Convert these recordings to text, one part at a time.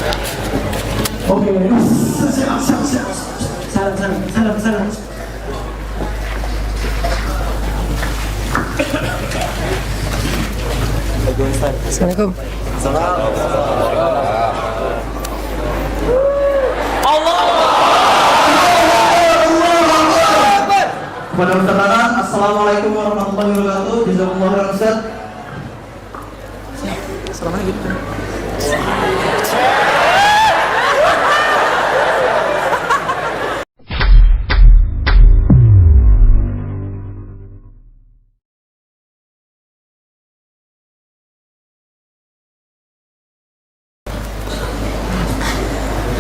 Oke, siap. Salam. Assalamualaikum. Kepada Ustaz, Assalamualaikum warahmatullahi wabarakatuh. Jazakumullah khairan Ustaz. Assalamualaikum.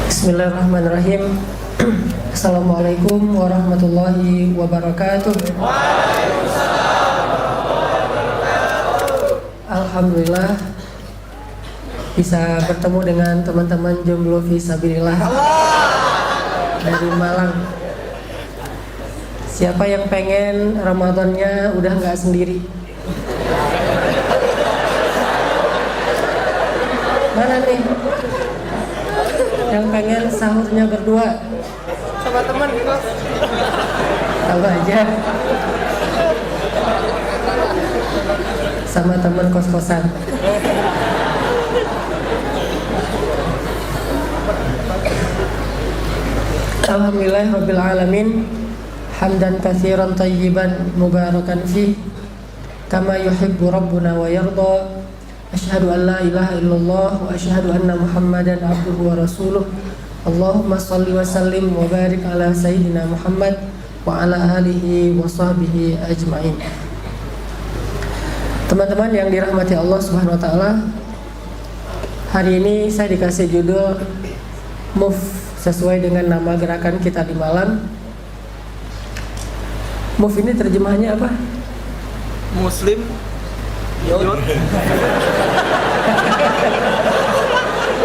Bismillahirrahmanirrahim. Assalamualaikum warahmatullahi wabarakatuh. Alhamdulillah bisa bertemu dengan teman-teman jomblo fisabilillah dari Malang. Siapa yang pengen Ramadannya udah nggak sendiri? Mana nih? Yang pengen sahurnya berdua sama teman gitu. Tahu aja. Sama teman kos-kosan. Alhamdulillahirabbil alamin. Hamdan katsiran thayyiban mubarakan fi kama yuhibbu rabbuna wa yarda. Asyhadu an la ilaha illallah wa asyhadu anna Muhammadan abduhu wa rasuluh. Allahumma shalli wa sallim wa barik ala sayyidina Muhammad wa ala alihi wa sahbihi ajma'in. Teman-teman yang dirahmati Allah Subhanahu wa taala, hari ini saya dikasih judul Move sesuai dengan nama gerakan kita di Malang. Move ini terjemahnya apa? Muslim Youth.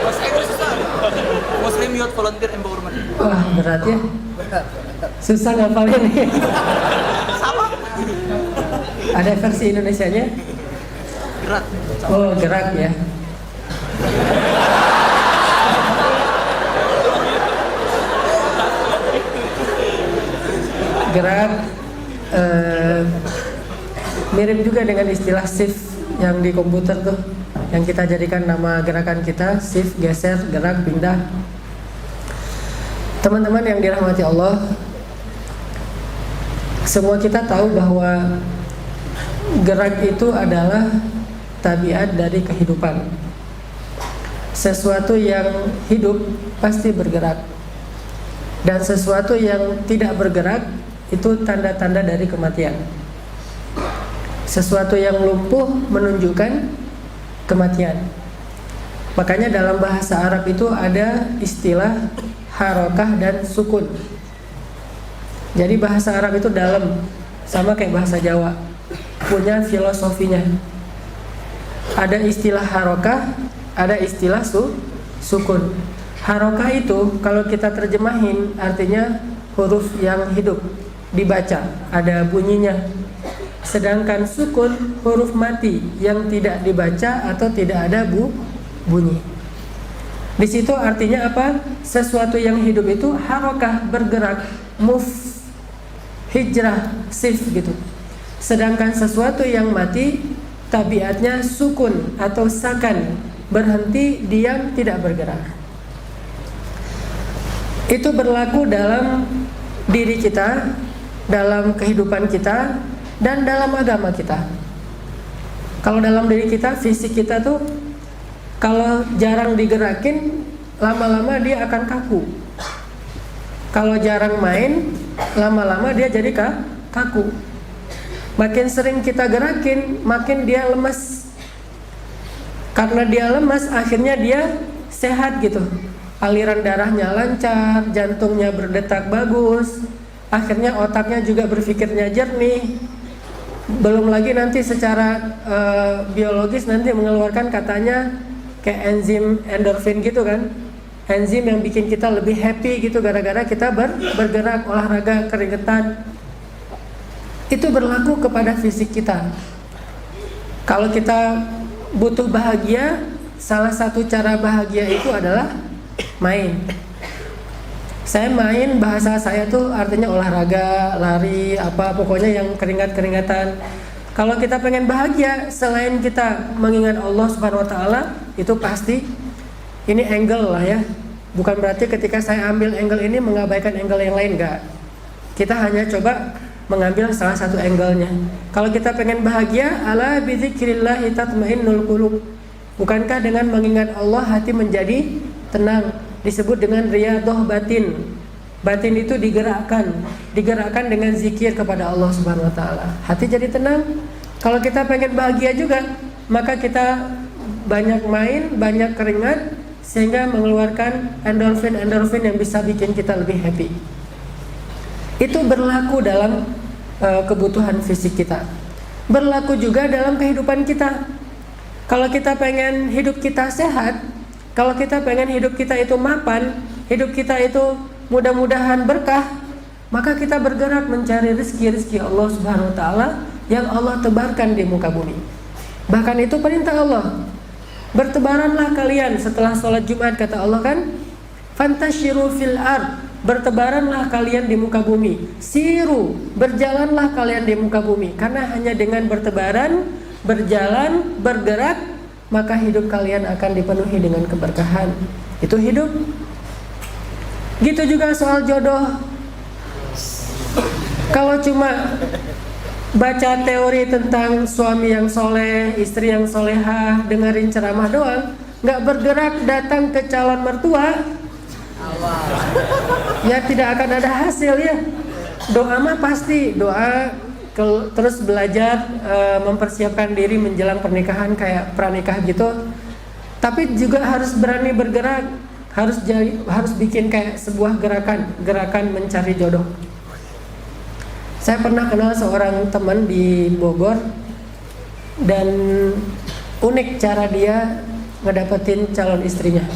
Bahasa Inggris susah. Muslim Youth Volunteer Empowerment. Wah, berat ya. Susah ngapalnya nih. Sama. Ada versi Indonesianya? Gerak. Oh, gerak ya. Gerak mirip juga dengan istilah shift yang di komputer tuh, yang kita jadikan nama gerakan kita, shift, geser, gerak, pindah. Teman-teman yang dirahmati Allah, semua kita tahu bahwa gerak itu adalah tabiat dari kehidupan. Sesuatu yang hidup pasti bergerak, dan sesuatu yang tidak bergerak itu tanda-tanda dari kematian. Sesuatu yang lumpuh menunjukkan kematian. Makanya dalam bahasa Arab itu ada istilah harokah dan sukun. Jadi bahasa Arab itu dalam, sama kayak bahasa Jawa, punya filosofinya. Ada istilah harokah, ada istilah sukun. Harokah itu kalau kita terjemahin artinya huruf yang hidup, dibaca, ada bunyinya. Sedangkan sukun huruf mati yang tidak dibaca atau tidak ada bunyi. Di situ artinya apa? Sesuatu yang hidup itu harokah, bergerak, move, hijrah, shift gitu. Sedangkan sesuatu yang mati tabiatnya sukun atau sakan, berhenti, diam, tidak bergerak. Itu berlaku dalam diri kita, dalam kehidupan kita, dan dalam agama kita. Kalau dalam diri kita, fisik kita tuh kalau jarang digerakin, lama-lama dia akan kaku. Kalau jarang main, lama-lama dia jadi kaku. Makin sering kita gerakin, makin dia lemas. Karena dia lemas, akhirnya dia sehat gitu. Aliran darahnya lancar, jantungnya berdetak bagus, akhirnya otaknya juga berpikirnya jernih. Belum lagi nanti secara biologis nanti mengeluarkan katanya kayak enzim endorfin gitu kan, enzim yang bikin kita lebih happy gitu gara-gara kita bergerak, olahraga, keringetan. Itu berlaku kepada fisik kita. Kalau kita butuh bahagia, salah satu cara bahagia itu adalah main. Saya main, bahasa saya tuh artinya olahraga, lari, apa pokoknya yang keringat-keringatan. Kalau kita pengen bahagia, selain kita mengingat Allah Subhanahu wa taala, itu pasti ini angle lah ya. Bukan berarti ketika saya ambil angle ini mengabaikan angle yang lain, enggak. Kita hanya coba mengambil salah satu angle-nya. Kalau kita pengen bahagia, ala bidzikrillah tatmainnul qulub. Bukankah dengan mengingat Allah hati menjadi tenang? Disebut dengan riyadhah batin. Batin itu digerakkan dengan zikir kepada Allah Subhanahu wa taala. Hati jadi tenang. Kalau kita pengen bahagia juga, maka kita banyak main, banyak keringat sehingga mengeluarkan endorfin yang bisa bikin kita lebih happy. Itu berlaku dalam kebutuhan fisik kita. Berlaku juga dalam kehidupan kita. Kalau kita pengen hidup kita sehat, kalau kita pengen hidup kita itu mapan, hidup kita itu mudah-mudahan berkah, maka kita bergerak mencari rezeki Allah Subhanahu wa taala yang Allah tebarkan di muka bumi. Bahkan itu perintah Allah. Bertebaranlah kalian setelah sholat Jumat, kata Allah kan, fantashiru fil ard, bertebaranlah kalian di muka bumi. Siru, berjalanlah kalian di muka bumi. Karena hanya dengan bertebaran, berjalan, bergerak, maka hidup kalian akan dipenuhi dengan keberkahan. Itu hidup. Gitu juga soal jodoh. Kalau cuma baca teori tentang suami yang soleh, istri yang solehah, dengerin ceramah doang, nggak bergerak datang ke calon mertua, ya tidak akan ada hasil ya. Doa mah pasti doa, terus belajar mempersiapkan diri menjelang pernikahan kayak pranikah gitu. Tapi juga harus berani bergerak, harus bikin kayak sebuah gerakan mencari jodoh. Saya pernah kenal seorang teman di Bogor, dan unik cara dia ngedapetin calon istrinya.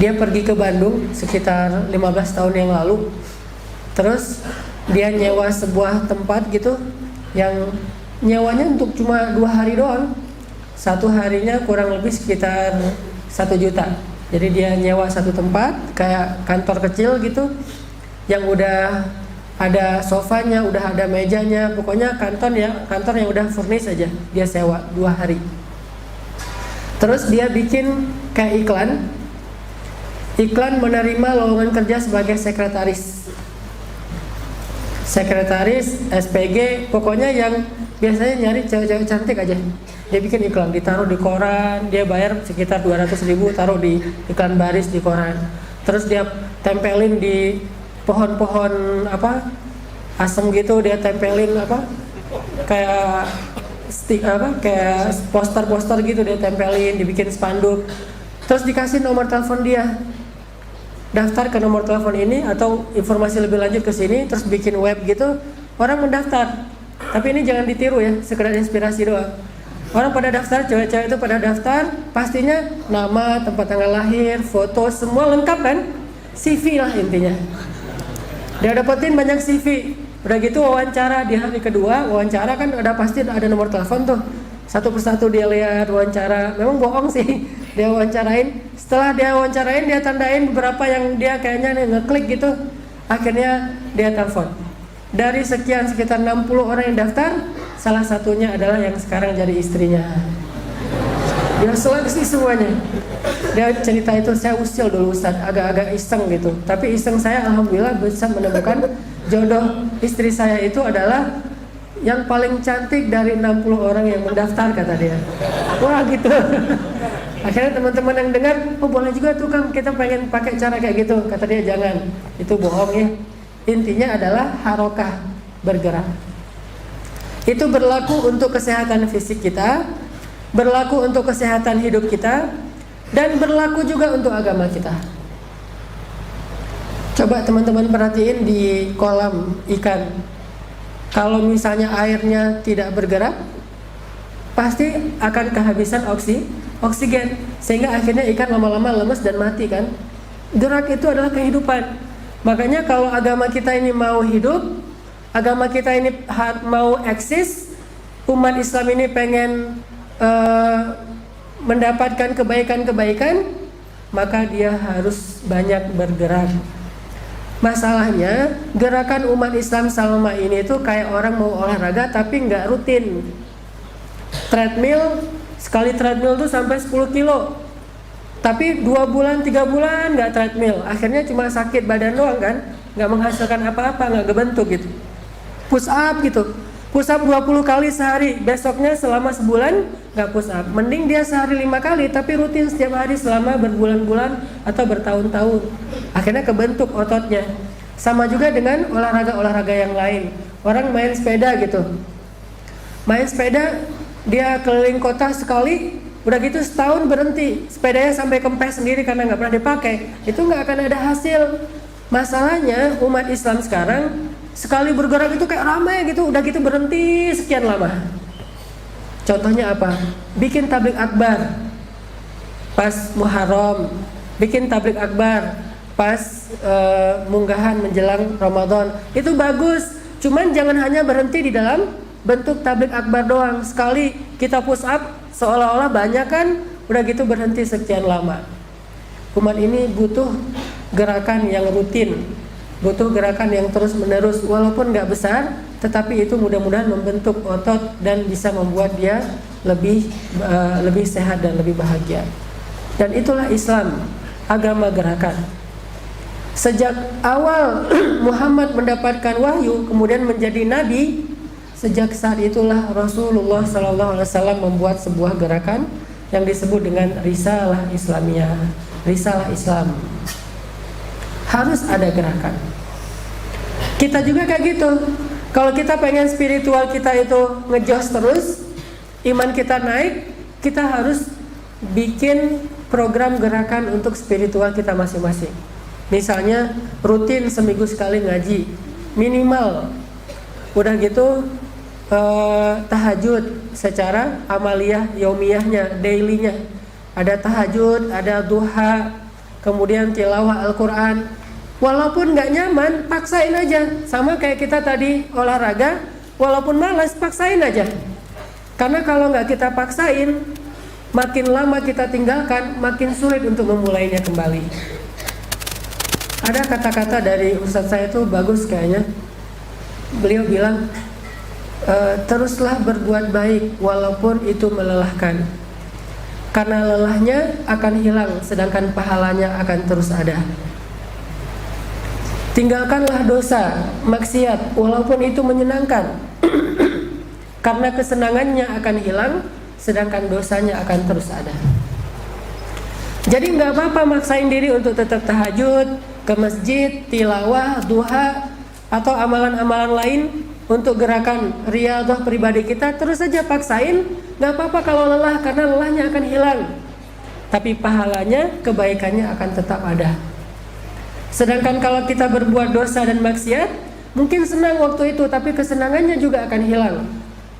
Dia pergi ke Bandung sekitar 15 tahun yang lalu. Terus dia nyewa sebuah tempat gitu, yang nyewanya untuk cuma 2 hari doang. Satu harinya kurang lebih sekitar 1 juta. Jadi dia nyewa satu tempat kayak kantor kecil gitu, yang udah ada sofanya, udah ada mejanya, pokoknya kantor yang udah furnish aja dia sewa 2 hari. Terus dia bikin kayak iklan menerima lowongan kerja sebagai sekretaris, SPG, pokoknya yang biasanya nyari cewek-cewek cantik aja. Dia bikin iklan, ditaruh di koran, dia bayar sekitar 200.000, taruh di iklan baris di koran. Terus dia tempelin di pohon-pohon asem gitu, dia tempelin kayak poster-poster gitu, dia tempelin, dibikin spanduk. Terus dikasih nomor telepon dia, daftar ke nomor telepon ini atau informasi lebih lanjut ke sini, terus bikin web gitu. Orang mendaftar, tapi ini jangan ditiru ya, sekedar inspirasi doang. Orang pada daftar, cewek-cewek itu pada daftar, pastinya nama, tempat tanggal lahir, foto, semua lengkap kan? CV lah intinya. Dia dapetin banyak CV. Udah gitu wawancara, di hari kedua wawancara kan pasti ada nomor telepon tuh. Satu persatu dia lihat, wawancara. Memang bohong sih. Dia wawancarain. Setelah dia wawancarain, dia tandain beberapa yang dia kayaknya ngeklik gitu. Akhirnya dia telepon. Dari sekitar 60 orang yang daftar, salah satunya adalah yang sekarang jadi istrinya. Dia seleksi semuanya. Dia cerita itu, saya usil dulu Ustaz, agak-agak iseng gitu. Tapi iseng saya alhamdulillah bisa menemukan jodoh istri saya itu adalah yang paling cantik dari 60 orang yang mendaftar, kata dia. Wah gitu. Akhirnya teman-teman yang dengar, oh boleh juga tuh Kang, kita pengen pakai cara kayak gitu. Kata dia, jangan, itu bohong ya. Intinya adalah harokah, bergerak. Itu berlaku untuk kesehatan fisik kita, berlaku untuk kesehatan hidup kita, dan berlaku juga untuk agama kita. Coba teman-teman perhatiin di kolam ikan. Kalau misalnya airnya tidak bergerak, pasti akan kehabisan oksigen, sehingga akhirnya ikan lama-lama lemes dan mati kan. Gerak itu adalah kehidupan. Makanya kalau agama kita ini mau hidup, agama kita ini mau eksis, umat Islam ini pengen mendapatkan kebaikan-kebaikan, maka dia harus banyak bergerak. Masalahnya gerakan umat Islam selama ini itu kayak orang mau olahraga tapi nggak rutin. Sekali treadmill tuh sampai 10 kilo, tapi 2 bulan 3 bulan nggak treadmill, akhirnya cuma sakit badan doang kan, nggak menghasilkan apa-apa, nggak kebentuk gitu. Push up gitu, push up 20 kali sehari, besoknya selama sebulan nggak push up. Mending dia sehari 5 kali tapi rutin setiap hari selama berbulan-bulan atau bertahun-tahun, akhirnya kebentuk ototnya. Sama juga dengan olahraga-olahraga yang lain. Orang main sepeda gitu, main sepeda dia keliling kota sekali, udah gitu setahun berhenti, sepedanya sampai kempes sendiri karena nggak pernah dipakai, itu nggak akan ada hasil. Masalahnya umat Islam sekarang sekali bergerak itu kayak ramai gitu, udah gitu berhenti sekian lama. Contohnya apa? Bikin tabligh akbar pas Muharram, bikin tabligh akbar pas munggahan menjelang Ramadan, itu bagus. Cuman jangan hanya berhenti di dalam bentuk tabligh akbar doang. Sekali kita push up seolah-olah banyak kan, udah gitu berhenti sekian lama. Umat ini butuh gerakan yang rutin, butuh gerakan yang terus menerus, walaupun nggak besar, tetapi itu mudah-mudahan membentuk otot dan bisa membuat dia lebih sehat dan lebih bahagia. Dan itulah Islam, agama gerakan. Sejak awal Muhammad mendapatkan wahyu kemudian menjadi nabi, sejak saat itulah Rasulullah SAW membuat sebuah gerakan yang disebut dengan risalah Islamiyah, risalah Islam. Harus ada gerakan. Kita juga kayak gitu. Kalau kita pengen spiritual kita itu ngejos terus, iman kita naik, kita harus bikin program gerakan untuk spiritual kita masing-masing. Misalnya rutin seminggu sekali ngaji minimal. Udah gitu tahajud secara amaliyah yaumiyahnya, dailynya. Ada tahajud, ada duha, kemudian tilawah Al-Quran. Walaupun nggak nyaman, paksain aja. Sama kayak kita tadi olahraga, walaupun malas, paksain aja. Karena kalau nggak kita paksain, makin lama kita tinggalkan, makin sulit untuk memulainya kembali. Ada kata-kata dari ustadz saya itu bagus kayaknya. Beliau bilang, teruslah berbuat baik walaupun itu melelahkan, karena lelahnya akan hilang sedangkan pahalanya akan terus ada. Tinggalkanlah dosa, maksiat walaupun itu menyenangkan, karena kesenangannya akan hilang sedangkan dosanya akan terus ada. Jadi nggak apa-apa maksain diri untuk tetap tahajud, ke masjid, tilawah, duha, atau amalan-amalan lain untuk gerakan riyadhah pribadi kita. Terus saja paksain, nggak apa-apa kalau lelah, karena lelahnya akan hilang, tapi pahalanya, kebaikannya akan tetap ada. Sedangkan kalau kita berbuat dosa dan maksiat, mungkin senang waktu itu, tapi kesenangannya juga akan hilang,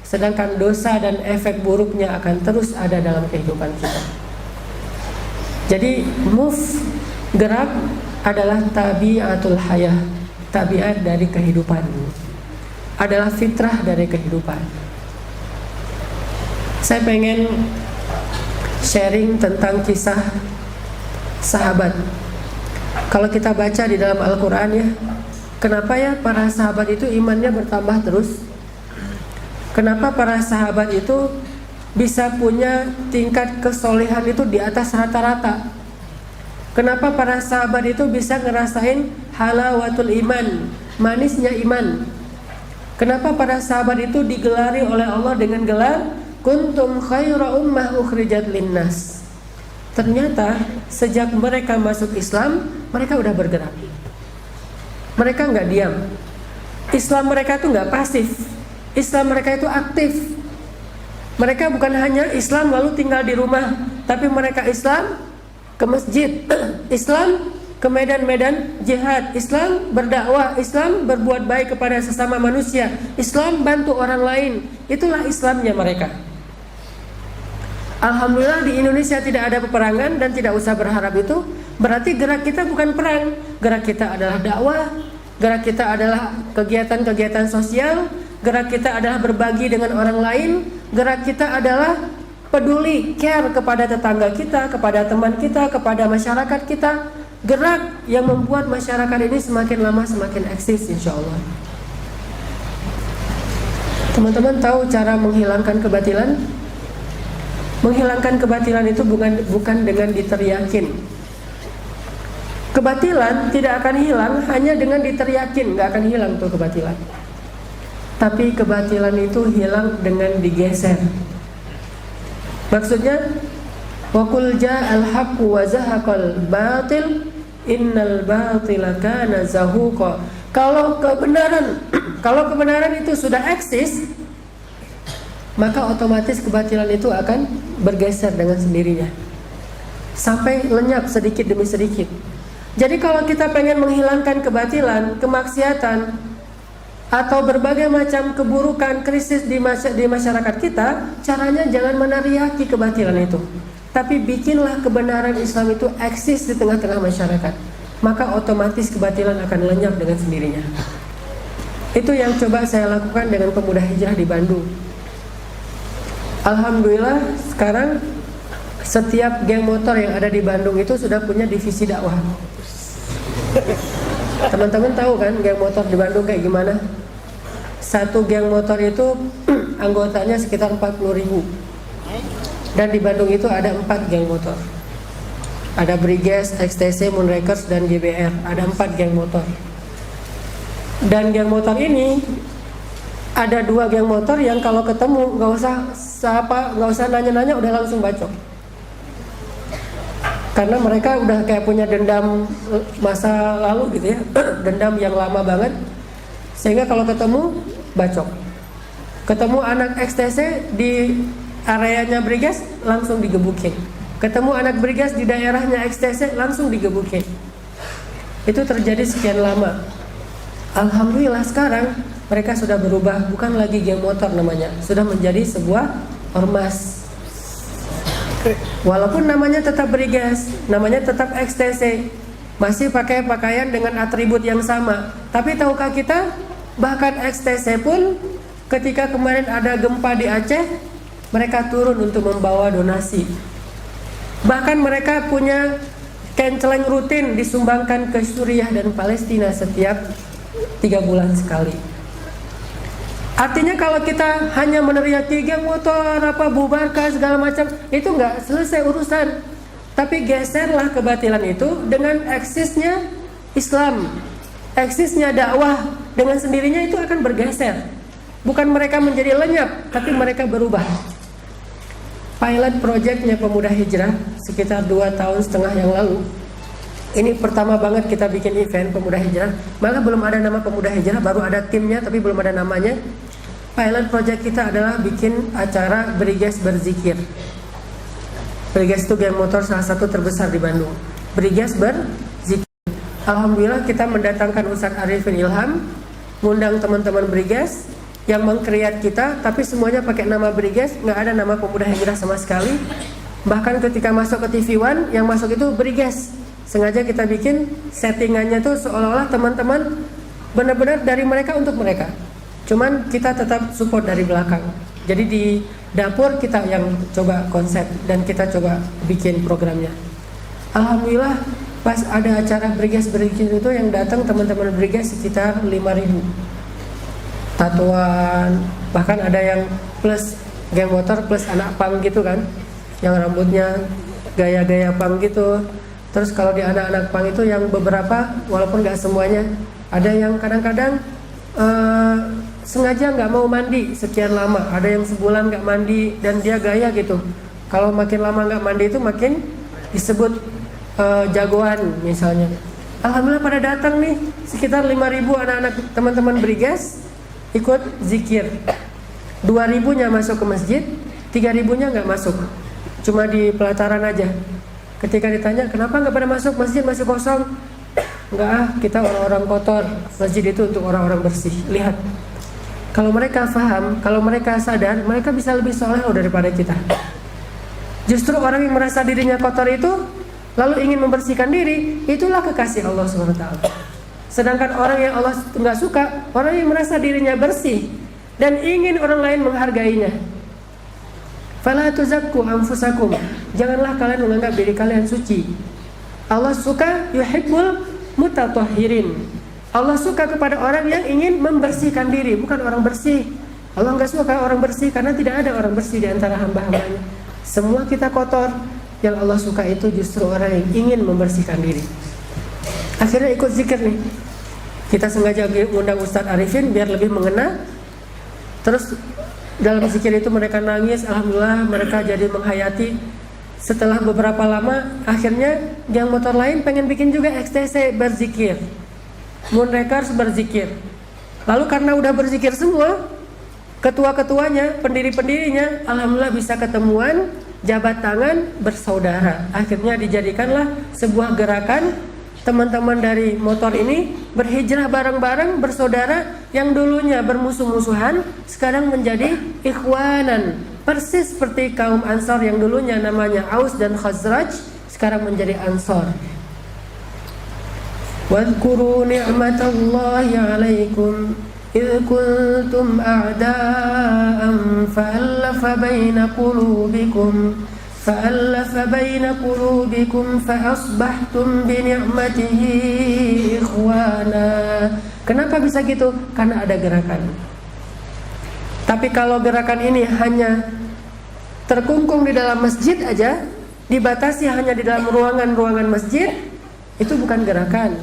sedangkan dosa dan efek buruknya akan terus ada dalam kehidupan kita. Jadi move, gerak adalah tabiatul hayah, tabiat dari kehidupan, adalah fitrah dari kehidupan. Saya pengen sharing tentang kisah sahabat. Kalau kita baca di dalam Al-Quran ya, kenapa ya para sahabat itu imannya bertambah terus? Kenapa para sahabat itu bisa punya tingkat kesolehan itu di atas rata-rata? Kenapa para sahabat itu bisa ngerasain halawatul iman, manisnya iman? Kenapa para sahabat itu digelari oleh Allah dengan gelar kuntum khaira ummah ukhrijat linnas? Ternyata sejak mereka masuk Islam, mereka udah bergerak. Mereka nggak diam. Islam mereka itu nggak pasif. Islam mereka itu aktif. Mereka bukan hanya Islam lalu tinggal di rumah, tapi mereka Islam ke masjid, Islam ke medan-medan jihad, Islam berdakwah, Islam berbuat baik kepada sesama manusia, Islam bantu orang lain. Itulah Islamnya mereka. Alhamdulillah di Indonesia tidak ada peperangan dan tidak usah berharap itu. Berarti gerak kita bukan perang, gerak kita adalah dakwah, gerak kita adalah kegiatan-kegiatan sosial, gerak kita adalah berbagi dengan orang lain, gerak kita adalah peduli, care kepada tetangga kita, kepada teman kita, kepada masyarakat kita, gerak yang membuat masyarakat ini semakin lama semakin eksis insya Allah. Teman-teman tahu cara menghilangkan kebatilan? Menghilangkan kebatilan itu bukan dengan diteriakin. Kebatilan tidak akan hilang hanya dengan diteriakin, nggak akan hilang tuh kebatilan. Tapi kebatilan itu hilang dengan digeser. Maksudnya, wa qul ja'al haqqu wa zahaqal batil innal batila kana zahuqa. Kalau kebenaran itu sudah eksis, maka otomatis kebatilan itu akan bergeser dengan sendirinya sampai lenyap sedikit demi sedikit. Jadi kalau kita pengen menghilangkan kebatilan, kemaksiatan, atau berbagai macam keburukan, krisis di masyarakat kita, caranya jangan meneriaki kebatilan itu, tapi bikinlah kebenaran Islam itu eksis di tengah-tengah masyarakat. Maka otomatis kebatilan akan lenyap dengan sendirinya. Itu yang coba saya lakukan dengan pemuda hijrah di Bandung. Alhamdulillah sekarang setiap geng motor yang ada di Bandung itu sudah punya divisi dakwah. Teman-teman tahu kan geng motor di Bandung kayak gimana? Satu geng motor itu anggotanya sekitar 40.000. Dan di Bandung itu ada 4 geng motor. Ada Briges, XTC, Moonrakers, dan GBR. Ada 4 geng motor. Dan geng motor ini ada 2 geng motor yang kalau ketemu nggak usah nanya-nanya udah langsung bacok. Karena mereka udah kayak punya dendam masa lalu gitu ya, dendam yang lama banget. Sehingga kalau ketemu bacok. Ketemu anak XTC di areanya Briges langsung digebukin. Ketemu anak Briges di daerahnya XTC langsung digebukin. Itu terjadi sekian lama. Alhamdulillah sekarang mereka sudah berubah, bukan lagi geng motor namanya, sudah menjadi sebuah ormas. Walaupun namanya tetap Briges, namanya tetap XTC, masih pakai pakaian dengan atribut yang sama. Tapi tahukah kita, bahkan XTC pun ketika kemarin ada gempa di Aceh, mereka turun untuk membawa donasi. Bahkan mereka punya kenceleng rutin disumbangkan ke Suriah dan Palestina setiap 3 bulan sekali. Artinya kalau kita hanya meneriaki geng motor, bubarkan segala macam, itu nggak selesai urusan. Tapi geserlah kebatilan itu dengan eksisnya Islam, eksisnya dakwah, dengan sendirinya itu akan bergeser. Bukan mereka menjadi lenyap, tapi mereka berubah. Pilot projectnya pemuda hijrah sekitar 2,5 tahun yang lalu. Ini pertama banget kita bikin event pemuda hijrah. Malah belum ada nama pemuda hijrah, baru ada timnya tapi belum ada namanya. Pilot project kita adalah bikin acara Briges berzikir. Briges itu geng motor salah satu terbesar di Bandung. Briges berzikir. Alhamdulillah kita mendatangkan Ustadz Arifin Ilham, ngundang teman-teman Briges yang mengkreat kita, tapi semuanya pakai nama Briges, nggak ada nama pemuda hijrah sama sekali. Bahkan ketika masuk ke TV One, yang masuk itu Briges. Sengaja kita bikin settingannya tuh seolah-olah teman-teman benar-benar dari mereka untuk mereka. Cuman kita tetap support dari belakang. Jadi di dapur kita yang coba konsep dan kita coba bikin programnya. Alhamdulillah pas ada acara Briges berzikir itu yang datang teman-teman Briges sekitar 5.000. Tatuan, bahkan ada yang plus geng motor plus anak pang gitu kan, yang rambutnya gaya-gaya pang gitu. Terus kalau di anak-anak pang itu yang beberapa, walaupun nggak semuanya, ada yang kadang-kadang sengaja nggak mau mandi sekian lama, ada yang sebulan nggak mandi dan dia gaya gitu. Kalau makin lama nggak mandi itu makin disebut jagoan misalnya. Alhamdulillah pada datang nih sekitar 5.000 anak-anak teman-teman Briges ikut zikir. 2.000-nya masuk ke masjid, 3.000-nya nggak masuk, cuma di pelataran aja. Ketika ditanya kenapa nggak pada masuk, masjid masih kosong. Enggak, kita orang-orang kotor, masjid itu untuk orang-orang bersih. Lihat, kalau mereka paham, kalau mereka sadar, mereka bisa lebih soleh daripada kita. Justru orang yang merasa dirinya kotor itu lalu ingin membersihkan diri, itulah kekasih Allah SWT. Sedangkan orang yang Allah nggak suka, orang yang merasa dirinya bersih dan ingin orang lain menghargainya. Fala tuzakku anfusakum. Janganlah kalian menganggap diri kalian suci. Allah suka yuhibbul mutatahhirin. Allah suka kepada orang yang ingin membersihkan diri, bukan orang bersih. Allah nggak suka orang bersih karena tidak ada orang bersih di antara hamba-hambanya. Semua kita kotor. Yang Allah suka itu justru orang yang ingin membersihkan diri. Akhirnya ikut zikir nih. Kita sengaja undang Ustadz Arifin biar lebih mengena. Terus dalam zikir itu mereka nangis, alhamdulillah mereka jadi menghayati. Setelah beberapa lama, akhirnya yang motor lain pengen bikin juga XTC berzikir. Moonrakers berzikir. Lalu karena udah berzikir semua, ketua-ketuanya, pendiri-pendirinya, alhamdulillah bisa ketemuan, jabat tangan, bersaudara. Akhirnya dijadikanlah sebuah gerakan. Teman-teman dari motor ini berhijrah bareng-bareng, bersaudara, yang dulunya bermusuh-musuhan sekarang menjadi ikhwanan, persis seperti kaum Ansor yang dulunya namanya Aus dan Khazraj sekarang menjadi Ansor. Wadhkuru ni'matallahi 'alaikum idh kuntum a'da'an fa'alafa baina qulubikum fa'asbahtum bini'matihi ikhwana. Kenapa bisa gitu? Karena ada gerakan. Tapi kalau gerakan ini hanya terkungkung di dalam masjid aja, dibatasi hanya di dalam ruangan-ruangan masjid, itu bukan gerakan.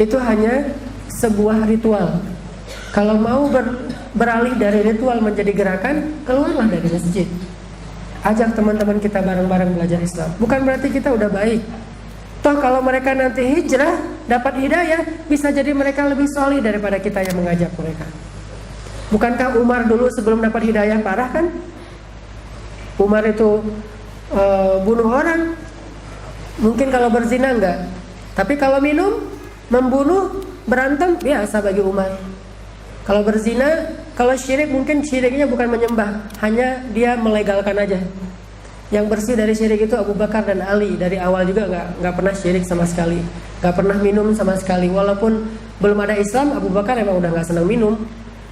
Itu hanya sebuah ritual. Kalau mau beralih dari ritual menjadi gerakan, keluarlah dari masjid. Ajak teman-teman kita bareng-bareng belajar Islam. Bukan berarti kita udah baik. Toh kalau mereka nanti hijrah, dapat hidayah, bisa jadi mereka lebih solih daripada kita yang mengajak mereka. Bukankah Umar dulu sebelum dapat hidayah parah kan? Umar itu bunuh orang. Mungkin kalau berzina enggak. Tapi kalau minum, membunuh, berantem, biasa bagi Umar. Kalau berzina, kalau syirik mungkin syiriknya bukan menyembah, hanya dia melegalkan aja. Yang bersih dari syirik itu Abu Bakar dan Ali. Dari awal juga nggak pernah syirik sama sekali, nggak pernah minum sama sekali. Walaupun belum ada Islam, Abu Bakar emang udah nggak senang minum.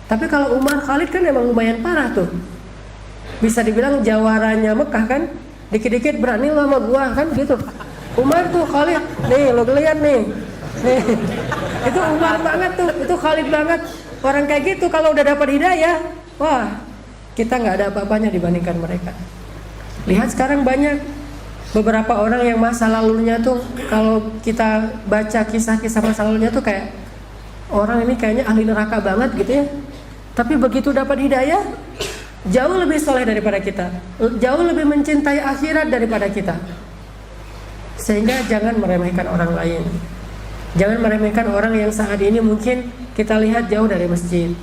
Tapi kalau Umar, Khalid kan emang lumayan parah tuh. Bisa dibilang jawaranya Mekah kan, dikit-dikit berani lo sama gua kan gitu. Umar tuh Khalid, nih lo lihat nih. Itu Umar banget tuh, itu Khalid banget. Orang kayak gitu kalau udah dapat hidayah, wah, kita nggak ada apa-apanya dibandingkan mereka. Lihat sekarang banyak beberapa orang yang masa lalunya tuh, kalau kita baca kisah-kisah masa lalunya tuh kayak orang ini kayaknya ahli neraka banget gitu ya. Tapi begitu dapat hidayah, jauh lebih soleh daripada kita, jauh lebih mencintai akhirat daripada kita. Sehingga jangan meremehkan orang lain. Jangan meremehkan orang yang saat ini mungkin kita lihat jauh dari masjid.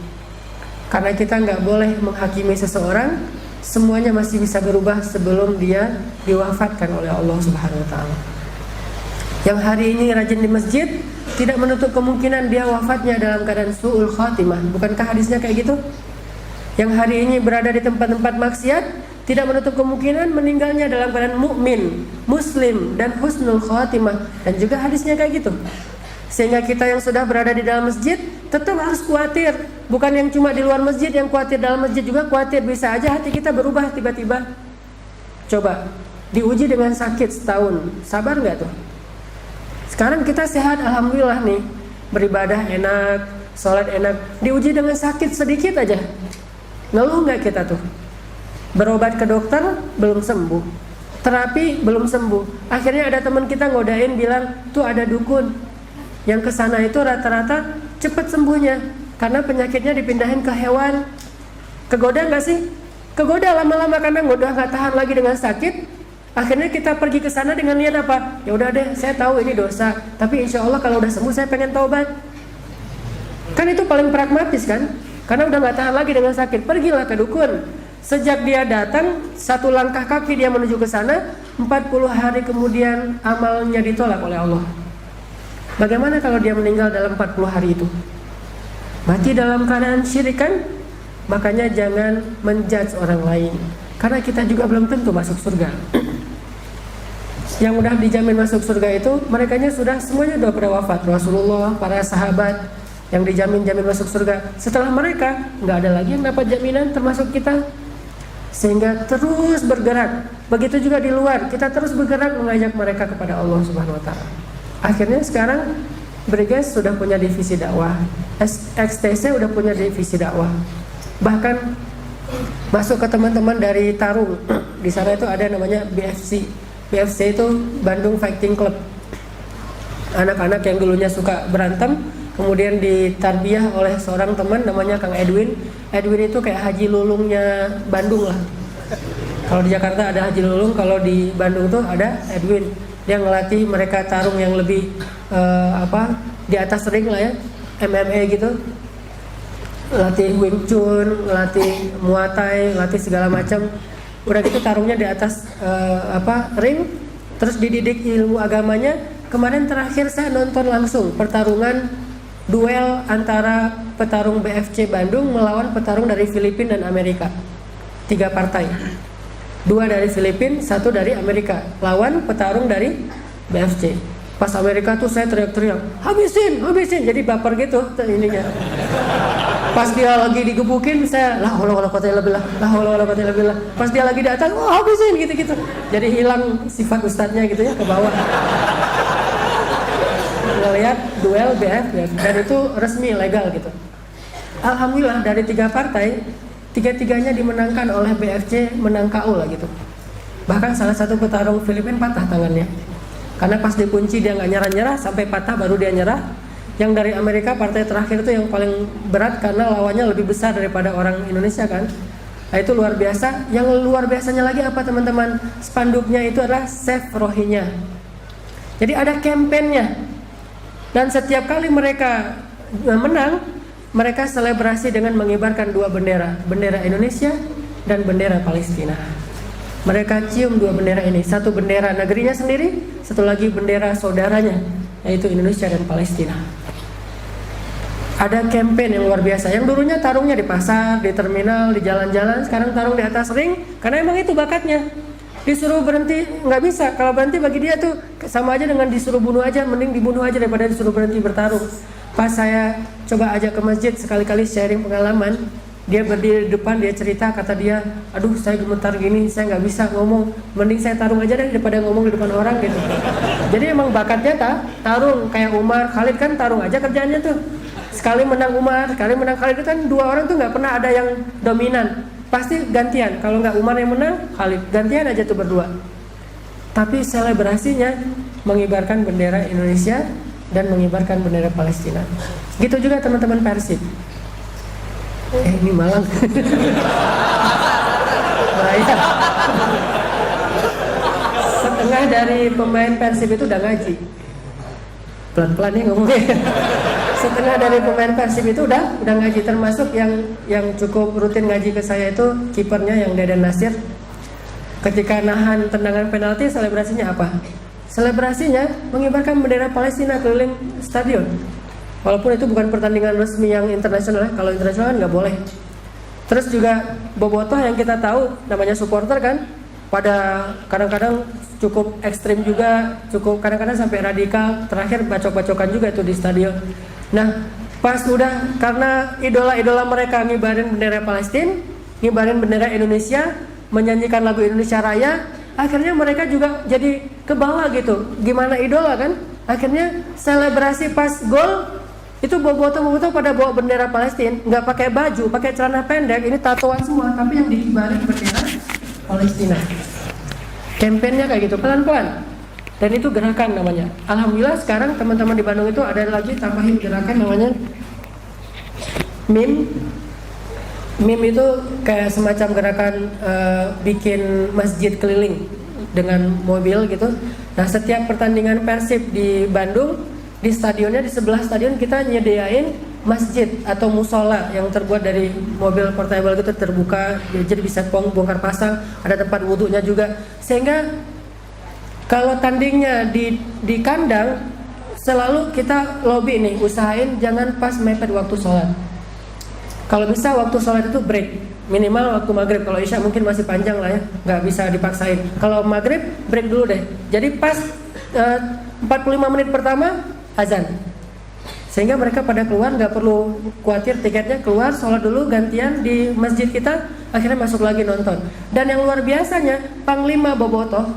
Karena kita nggak boleh menghakimi seseorang, semuanya masih bisa berubah sebelum dia diwafatkan oleh Allah Subhanahu wa taala. Yang hari ini rajin di masjid, tidak menutup kemungkinan dia wafatnya dalam keadaan su'ul khatimah. Bukankah hadisnya kayak gitu? Yang hari ini berada di tempat-tempat maksiat, tidak menutup kemungkinan meninggalnya dalam keadaan mukmin, muslim, dan husnul khatimah. Dan juga hadisnya kayak gitu. Sehingga kita yang sudah berada di dalam masjid tetap harus khawatir. Bukan yang cuma di luar masjid yang khawatir, dalam masjid juga khawatir. Bisa aja hati kita berubah tiba-tiba. Coba diuji dengan sakit setahun, sabar nggak tuh? Sekarang kita sehat, alhamdulillah nih, beribadah enak, sholat enak. Diuji dengan sakit sedikit aja, ngeluh nggak kita tuh? Berobat ke dokter belum sembuh, terapi belum sembuh. Akhirnya ada teman kita ngodain bilang, tuh ada dukun yang kesana itu rata-rata cepet sembuhnya karena penyakitnya dipindahin ke hewan. Kegoda nggak sih? Kegoda lama-lama karena udah nggak tahan lagi dengan sakit. Akhirnya kita pergi ke sana dengan niat apa? Ya udah deh, saya tahu ini dosa, tapi insya Allah kalau udah sembuh saya pengen taubat. Kan itu paling pragmatis kan? Karena udah nggak tahan lagi dengan sakit, pergilah ke dukun. Sejak dia datang, satu langkah kaki dia menuju ke sana, 40 hari kemudian amalnya ditolak oleh Allah. Bagaimana kalau dia meninggal dalam 40 hari itu? Mati dalam keadaan syirik kan? Makanya jangan menjudge orang lain, karena kita juga belum tentu masuk surga. Yang udah dijamin masuk surga itu merekanya sudah semuanya udah pada wafat. Rasulullah, para sahabat yang dijamin masuk surga. Setelah mereka nggak ada lagi yang dapat jaminan termasuk kita. sehingga terus bergerak. Begitu juga di luar, kita terus bergerak mengajak mereka kepada Allah Subhanahu wa taala. Akhirnya sekarang Briges sudah punya divisi dakwah, XTC udah punya divisi dakwah. Bahkan masuk ke teman-teman dari Tarung. Di sana itu ada namanya BFC. BFC itu Bandung Fighting Club. Anak-anak yang dulunya suka berantem kemudian ditarbiyah oleh seorang teman namanya Kang Edwin. Edwin itu kayak Haji Lulungnya Bandung lah. Kalau di Jakarta ada Haji Lulung, kalau di Bandung tuh ada Edwin. Dia ngelatih mereka tarung yang lebih di atas ring lah ya, MMA gitu. Latih Wing Chun, latih Muay Thai, latih segala macam. Udah gitu tarungnya di atas ring, terus dididik ilmu agamanya. Kemarin terakhir saya nonton langsung pertarungan duel antara petarung BFC Bandung melawan petarung dari Filipina dan Amerika. 3 partai. 2 dari Filipina, 1 dari Amerika. Lawan petarung dari BFC. Pas Amerika tuh saya teriak-teriak, habisin, habisin. Jadi baper gitu ininya. Pas dia lagi digebukin, saya la haula wala quwata illa billah, la haula wala quwata illa billah. Pas dia lagi datang, oh habisin gitu-gitu. Jadi hilang sifat ustadznya gitu ya, ke bawah. Ngelihat duel BF dan itu resmi legal gitu. Alhamdulillah dari 3 partai, 3-tiganya dimenangkan oleh BFC, menang KO lah gitu. Bahkan salah satu petarung Filipina patah tangannya. Karena pas dikunci dia nggak nyerah-nyerah sampai patah baru dia nyerah. Yang dari Amerika partai terakhir itu yang paling berat karena lawannya lebih besar daripada orang Indonesia kan. Nah, itu luar biasa. Yang luar biasanya lagi apa teman-teman? Spanduknya itu adalah Save Rohingya. Jadi ada kampanyenya. Dan setiap kali mereka menang, mereka selebrasi dengan mengibarkan 2 bendera, bendera Indonesia dan bendera Palestina. Mereka cium 2 bendera ini, satu bendera negerinya sendiri, satu lagi bendera saudaranya, yaitu Indonesia dan Palestina. Ada campaign yang luar biasa. Yang dulunya tarungnya di pasar, di terminal, di jalan-jalan, sekarang tarung di atas ring, karena emang itu bakatnya. Disuruh berhenti nggak bisa. Kalau berhenti bagi dia tuh sama aja dengan disuruh bunuh aja, mending dibunuh aja daripada disuruh berhenti bertarung. Pas saya coba ajak ke masjid sekali-kali sharing pengalaman, dia berdiri di depan, dia cerita, kata dia, aduh saya gemetar gini, saya nggak bisa ngomong, mending saya tarung aja deh daripada ngomong di depan orang gitu. Jadi emang bakatnya tarung, kayak Umar, Khalid kan tarung aja kerjaannya tuh. Sekali menang Umar, sekali menang Khalid, itu kan 2 orang tuh nggak pernah ada yang dominan. Pasti gantian, kalau nggak Umar yang menang, Khalid, gantian aja tuh berdua. Tapi selebrasinya mengibarkan bendera Indonesia dan mengibarkan bendera Palestina. Gitu juga teman-teman Persib. Ini Malang. Bahaya. Setengah dari pemain Persib itu udah ngaji. Pelan-pelan ya ngomongnya. Setengah dari pemain Persib itu udah ngaji, termasuk yang cukup rutin ngaji ke saya itu kipernya yang Deden Nasir. Ketika nahan tendangan penalti, selebrasinya apa? Selebrasinya mengibarkan bendera Palestina keliling stadion. Walaupun itu bukan pertandingan resmi yang internasional, kalau internasional kan nggak boleh. Terus juga bobotoh yang kita tahu namanya supporter kan, pada kadang-kadang cukup ekstrim juga, cukup kadang-kadang sampai radikal. Terakhir bacok-bacokan juga itu di stadion. Nah, pas udah karena idola-idola mereka ngibarin bendera Palestina, ngibarin bendera Indonesia, menyanyikan lagu Indonesia Raya, akhirnya mereka juga jadi ke bawah gitu. Gimana idola kan? Akhirnya selebrasi pas gol itu bobotoh pada bawa bendera Palestina, nggak pakai baju, pakai celana pendek, ini tatoan semua, tapi yang dikibarin bendera Palestina. Kampanyenya kayak gitu, pelan-pelan. Dan itu gerakan namanya. Alhamdulillah sekarang teman-teman di Bandung itu ada lagi tambahin gerakan namanya MIM. MIM itu kayak semacam gerakan bikin masjid keliling dengan mobil gitu. Nah, setiap pertandingan Persib di Bandung, di stadionnya, di sebelah stadion kita nyediain masjid atau musola yang terbuat dari mobil portable gitu, terbuka, jadi bisa bongkar pasang, ada tempat wudhunya juga. Sehingga kalau tandingnya di kandang, selalu kita lobby nih, usahain jangan pas mepet waktu sholat. Kalau bisa waktu sholat itu break, minimal waktu maghrib. Kalau isya mungkin masih panjang lah ya, nggak bisa dipaksain. Kalau maghrib break dulu deh. Jadi pas 45 menit pertama azan. Sehingga mereka pada keluar, nggak perlu khawatir tiketnya, keluar sholat dulu gantian di masjid kita, akhirnya masuk lagi nonton. Dan yang luar biasanya Panglima Bobotoh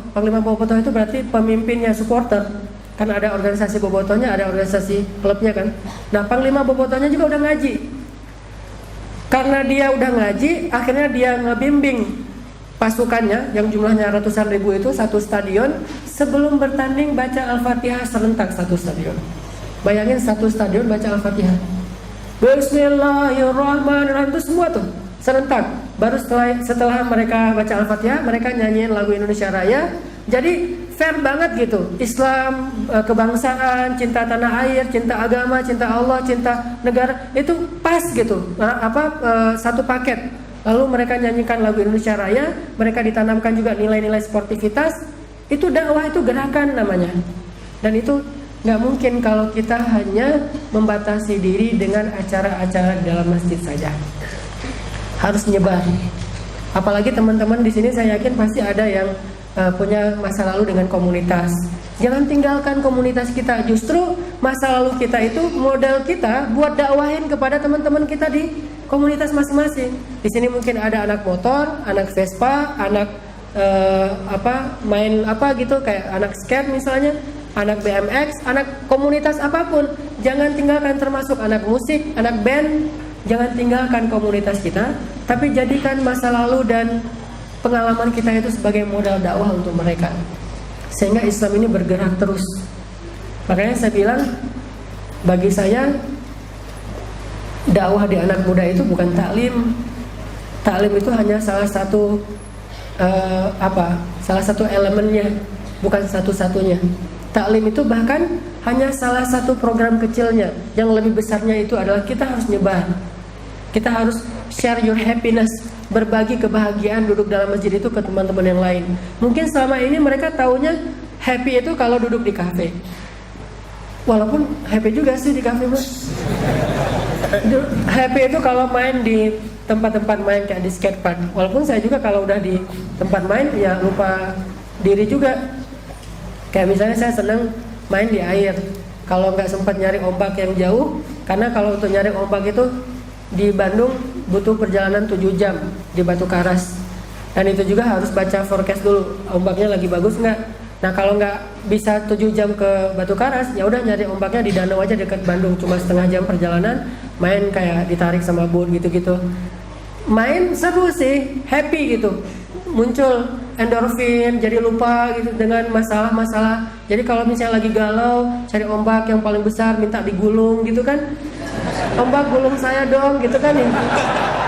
itu berarti pemimpinnya supporter, kan ada organisasi Bobotohnya, ada organisasi klubnya kan. Nah Panglima Bobotohnya juga udah ngaji. Karena dia udah ngaji, akhirnya dia ngebimbing pasukannya yang jumlahnya ratusan ribu itu satu stadion, sebelum bertanding baca Al-Fatihah serentak satu stadion. Bayangin satu stadion baca Al-Fatihah, Bismillahirrahmanirrahim, itu semua tuh serentak. Baru setelah mereka baca Al-Fatihah, mereka nyanyiin lagu Indonesia Raya. Jadi fair banget gitu. Islam, kebangsaan, cinta tanah air, cinta agama, cinta Allah, cinta negara, itu pas gitu. Satu paket. Lalu mereka nyanyikan lagu Indonesia Raya, mereka ditanamkan juga nilai-nilai sportivitas. Itu dakwah, itu gerakan namanya. Dan itu nggak mungkin kalau kita hanya membatasi diri dengan acara-acara di dalam masjid saja. Harus nyebar. Apalagi teman-teman di sini saya yakin pasti ada yang punya masa lalu dengan komunitas. Jangan tinggalkan komunitas kita. Justru masa lalu kita itu modal kita buat dakwahin kepada teman-teman kita di komunitas masing-masing. Di sini mungkin ada anak motor, anak Vespa, anak main apa gitu, kayak anak skate misalnya, anak BMX, anak komunitas apapun. Jangan tinggalkan, termasuk anak musik, anak band. Jangan tinggalkan komunitas kita, tapi jadikan masa lalu dan pengalaman kita itu sebagai modal dakwah untuk mereka, sehingga Islam ini bergerak terus. Makanya saya bilang, bagi saya dakwah di anak muda itu bukan taklim. Taklim itu hanya salah satu salah satu elemennya, bukan satu-satunya. Taklim itu bahkan hanya salah satu program kecilnya. Yang lebih besarnya itu adalah kita harus nyebar. Kita harus share your happiness, berbagi kebahagiaan duduk dalam masjid itu ke teman-teman yang lain. Mungkin selama ini mereka taunya happy itu kalau duduk di kafe. Walaupun happy juga sih di kafe, Mas. Happy itu kalau main di tempat-tempat main kayak di skatepark. Walaupun saya juga kalau udah di tempat main ya lupa diri juga. Kayak misalnya saya senang main di air. Kalau nggak sempat nyari ombak yang jauh, karena kalau untuk nyari ombak itu di Bandung butuh perjalanan 7 jam di Batu Karas. Dan itu juga harus baca forecast dulu, ombaknya lagi bagus nggak. Nah kalau nggak bisa 7 jam ke Batu Karas, ya udah nyari ombaknya di danau aja dekat Bandung, cuma setengah jam perjalanan, main kayak ditarik sama boot gitu-gitu. Main seru sih, happy gitu, muncul endorfin, jadi lupa gitu dengan masalah-masalah. Jadi kalau misalnya lagi galau, cari ombak yang paling besar, minta digulung gitu kan. Ombak gulung saya dong gitu kan ya.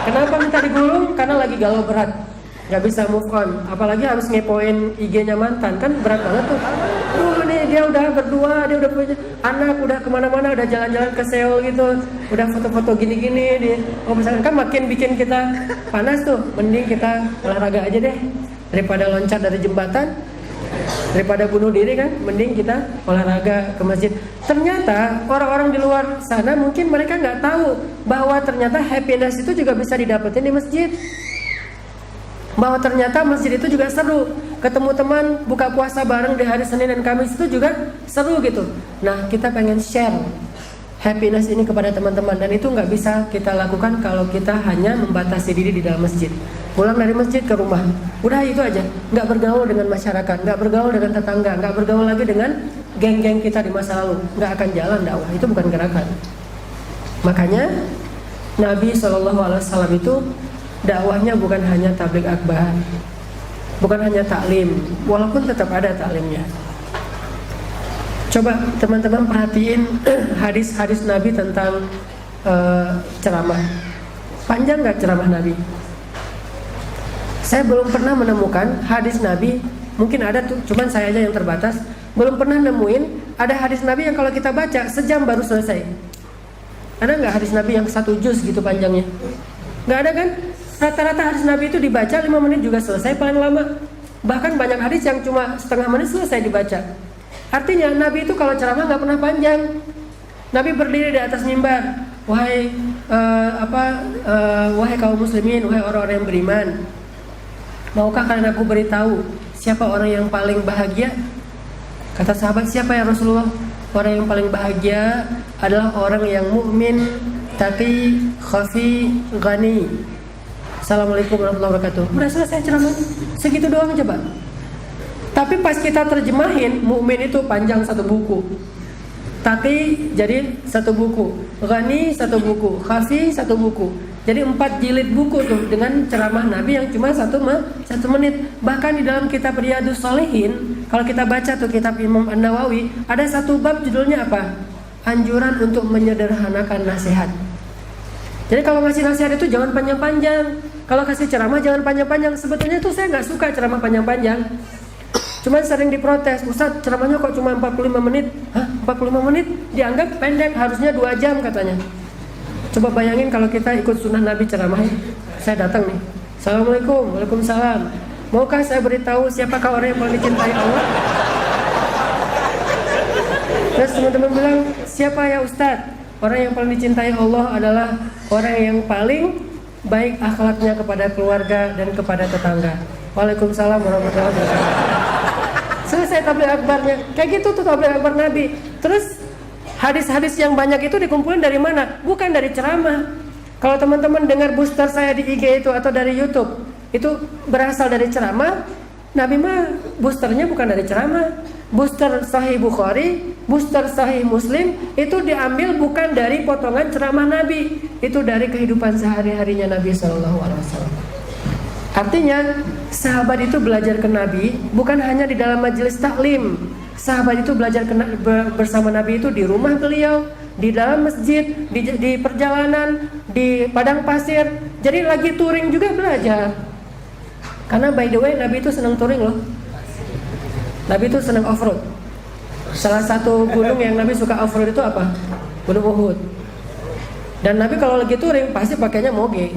Kenapa minta digulung? Karena lagi galau berat, nggak bisa move on. Apalagi harus ngepoin IG-nya mantan, kan berat banget tuh. Nih dia udah berdua, dia udah punya anak, udah kemana-mana, udah jalan-jalan ke Seoul gitu, udah foto-foto gini-gini. Misalkan kan makin bikin kita panas tuh. Mending kita olahraga aja deh, daripada loncat dari jembatan, daripada bunuh diri kan, mending kita olahraga ke masjid. Ternyata orang-orang di luar sana mungkin mereka nggak tahu bahwa ternyata happiness itu juga bisa didapetin di masjid. Bahwa ternyata masjid itu juga seru. Ketemu teman, buka puasa bareng di hari Senin dan Kamis itu juga seru gitu. Nah kita pengen share happiness ini kepada teman-teman. Dan itu nggak bisa kita lakukan kalau kita hanya membatasi diri di dalam masjid. Pulang dari masjid ke rumah, udah itu aja. Nggak bergaul dengan masyarakat, nggak bergaul dengan tetangga, nggak bergaul lagi dengan geng-geng kita di masa lalu. Nggak akan jalan dakwah, itu bukan gerakan. Makanya Nabi SAW itu dakwahnya bukan hanya tabligh akbar, bukan hanya taklim, walaupun tetap ada taklimnya. Coba teman-teman perhatiin hadis-hadis Nabi tentang ceramah. Panjang nggak ceramah Nabi? Saya belum pernah menemukan hadis Nabi, mungkin ada tuh, cuman saya aja yang terbatas. Belum pernah nemuin ada hadis Nabi yang kalau kita baca sejam baru selesai. Ada nggak hadis Nabi yang 1 juz gitu panjangnya? Nggak ada kan? Rata-rata hadis Nabi itu dibaca 5 menit juga selesai paling lama. Bahkan banyak hadis yang cuma setengah menit selesai dibaca. Artinya Nabi itu kalau ceramah nggak pernah panjang. Nabi berdiri di atas mimbar, wahai kaum muslimin, wahai orang-orang yang beriman, maukah kalian aku beritahu siapa orang yang paling bahagia? Kata sahabat, siapa ya Rasulullah? orang yang paling bahagia adalah orang yang mukmin, taqi, khafi, ghani. Assalamualaikum warahmatullahi wabarakatuh. Udah selesai ceramah. Segitu doang coba. Tapi pas kita terjemahin, mukmin itu panjang satu buku. Taqi jadi satu buku, ghani satu buku, khafi satu buku. Jadi 4 jilid buku tuh dengan ceramah Nabi yang cuma 1 menit. Bahkan di dalam kitab Riyadhus Shalihin, kalau kita baca tuh kitab Imam An-Nawawi, ada satu bab judulnya apa? Anjuran untuk menyederhanakan nasihat. Jadi kalau ngasih nasihat itu jangan panjang-panjang. Kalau kasih ceramah jangan panjang-panjang. Sebetulnya tuh saya nggak suka ceramah panjang-panjang. Cuman sering diprotes, Ustadz ceramahnya kok cuma 45 menit? Hah? 45 menit? Dianggap pendek, harusnya 2 jam katanya. Coba bayangin kalau kita ikut sunnah Nabi ceramahnya. Saya datang nih, Assalamualaikum, Waalaikumsalam. Maukah saya beritahu siapakah orang yang paling dicintai Allah? Terus teman-teman bilang, siapa ya Ustadz? Orang yang paling dicintai Allah adalah orang yang paling baik akhlaknya kepada keluarga dan kepada tetangga. Waalaikumsalam warahmatullahi wabarakatuh. Selesai tabligh akbarnya. Kayak gitu tuh tabligh akbar Nabi. Terus hadis-hadis yang banyak itu dikumpulin dari mana? Bukan dari ceramah. Kalau teman-teman dengar booster saya di IG itu atau dari YouTube, itu berasal dari ceramah. Nabi mah boosternya bukan dari ceramah. Booster Sahih Bukhari, booster Sahih Muslim itu diambil bukan dari potongan ceramah Nabi, itu dari kehidupan sehari-harinya Nabi SAW. Artinya sahabat itu belajar ke Nabi bukan hanya di dalam majelis taklim. Sahabat itu belajar bersama Nabi itu di rumah beliau, di dalam masjid, di perjalanan, di padang pasir. Jadi lagi touring juga belajar. Karena by the way Nabi itu senang touring loh. Nabi itu senang off-road. Salah satu gunung yang Nabi suka off-road itu apa? Gunung Uhud. Dan Nabi kalau lagi touring pasti pakainya moge,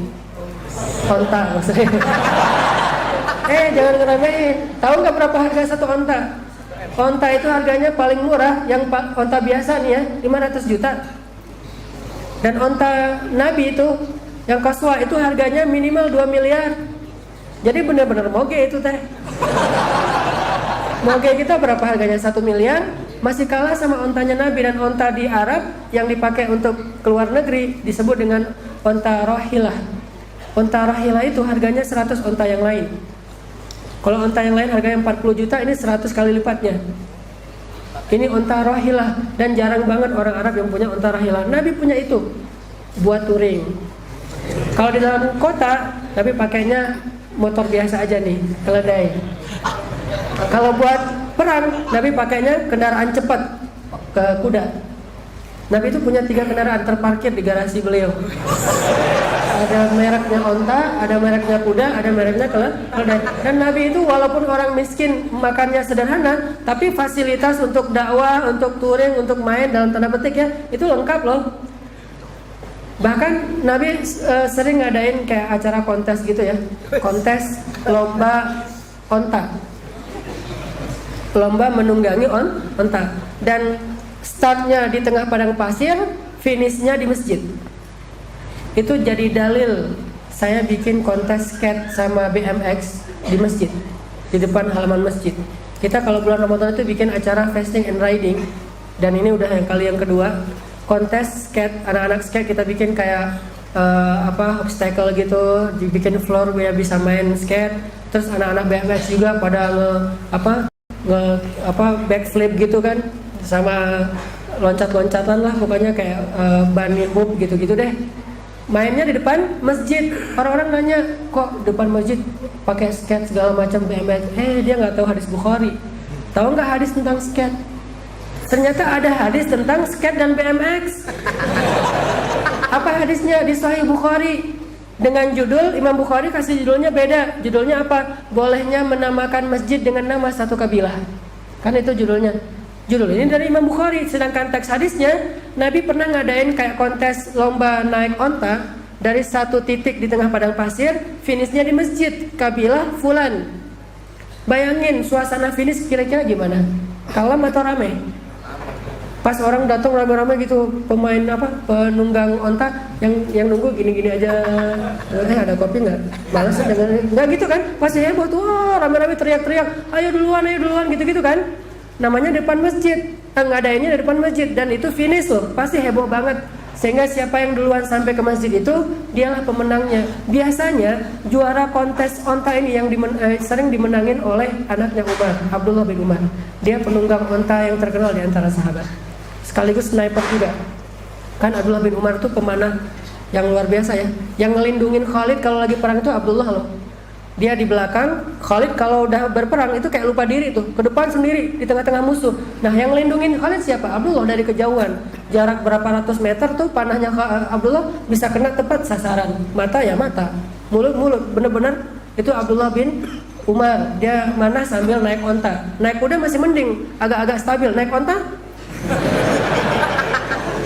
onta maksudnya. Jangan ngeremehin. Tahu nggak berapa harga satu onta? Onta itu harganya paling murah, yang onta biasa nih ya, 500 juta. Dan onta Nabi itu, yang Qaswa itu harganya minimal 2 miliar. Jadi benar-benar moge itu teh. Moge kita berapa harganya? 1 miliar. Masih kalah sama ontanya Nabi. Dan onta di Arab yang dipakai untuk keluar negeri disebut dengan onta rohilah. Onta rohilah itu harganya 100 onta yang lain. Kalau onta yang lain harganya 40 juta, ini 100 kali lipatnya. Ini onta rohilah. Dan jarang banget orang Arab yang punya onta rohilah. Nabi punya itu buat touring. Kalau di dalam kota, Nabi pakainya motor biasa aja nih, keledai. Kalau buat perang, Nabi pakainya kendaraan cepat, ke kuda. Nabi itu punya 3 kendaraan terparkir di garasi beliau. Ada mereknya onta, ada mereknya kuda, ada mereknya keledai. Dan Nabi itu walaupun orang miskin makannya sederhana, tapi fasilitas untuk dakwah, untuk touring, untuk main dalam tanda petik ya, itu lengkap loh. Bahkan Nabi sering ngadain kayak acara kontes gitu ya, kontes lomba onta, lomba menunggangi onta. Dan startnya di tengah padang pasir, finishnya di masjid. Itu jadi dalil saya bikin kontes skate sama BMX di masjid, di depan halaman masjid. Kita kalau bulan Ramadan itu bikin acara fasting and riding. Dan ini udah yang kali yang kedua, kontes skate, anak-anak skate kita bikin kayak obstacle gitu, dibikin floor biar bisa main skate. Terus anak-anak BMX juga pada backflip gitu kan, sama loncat-loncatan lah pokoknya kayak bunny hop gitu-gitu deh. Mainnya di depan masjid. Orang-orang nanya, kok depan masjid pakai skate segala macam BMX? Dia nggak tahu hadis Bukhari. Tahu nggak hadis tentang skate? Ternyata ada hadis tentang skate dan BMX. Apa hadisnya? Di Sahih Bukhari. Dengan judul, Imam Bukhari kasih judulnya beda. Judulnya apa? Bolehnya menamakan masjid dengan nama satu kabilah. Kan itu judulnya. Judul ini dari Imam Bukhari. Sedangkan teks hadisnya, Nabi pernah ngadain kayak kontes lomba naik onta dari satu titik di tengah padang pasir, finishnya di masjid kabilah Fulan. Bayangin suasana finish kira-kira gimana? Kalem atau rame? Pas orang datang rame-rame gitu, pemain penunggang onta yang nunggu gini-gini aja. Ada kopi nggak? Males dengan nggak gitu kan? Pasti heboh tuh, rame-rame teriak-teriak, ayo duluan gitu-gitu kan? Namanya depan masjid. ngadainnya di depan masjid, dan itu finish loh, pasti heboh banget. Sehingga siapa yang duluan sampai ke masjid itu dialah pemenangnya. Biasanya juara kontes onta ini yang sering dimenangin oleh anaknya Umar, Abdullah bin Umar. Dia penunggang onta yang terkenal di antara sahabat, sekaligus sniper juga. Kan Abdullah bin Umar itu pemanah yang luar biasa ya. Yang ngelindungin Khalid kalau lagi perang itu Abdullah loh. Dia di belakang, Khalid kalau udah berperang itu kayak lupa diri tuh, ke depan sendiri di tengah-tengah musuh. Nah, yang lindungin Khalid siapa? Abdullah dari kejauhan. Jarak berapa ratus meter tuh panahnya Abdullah bisa kena tepat sasaran. Mata ya mata, mulut bener-bener itu Abdullah bin Umar. Dia mana sambil naik onta. Naik kuda masih mending, agak-agak stabil. Naik onta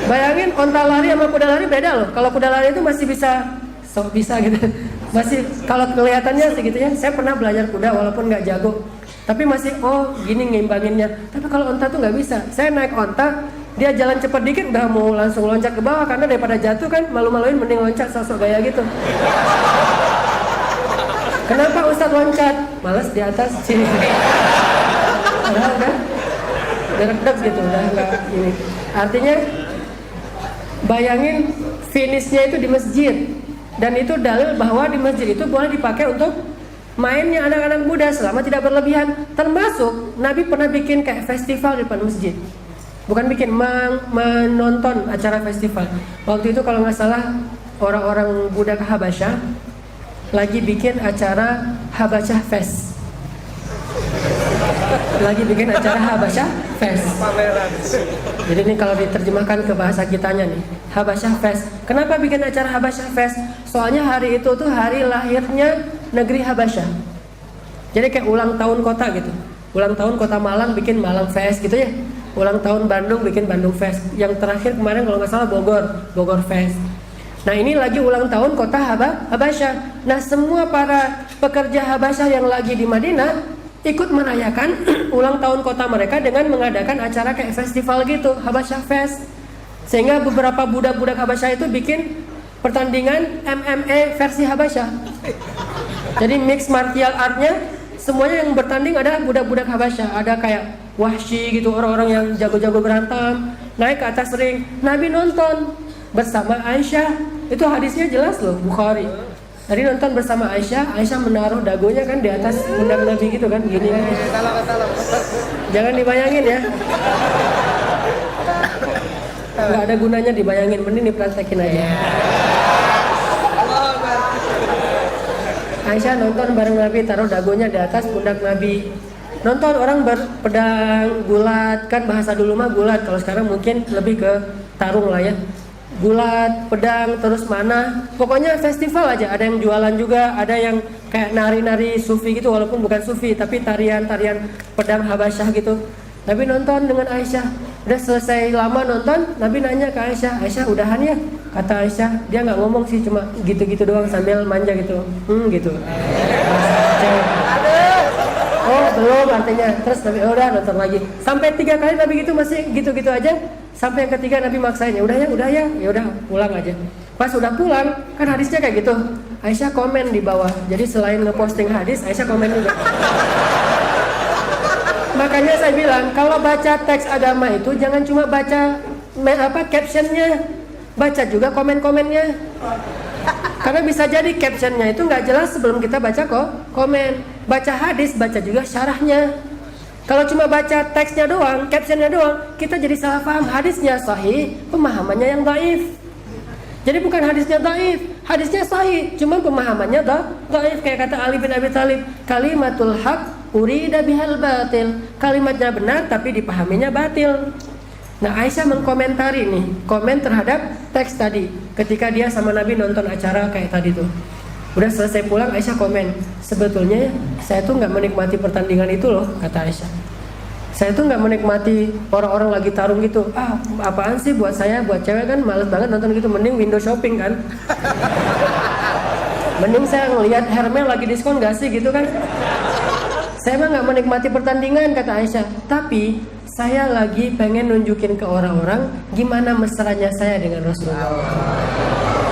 bayangin, onta lari sama kuda lari beda loh. Kalau kuda lari itu masih bisa gitu, masih kalau kelihatannya segitu ya. Saya pernah belajar kuda walaupun nggak jago, tapi masih gini ngimbanginnya. Tapi kalau onta tuh nggak bisa. Saya naik onta, dia jalan cepat dikit udah mau langsung loncat ke bawah, karena daripada jatuh kan malu-maluin mending loncat sosok gaya gitu. Kenapa Ustadz loncat? Males di atas sini. Udah deg-deg gitu, udah nggak ini. Artinya bayangin finishnya itu di masjid. Dan itu dalil bahwa di masjid itu boleh dipakai untuk mainnya anak-anak muda selama tidak berlebihan. Termasuk Nabi pernah bikin kayak festival di depan masjid. Bukan bikin, menonton acara festival. Waktu itu kalau nggak salah orang-orang budak Habasyah lagi bikin acara Habasyah Fest. Lagi bikin acara Habasyah Fest. Jadi ini kalau diterjemahkan ke bahasa kitanya nih, Habasyah Fest. Kenapa bikin acara Habasyah Fest? Soalnya hari itu tuh hari lahirnya negeri Habasyah. Jadi kayak ulang tahun kota gitu. Ulang tahun kota Malang bikin Malang Fest gitu ya. Ulang tahun Bandung bikin Bandung Fest. Yang terakhir kemarin kalau nggak salah Bogor Fest. Nah, ini lagi ulang tahun kota Habasyah. Nah, semua para pekerja Habasyah yang lagi di Madinah ikut merayakan ulang tahun kota mereka dengan mengadakan acara kayak festival gitu, Habasyah Fest. Sehingga beberapa budak-budak Habasyah itu bikin pertandingan MMA versi Habasyah. Jadi mix martial artnya, semuanya yang bertanding adalah budak-budak Habasyah. Ada kayak Wahsy gitu, orang-orang yang jago-jago berantem, naik ke atas ring. Nabi nonton bersama Aisyah. Itu hadisnya jelas loh, Bukhari. Tadi nonton bersama Aisyah menaruh dagunya kan di atas pundak Nabi gitu kan, gini kan. Jangan dibayangin ya. Nggak ada gunanya dibayangin, mending dipraktekin aja. Aisyah nonton bareng Nabi, taruh dagunya di atas pundak Nabi. Nonton orang berpedang gulat, kan bahasa dulu mah gulat, kalau sekarang mungkin lebih ke tarung lah ya. Gulat, pedang, terus mana, pokoknya festival aja. Ada yang jualan juga, ada yang kayak nari-nari sufi gitu, walaupun bukan sufi, tapi tarian-tarian pedang Habasyah gitu. Nabi nonton dengan Aisyah. Udah selesai lama nonton, Nabi nanya ke Aisyah, Aisyah udahan ya? Kata Aisyah, dia nggak ngomong sih, cuma gitu-gitu doang sambil manja gitu. Gitu. Oh belum, artinya. Terus Nabi udah nonton lagi. Sampai 3 kali Nabi gitu masih gitu-gitu aja. Sampai yang ketiga Nabi maksain, ya udah pulang aja. Pas udah pulang, kan hadisnya kayak gitu. Aisyah komen di bawah. Jadi selain ngeposting hadis, Aisyah komen juga. Makanya saya bilang, kalau baca teks agama itu jangan cuma baca captionnya, baca juga komen-komennya. Karena bisa jadi captionnya itu nggak jelas sebelum kita baca komen. Baca hadis, baca juga syarahnya. Kalau cuma baca teksnya doang, captionnya doang, kita jadi salah paham. Hadisnya sahih, pemahamannya yang dhaif. Jadi bukan hadisnya dhaif, hadisnya sahih, cuma pemahamannya dhaif. Kayak kata Ali bin Abi Thalib, kalimatul haq urida bihal batil. Kalimatnya benar tapi dipahaminya batil. Nah, Aisyah mengkomentari nih, komen terhadap teks tadi ketika dia sama Nabi nonton acara kayak tadi tuh. Udah selesai pulang, Aisyah komen, sebetulnya saya tuh nggak menikmati pertandingan itu loh, kata Aisyah. Saya tuh nggak menikmati orang-orang lagi tarung gitu. Apaan sih buat saya, buat cewek kan males banget nonton gitu. Mending window shopping kan. Mending saya ngelihat Hermes lagi diskon gak sih gitu kan. Saya mah nggak menikmati pertandingan, kata Aisyah. Tapi saya lagi pengen nunjukin ke orang-orang gimana mesranya saya dengan Rasulullah.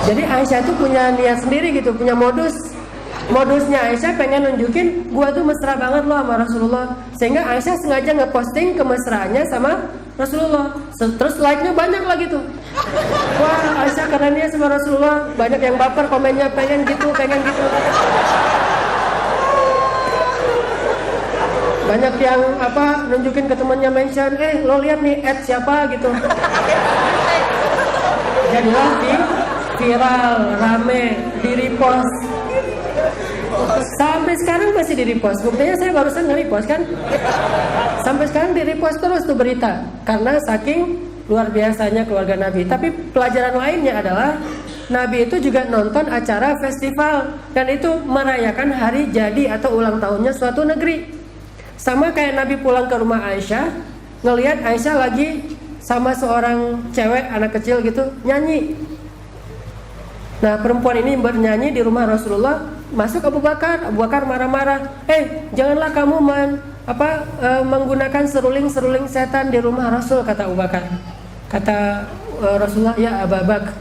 Jadi Aisyah tuh punya niat sendiri gitu, punya modusnya Aisyah pengen nunjukin gua tuh mesra banget loh sama Rasulullah. Sehingga Aisyah sengaja ngeposting kemesraannya sama Rasulullah. Terus like-nya banyak lagi tuh. Wah, Aisyah keren ya sama Rasulullah. Banyak yang baper komennya, pengen gitu. Banyak yang nunjukin ke temannya, mention, lo lihat nih siapa gitu. Jadilah viral, rame, di repost. Sampai sekarang masih di repost. Buktinya saya barusan nge-repost kan. Sampai sekarang di repost terus tuh berita. Karena saking luar biasanya keluarga Nabi. Tapi pelajaran lainnya adalah Nabi itu juga nonton acara festival. Dan itu merayakan hari jadi atau ulang tahunnya suatu negeri. Sama kayak Nabi pulang ke rumah Aisyah, ngelihat Aisyah lagi sama seorang cewek anak kecil gitu nyanyi. Nah, perempuan ini bernyanyi di rumah Rasulullah. Masuk Abu Bakar marah-marah. Janganlah kamu menggunakan seruling setan di rumah Rasul, kata Abu Bakar. Kata Rasulullah, ya Abu Bakar,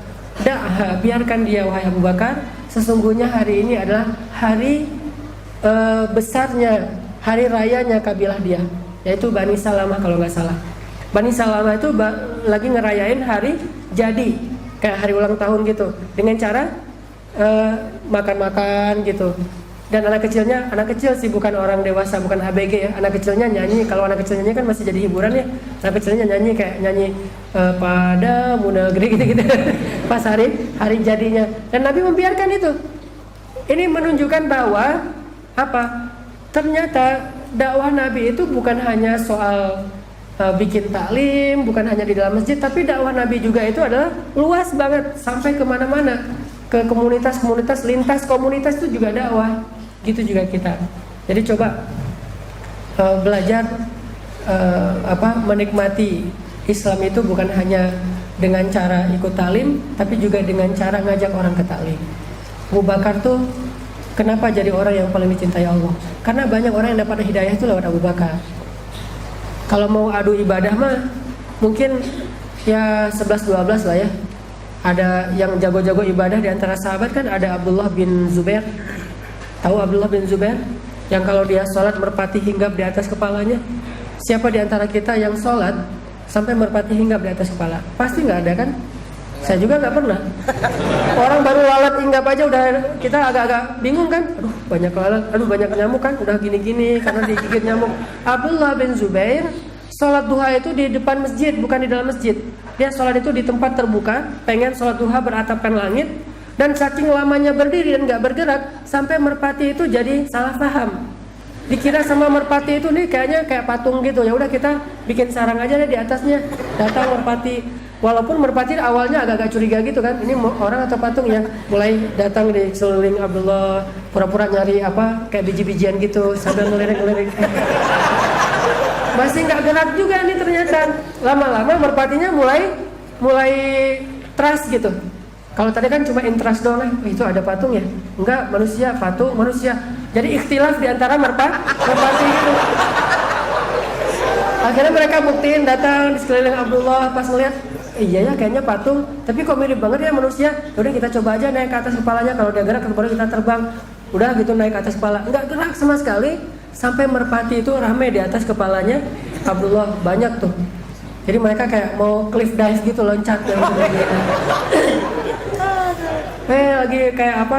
biarkan dia wahai Abu Bakar. Sesungguhnya hari ini adalah hari besarnya, hari rayanya kabilah dia, yaitu Bani Salamah kalau nggak salah. Bani Salamah itu lagi ngerayain hari jadi, kayak hari ulang tahun gitu, dengan cara makan-makan gitu. Dan anak kecil sih, bukan orang dewasa, bukan ABG ya. Anak kecilnya nyanyi. Kalau anak kecil nyanyi kan masih jadi hiburan ya. Anak kecilnya nyanyi kayak nyanyi padamu negeri gitu-gitu. Pas hari jadinya. Dan Nabi membiarkan itu. Ini menunjukkan bahwa ternyata dakwah Nabi itu bukan hanya soal bikin taklim, bukan hanya di dalam masjid, tapi dakwah Nabi juga itu adalah luas banget, sampai kemana-mana, ke komunitas-komunitas, lintas komunitas itu juga dakwah. Gitu juga kita. Jadi coba belajar menikmati Islam itu bukan hanya dengan cara ikut taklim, tapi juga dengan cara ngajak orang ke taklim. Abu Bakar tuh kenapa jadi orang yang paling dicintai Allah? Karena banyak orang yang dapat hidayah itu lewat Abu Bakar. Kalau mau adu ibadah mah mungkin ya 11-12 lah ya. Ada yang jago-jago ibadah di antara sahabat kan, ada Abdullah bin Zubair. Tahu Abdullah bin Zubair? Yang kalau dia sholat merpati hinggap di atas kepalanya. Siapa di antara kita yang sholat sampai merpati hinggap di atas kepala? Pasti nggak ada kan? Saya juga nggak pernah. Orang baru lalat hinggap aja udah kita agak-agak bingung kan? Aduh banyak lalat, aduh banyak nyamuk kan? Udah gini-gini karena digigit nyamuk. Abdullah bin Zubair sholat duha itu di depan masjid, bukan di dalam masjid. Dia sholat itu di tempat terbuka, pengen sholat duha beratapkan langit. Dan saking lamanya berdiri dan nggak bergerak, sampai merpati itu jadi salah paham. Dikira sama merpati itu nih kayaknya kayak patung gitu. Ya udah kita bikin sarang aja deh di atasnya. Datang merpati. Walaupun merpati awalnya agak-agak curiga gitu kan, ini orang atau patung ya. Mulai datang di sekeliling Abdullah, pura-pura nyari kayak biji-bijian gitu sambil ngelirik-ngelirik. Masih nggak gerak juga nih ternyata. Lama-lama merpatinya mulai trust gitu. Kalau tadi kan cuma interest doang, itu ada patung ya? Enggak, manusia, patung, manusia. Jadi ikhtilaf di antara merpati gitu. Akhirnya mereka buktiin, datang di sekeliling Abdullah, pas ngeliat, iya ya kayaknya patung, tapi kok mirip banget ya manusia. Udah kita coba aja naik ke atas kepalanya, kalau dia gerak baru kita terbang. Udah gitu naik ke atas kepala, enggak gerak sama sekali. Sampai merpati itu rame di atas kepalanya Abdullah, banyak tuh. Jadi mereka kayak mau cliff dive gitu, loncat gitu. Lagi kayak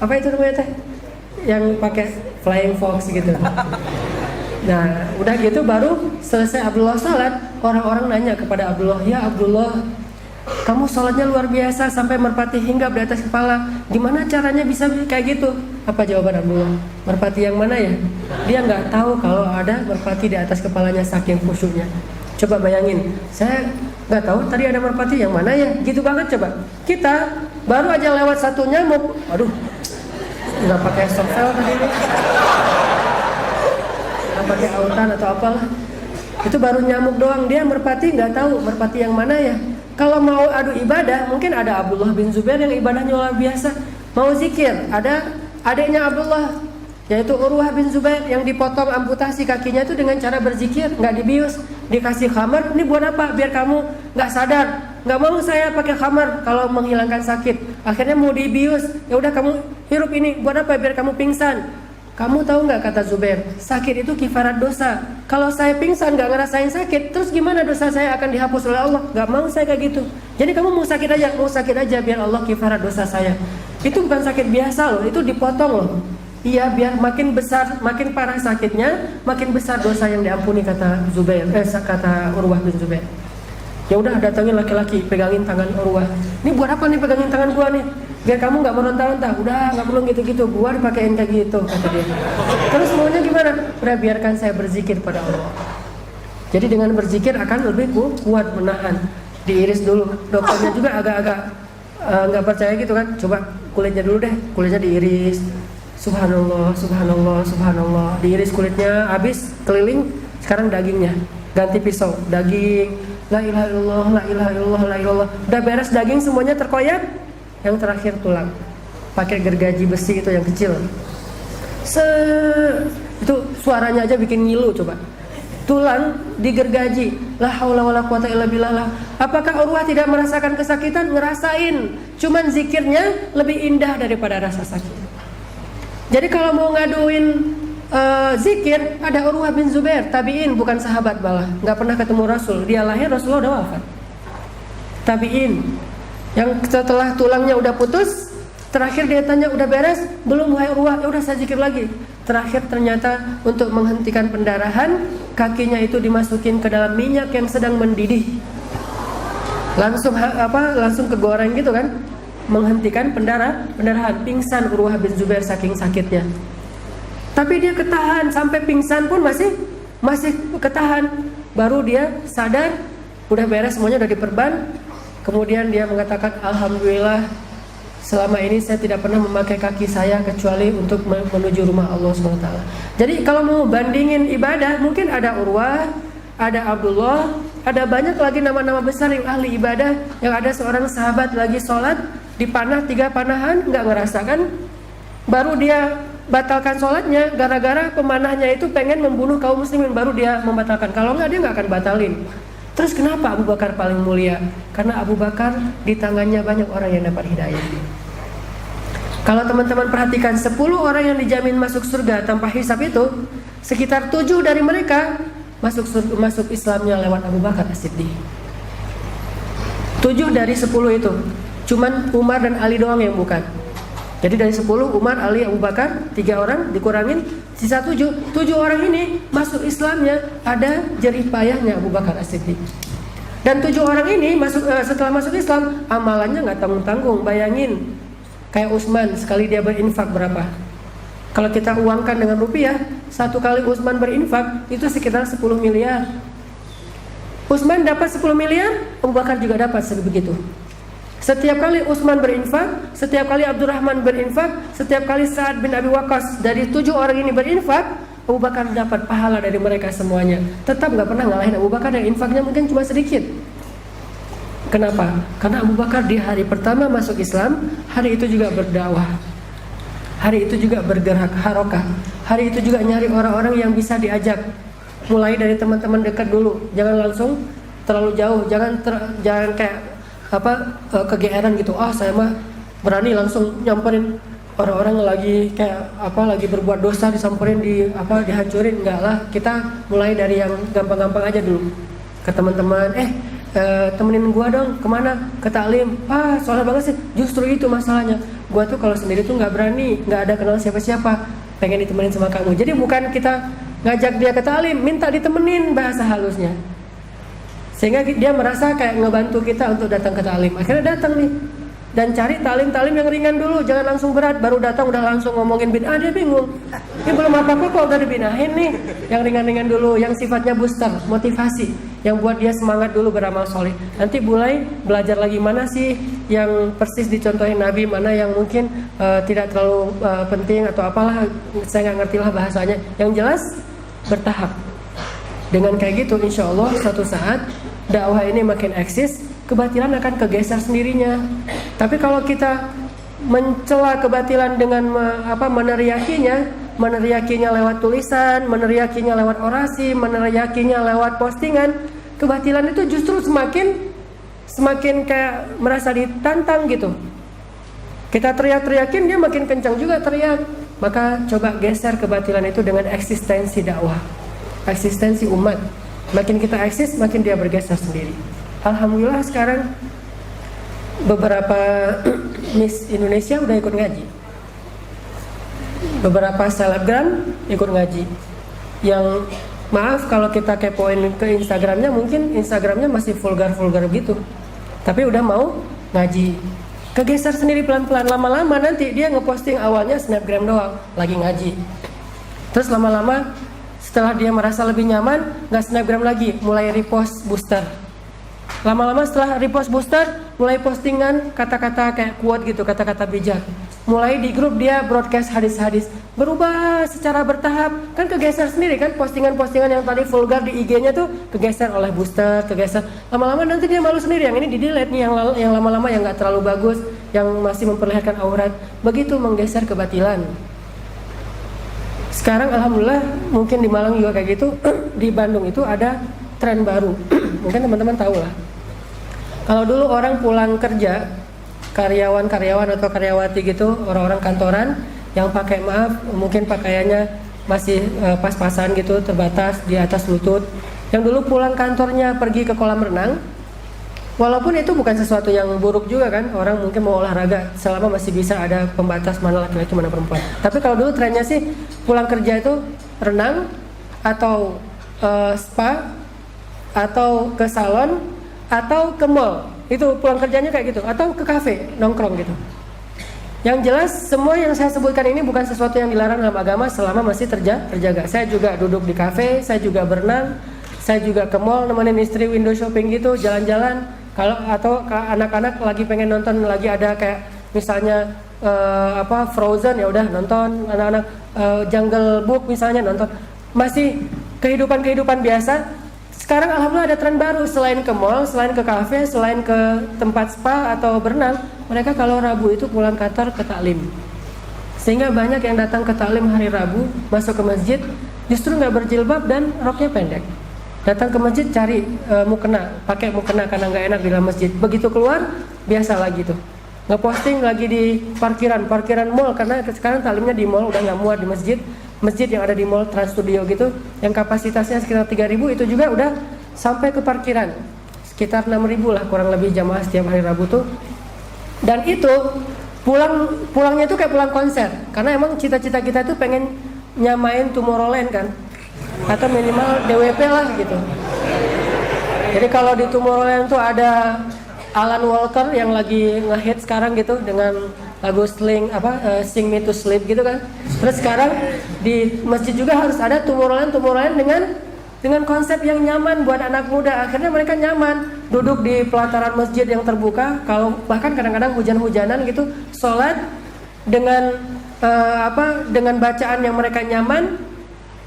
apa itu namanya teh? Yang pakai flying fox gitu. Nah, udah gitu baru selesai Abdullah sholat, orang-orang nanya kepada Abdullah, ya Abdullah, kamu sholatnya luar biasa sampai merpati hinggap di atas kepala. Gimana caranya bisa kayak gitu? Apa jawaban Abdullah? Merpati yang mana ya? Dia nggak tahu kalau ada merpati di atas kepalanya saking khusyuknya. Coba bayangin, saya nggak tahu tadi ada merpati yang mana ya? Gitu banget coba. Kita baru aja lewat satu nyamuk, aduh, nggak pakai software tadi ini, nggak pakai autan atau apalah. Itu baru nyamuk doang, dia merpati nggak tahu merpati yang mana ya. Kalau mau adu ibadah, mungkin ada Abdullah bin Zubair yang ibadahnya luar biasa. Mau zikir, ada adiknya Abdullah, yaitu Urwah bin Zubair yang dipotong amputasi kakinya itu dengan cara berzikir, nggak dibius, dikasih khamar. Ini buat apa? Biar kamu nggak sadar. Nggak mau saya pakai khamar kalau menghilangkan sakit. Akhirnya mau dibius. Ya udah kamu hirup ini. Buat apa? Biar kamu pingsan. Kamu tahu nggak, kata Zubair, sakit itu kifarat dosa. Kalau saya pingsan nggak ngerasain sakit, terus gimana dosa saya akan dihapus oleh Allah? Nggak mau saya kayak gitu. Jadi kamu mau sakit aja biar Allah kifarat dosa saya. Itu bukan sakit biasa loh, itu dipotong loh. Iya, biar makin besar, makin parah sakitnya, makin besar dosa yang diampuni, kata kata Urwah bin Zubair. Ya udah, datangin laki-laki, pegangin tangan Urwah. Ini buat apa nih pegangin tangan gua nih? Biar kamu nggak meronta-ronta. Udah, nggak perlu gitu-gitu. Gua dipakein kayak gitu, kata dia. Terus maunya gimana? Udah, biarkan saya berzikir pada Allah. Jadi dengan berzikir akan lebih kuat menahan. Diiris dulu. Dokternya juga agak-agak nggak percaya gitu kan. Coba kulitnya dulu deh. Kulitnya diiris. Subhanallah, subhanallah, subhanallah. Diiris kulitnya, habis keliling. Sekarang dagingnya. Ganti pisau. Daging. La ilaha illallah, la ilaha illallah, la ilallah. Udah beres daging semuanya terkoyak. Yang terakhir tulang, pakai gergaji besi itu yang kecil. Itu suaranya aja bikin ngilu, coba. Tulang digergaji. La haula wala quwata illa billah. Apakah Urwah tidak merasakan kesakitan? Ngerasain. Cuman zikirnya lebih indah daripada rasa sakit. Jadi kalau mau ngaduin zikir, ada Urwah bin Zubair, tabi'in, bukan sahabat malah, nggak pernah ketemu Rasul. Dia lahir, Rasulullah udah wafat. Tabi'in. Yang setelah tulangnya udah putus, terakhir dia tanya, udah beres? Belum, wahai Urwah. Ya udah, saya zikir lagi. Terakhir ternyata untuk menghentikan pendarahan, kakinya itu dimasukin ke dalam minyak yang sedang mendidih. Langsung kegoreng gitu kan, menghentikan pendarahan. Pingsan Urwah bin Zubair saking sakitnya. Tapi dia ketahan sampai pingsan pun masih ketahan. Baru dia sadar, udah beres semuanya, udah diperban. Kemudian dia mengatakan, alhamdulillah, selama ini saya tidak pernah memakai kaki saya kecuali untuk menuju rumah Allah SWT. Jadi kalau mau bandingin ibadah, mungkin ada Urwah, ada Abdullah, ada banyak lagi nama-nama besar yang ahli ibadah. Yang ada seorang sahabat lagi sholat, dipanah 3 panahan, nggak ngerasakan. Baru dia batalkan sholatnya, gara-gara pemanahnya itu pengen membunuh kaum muslimin, baru dia membatalkan. Kalau nggak, dia nggak akan batalin. Terus kenapa Abu Bakar paling mulia? Karena Abu Bakar di tangannya banyak orang yang dapat hidayah. Kalau teman-teman perhatikan 10 orang yang dijamin masuk surga tanpa hisab itu, sekitar 7 dari mereka masuk Islamnya lewat Abu Bakar As-Siddiq. 7 dari 10 itu. Cuman Umar dan Ali doang yang bukan. Jadi dari 10, Umar, Ali, Abu Bakar, 3 orang dikurangin, sisa 7. 7 orang ini masuk Islamnya ada jerih payahnya Abu Bakar As-Siddiq. Dan 7 orang ini setelah masuk Islam, amalannya nggak tanggung-tanggung. Bayangin, kayak Utsman sekali dia berinfak berapa? Kalau kita uangkan dengan rupiah, 1 kali Utsman berinfak itu sekitar 10 miliar. Utsman dapat 10 miliar, Abu Bakar juga dapat sebegitu. Setiap kali Utsman berinfak, setiap kali Abdurrahman berinfak, setiap kali Sa'ad bin Abi Waqqas, dari 7 orang ini berinfak, Abu Bakar dapat pahala dari mereka semuanya. Tetap nggak pernah ngalahin Abu Bakar yang infaknya mungkin cuma sedikit. Kenapa? Karena Abu Bakar di hari pertama masuk Islam, hari itu juga berdakwah, hari itu juga bergerak harokah, hari itu juga nyari orang-orang yang bisa diajak. Mulai dari teman-teman dekat dulu, jangan langsung terlalu jauh, jangan kayak kegeeran gitu. Saya mah berani langsung nyamperin orang-orang lagi lagi berbuat dosa, disamperin, dihancurin. Enggak lah, kita mulai dari yang gampang-gampang aja dulu. Ke teman-teman, temenin gua dong, kemana? Ke taklim. Soalnya banget sih. Justru itu masalahnya. Gua tuh kalau sendiri tuh nggak berani, nggak ada kenal siapa-siapa. Pengen ditemenin sama kamu. Jadi bukan kita ngajak dia ke taklim, minta ditemenin, bahasa halusnya. Sehingga dia merasa kayak ngebantu kita untuk datang ke taklim. Akhirnya datang nih. Dan cari taklim-taklim yang ringan dulu, jangan langsung berat. Baru datang udah langsung ngomongin bid'ah, dia bingung. Ini belum apa-apa kok udah dibinahin nih. Yang ringan-ringan dulu, yang sifatnya booster, motivasi, yang buat dia semangat dulu beramal soleh. Nanti mulai belajar lagi mana sih yang persis dicontohin Nabi, mana yang mungkin tidak terlalu penting atau apalah, saya nggak ngerti lah bahasanya. Yang jelas bertahap. Dengan kayak gitu, insya Allah suatu saat dakwah ini makin eksis, kebatilan akan kegeser sendirinya. Tapi kalau kita mencela kebatilan dengan meneriakinya lewat tulisan, meneriakinya lewat orasi, meneriakinya lewat postingan, kebatilan itu justru semakin kayak merasa ditantang gitu. Kita teriak-teriakin, dia makin kencang juga teriak. maka coba geser kebatilan itu dengan eksistensi dakwah, eksistensi umat. Makin kita eksis, makin dia bergeser sendiri. Alhamdulillah sekarang beberapa Miss Indonesia udah ikut ngaji, beberapa selebgram ikut ngaji. Yang maaf kalau kita kepoin ke Instagramnya, mungkin Instagramnya masih vulgar-vulgar gitu, tapi udah mau ngaji. Kegeser sendiri pelan-pelan, lama-lama nanti dia ngeposting awalnya snapgram doang, lagi ngaji. Terus lama-lama setelah dia merasa lebih nyaman, nggak snapgram lagi, mulai repost booster. Lama-lama setelah repost booster, mulai postingan kata-kata kayak quote gitu, kata-kata bijak. Mulai di grup dia broadcast hadis-hadis. Berubah secara bertahap, kan kegeser sendiri kan, postingan-postingan yang tadi vulgar di IG-nya tuh kegeser oleh booster, kegeser. Lama-lama nanti dia malu sendiri, yang ini di-delete nih, yang lama-lama yang nggak terlalu bagus, yang masih memperlihatkan aurat. Begitu menggeser kebatilan. Sekarang alhamdulillah mungkin di Malang juga kayak gitu. Di Bandung itu ada tren baru. Mungkin teman-teman tahu lah. Kalau dulu orang pulang kerja, karyawan-karyawan atau karyawati gitu, orang-orang kantoran yang pakai, maaf, mungkin pakaiannya masih pas-pasan gitu, terbatas di atas lutut. Yang dulu pulang kantornya pergi ke kolam renang, walaupun itu bukan sesuatu yang buruk juga kan, orang mungkin mau olahraga selama masih bisa ada pembatas mana laki-laki mana perempuan. Tapi kalau dulu trennya sih pulang kerja itu renang atau spa atau ke salon atau ke mall, itu pulang kerjanya kayak gitu, atau ke kafe nongkrong gitu. Yang jelas semua yang saya sebutkan ini bukan sesuatu yang dilarang dalam agama selama masih terjaga. Saya juga duduk di kafe, saya juga berenang, saya juga ke mall nemenin istri window shopping gitu, jalan-jalan. Kalau atau anak-anak lagi pengen nonton, lagi ada kayak misalnya Frozen, ya udah nonton. Anak-anak Jungle Book misalnya nonton. Masih kehidupan biasa. Sekarang alhamdulillah ada tren baru, selain ke mall, selain ke kafe, selain ke tempat spa atau berenang, mereka kalau Rabu itu pulang kantor ke taklim. Sehingga banyak yang datang ke taklim hari Rabu, masuk ke masjid, justru nggak berjilbab dan roknya pendek. Datang ke masjid cari mukena, pakai mukena karena nggak enak di dalam masjid. Begitu keluar, biasa lagi tuh. Ngeposting lagi di parkiran mall, karena sekarang taklimnya di mall, udah nggak muat di masjid. Masjid yang ada di mall Trans Studio gitu, yang kapasitasnya sekitar 3.000, itu juga udah sampai ke parkiran. Sekitar 6.000 lah kurang lebih jamaah setiap hari Rabu tuh. Dan itu pulangnya tuh kayak pulang konser, karena emang cita-cita kita tuh pengen nyamain Tomorrowland kan, atau minimal DWP lah gitu. Jadi kalau di Tomorrowland tuh ada Alan Walker yang lagi nge-hit sekarang gitu dengan lagu Sing Me to Sleep gitu kan. Terus sekarang di masjid juga harus ada Tomorrowland dengan konsep yang nyaman buat anak muda. Akhirnya mereka nyaman duduk di pelataran masjid yang terbuka. Kalau bahkan kadang-kadang hujan-hujanan gitu, sholat dengan dengan bacaan yang mereka nyaman.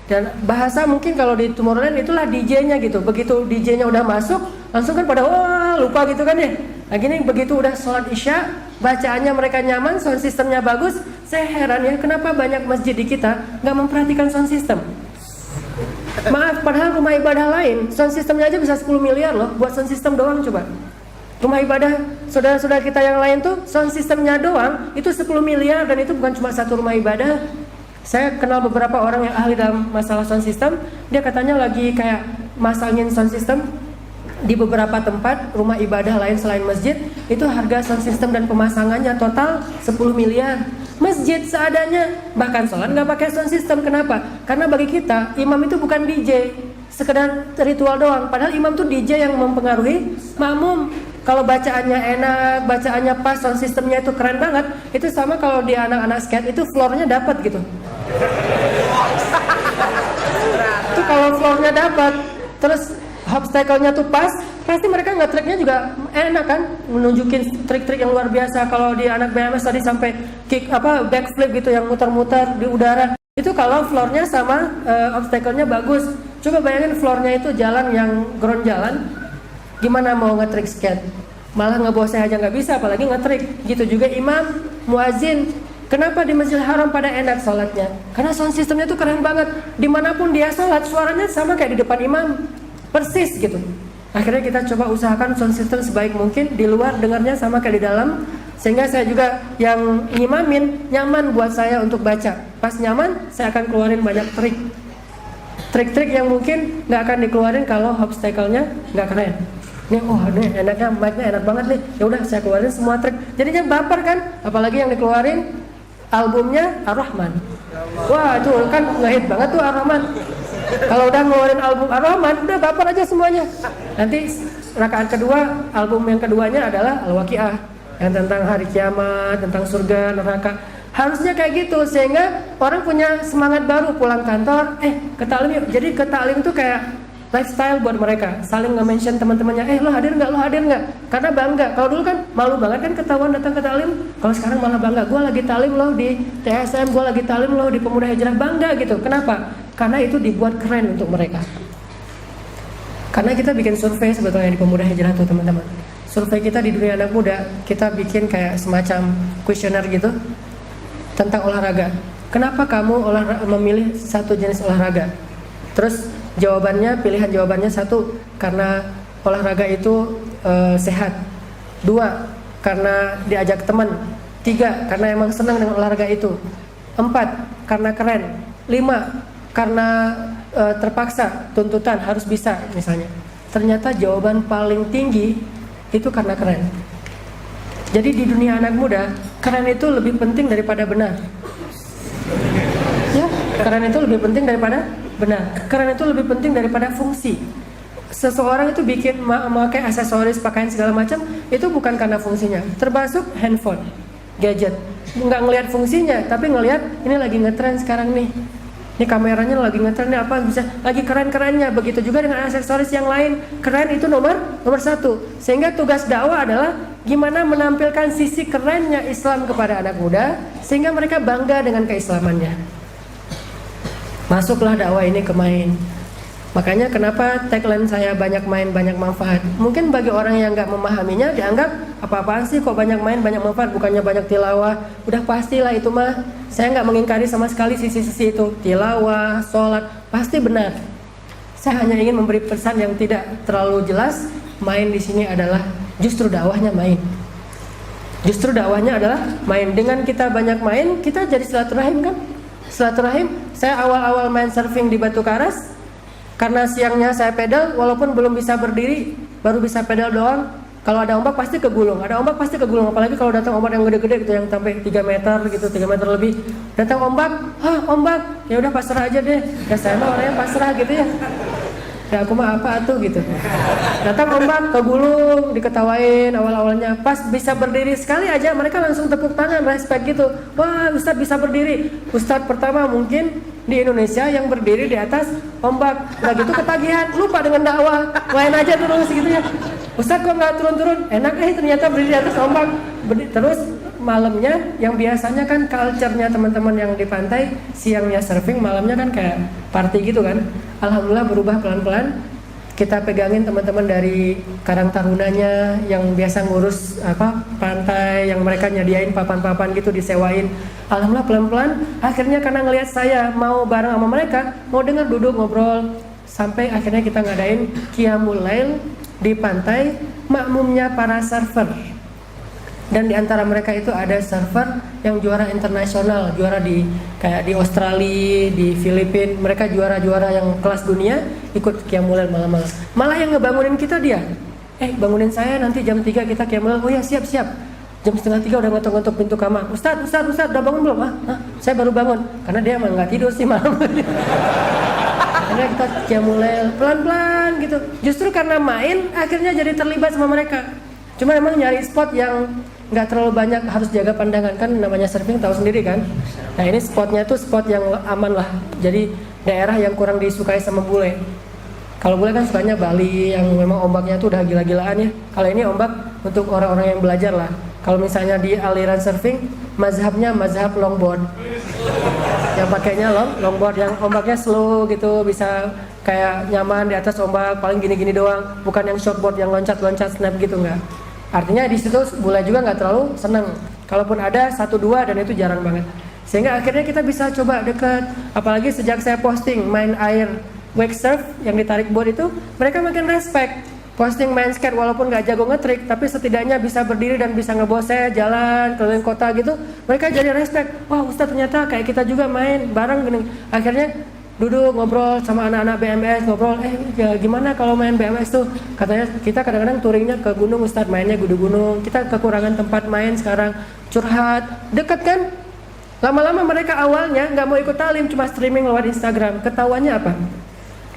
Dan bahasa mungkin kalau di Tomorrowland itulah DJ-nya gitu. Begitu DJ-nya udah masuk, langsung kan pada wah lupa gitu kan ya. Nah gini, begitu udah sholat isya, bacaannya mereka nyaman, sound systemnya bagus. Saya heran ya, kenapa banyak masjid di kita nggak memperhatikan sound system. Maaf, padahal rumah ibadah lain sound systemnya aja bisa 10 miliar loh. Buat sound system doang coba. Rumah ibadah saudara-saudara kita yang lain tuh sound systemnya doang itu 10 miliar, dan itu bukan cuma satu rumah ibadah. Saya kenal beberapa orang yang ahli dalam masalah sound system. Dia katanya lagi kayak masangin sound system di beberapa tempat rumah ibadah lain selain masjid. Itu harga sound system dan pemasangannya total 10 miliar. Masjid seadanya, bahkan sholat nggak pakai sound system. Kenapa? Karena bagi kita imam itu bukan DJ, sekedar ritual doang. Padahal imam tuh DJ yang mempengaruhi makmum. Kalau bacaannya enak, bacaannya pas, sound systemnya itu keren banget. Itu sama kalau di anak-anak skate itu floornya dapat gitu. Itu kalau floornya dapat, terus obstacle-nya tuh pas, pasti mereka nge-tracknya juga enak kan, menunjukin trik-trik yang luar biasa. Kalau di anak BMS tadi sampai backflip gitu yang muter-muter di udara. Itu kalau floornya sama obstacle-nya bagus. Coba bayangin floornya itu jalan yang ground jalan, gimana mau nge-trik skate? Malah ngeboseh aja nggak bisa, apalagi nge-trik. Gitu juga imam, muazin. Kenapa di Masjidil Haram pada enak sholatnya? Karena sound systemnya tuh keren banget. Dimanapun dia sholat, suaranya sama kayak di depan imam, persis gitu. Akhirnya kita coba usahakan sound system sebaik mungkin, di luar dengarnya sama kayak di dalam, sehingga saya juga yang ngimamin nyaman buat saya untuk baca. Pas nyaman, saya akan keluarin banyak trik-trik yang mungkin nggak akan dikeluarin kalau obstacle-nya nggak keren. Nih, nih enaknya, mic-nya enak banget nih. Ya udah, saya keluarin semua trik. Jadinya baper kan? Apalagi yang dikeluarin albumnya Ar-Rahman. Wah, itu kan ngehit banget tuh Ar-Rahman. Kalau udah ngeluarin album Ar-Rahman, udah baper aja semuanya. Nanti rakaat kedua, album yang keduanya adalah Al-Waqiah, yang tentang hari kiamat, tentang surga, neraka. Harusnya kayak gitu, sehingga orang punya semangat baru pulang kantor, ke taklim yuk. Jadi ke taklim tuh kayak lifestyle buat mereka, saling nge-mention teman-temannya, lo hadir nggak? Karena bangga. Kalau dulu kan malu banget kan ketahuan datang ke taklim. Kalau sekarang malah bangga, gue lagi taklim loh di TSM, gue lagi taklim loh di Pemuda Hijrah, bangga gitu. Kenapa? Karena itu dibuat keren untuk mereka. Karena kita bikin survei sebetulnya di Pemuda Hijrah tuh teman-teman. Survei kita di dunia anak muda, kita bikin kayak semacam kuesioner gitu tentang olahraga. Kenapa kamu memilih satu jenis olahraga? Terus pilihan jawabannya satu, karena olahraga itu sehat. 2, karena diajak teman. 3, karena emang senang dengan olahraga itu. 4, karena keren. 5, karena terpaksa, tuntutan harus bisa misalnya. Ternyata jawaban paling tinggi itu karena keren. Jadi di dunia anak muda, keren itu lebih penting daripada benar. Ya, keren itu lebih penting daripada benar. Keren itu lebih penting daripada fungsi. Seseorang itu bikin memakai aksesoris, pakaian segala macam, itu bukan karena fungsinya. Termasuk handphone, gadget. Nggak ngelihat fungsinya, tapi ngelihat ini lagi ngetren sekarang nih. Ini kameranya lagi ngetren nih, apa bisa lagi keren-kerennya. Begitu juga dengan aksesoris yang lain. Keren itu nomor 1. Sehingga tugas dakwah adalah gimana menampilkan sisi kerennya Islam kepada anak muda, sehingga mereka bangga dengan keislamannya. Masuklah dakwah ini ke main. Makanya kenapa tagline saya banyak main banyak manfaat. Mungkin bagi orang yang nggak memahaminya dianggap apa-apaan sih kok banyak main banyak manfaat, bukannya banyak tilawah. Udah pastilah itu mah. Saya nggak mengingkari sama sekali sisi-sisi itu. Tilawah, sholat, pasti benar. Saya hanya ingin memberi pesan yang tidak terlalu jelas. Main di sini adalah justru dakwahnya main. Justru dakwahnya adalah main. Dengan kita banyak main, kita jadi silaturahim kan? Silaturahim. Saya awal-awal main surfing di Batu Karas, karena siangnya saya pedal, walaupun belum bisa berdiri, baru bisa pedal doang. Kalau ada ombak pasti kegulung, apalagi kalau datang ombak yang gede-gede gitu, yang sampai 3 meter gitu, 3 meter lebih. Datang ombak, ombak, ya udah pasrah aja deh. Ya saya mah orangnya pasrah gitu ya. Ya aku mah apa tuh gitu. Datang ombak, kegulung, diketawain awal-awalnya. Pas bisa berdiri sekali aja, mereka langsung tepuk tangan, respect gitu. Wah, Ustadz bisa berdiri. Ustadz pertama mungkin di Indonesia yang berdiri di atas ombak. Udah gitu ketagihan, lupa dengan dakwah, main aja terus gitu ya. Ustadz kok nggak turun-turun? Enak ternyata berdiri di atas ombak. Terus malamnya, yang biasanya kan culture-nya teman-teman yang di pantai, siangnya surfing, malamnya kan kayak party gitu kan. Alhamdulillah berubah pelan-pelan. Kita pegangin teman-teman dari Karang Tarunanya yang biasa ngurus pantai, yang mereka nyediain papan-papan gitu, disewain. Alhamdulillah pelan-pelan, akhirnya karena ngelihat saya mau bareng sama mereka, mau dengar, duduk ngobrol, sampai akhirnya kita ngadain Qiyamul Lail di pantai, makmumnya para surfer. Dan di antara mereka itu ada surfer yang juara internasional, juara kayak di Australia, di Filipina, mereka juara-juara yang kelas dunia, ikut Qiyamul Lail malam-malam. Malah yang ngebangunin kita dia. Bangunin saya nanti jam 3 kita Qiyamul Lail. Oh ya, siap-siap. Jam 2:30 udah ngetok-ngetok pintu kamar. Ustadz, udah bangun belum? Saya baru bangun. Karena dia emang nggak tidur sih malam. Karena kita Qiyamul Lail pelan-pelan gitu. Justru karena main, akhirnya jadi terlibat sama mereka. Cuma emang nyari spot yang nggak terlalu banyak harus jaga pandangan, kan namanya surfing tahu sendiri kan. Nah ini spotnya tuh spot yang aman lah, jadi daerah yang kurang disukai sama bule. Kalau bule kan sukanya Bali yang memang ombaknya tuh udah gila-gilaan ya. Kalau ini ombak untuk orang-orang yang belajar lah. Kalau misalnya di aliran surfing, mazhabnya mazhab longboard, yang pakainya longboard yang ombaknya slow gitu, bisa kayak nyaman di atas ombak, paling gini-gini doang, bukan yang shortboard yang loncat-loncat snap gitu, enggak. Artinya di situ bule juga nggak terlalu seneng. Kalaupun ada 1-2 dan itu jarang banget. Sehingga akhirnya kita bisa coba dekat. Apalagi sejak saya posting main air wake surf yang ditarik board itu, mereka makin respect. posting main skate walaupun nggak jago ngetrik, tapi setidaknya bisa berdiri dan bisa ngebose jalan keliling kota gitu, mereka jadi respect. Wah, Ustadz ternyata kayak kita juga main bareng gini. Akhirnya duduk ngobrol sama anak-anak BMS, ngobrol, ya gimana kalau main BMS tuh? Katanya kita kadang-kadang touringnya ke gunung, Ustadz mainnya di gunung, kita kekurangan tempat main sekarang, curhat, deket kan? Lama-lama mereka awalnya nggak mau ikut talim, cuma streaming lewat Instagram. Ketahuannya apa?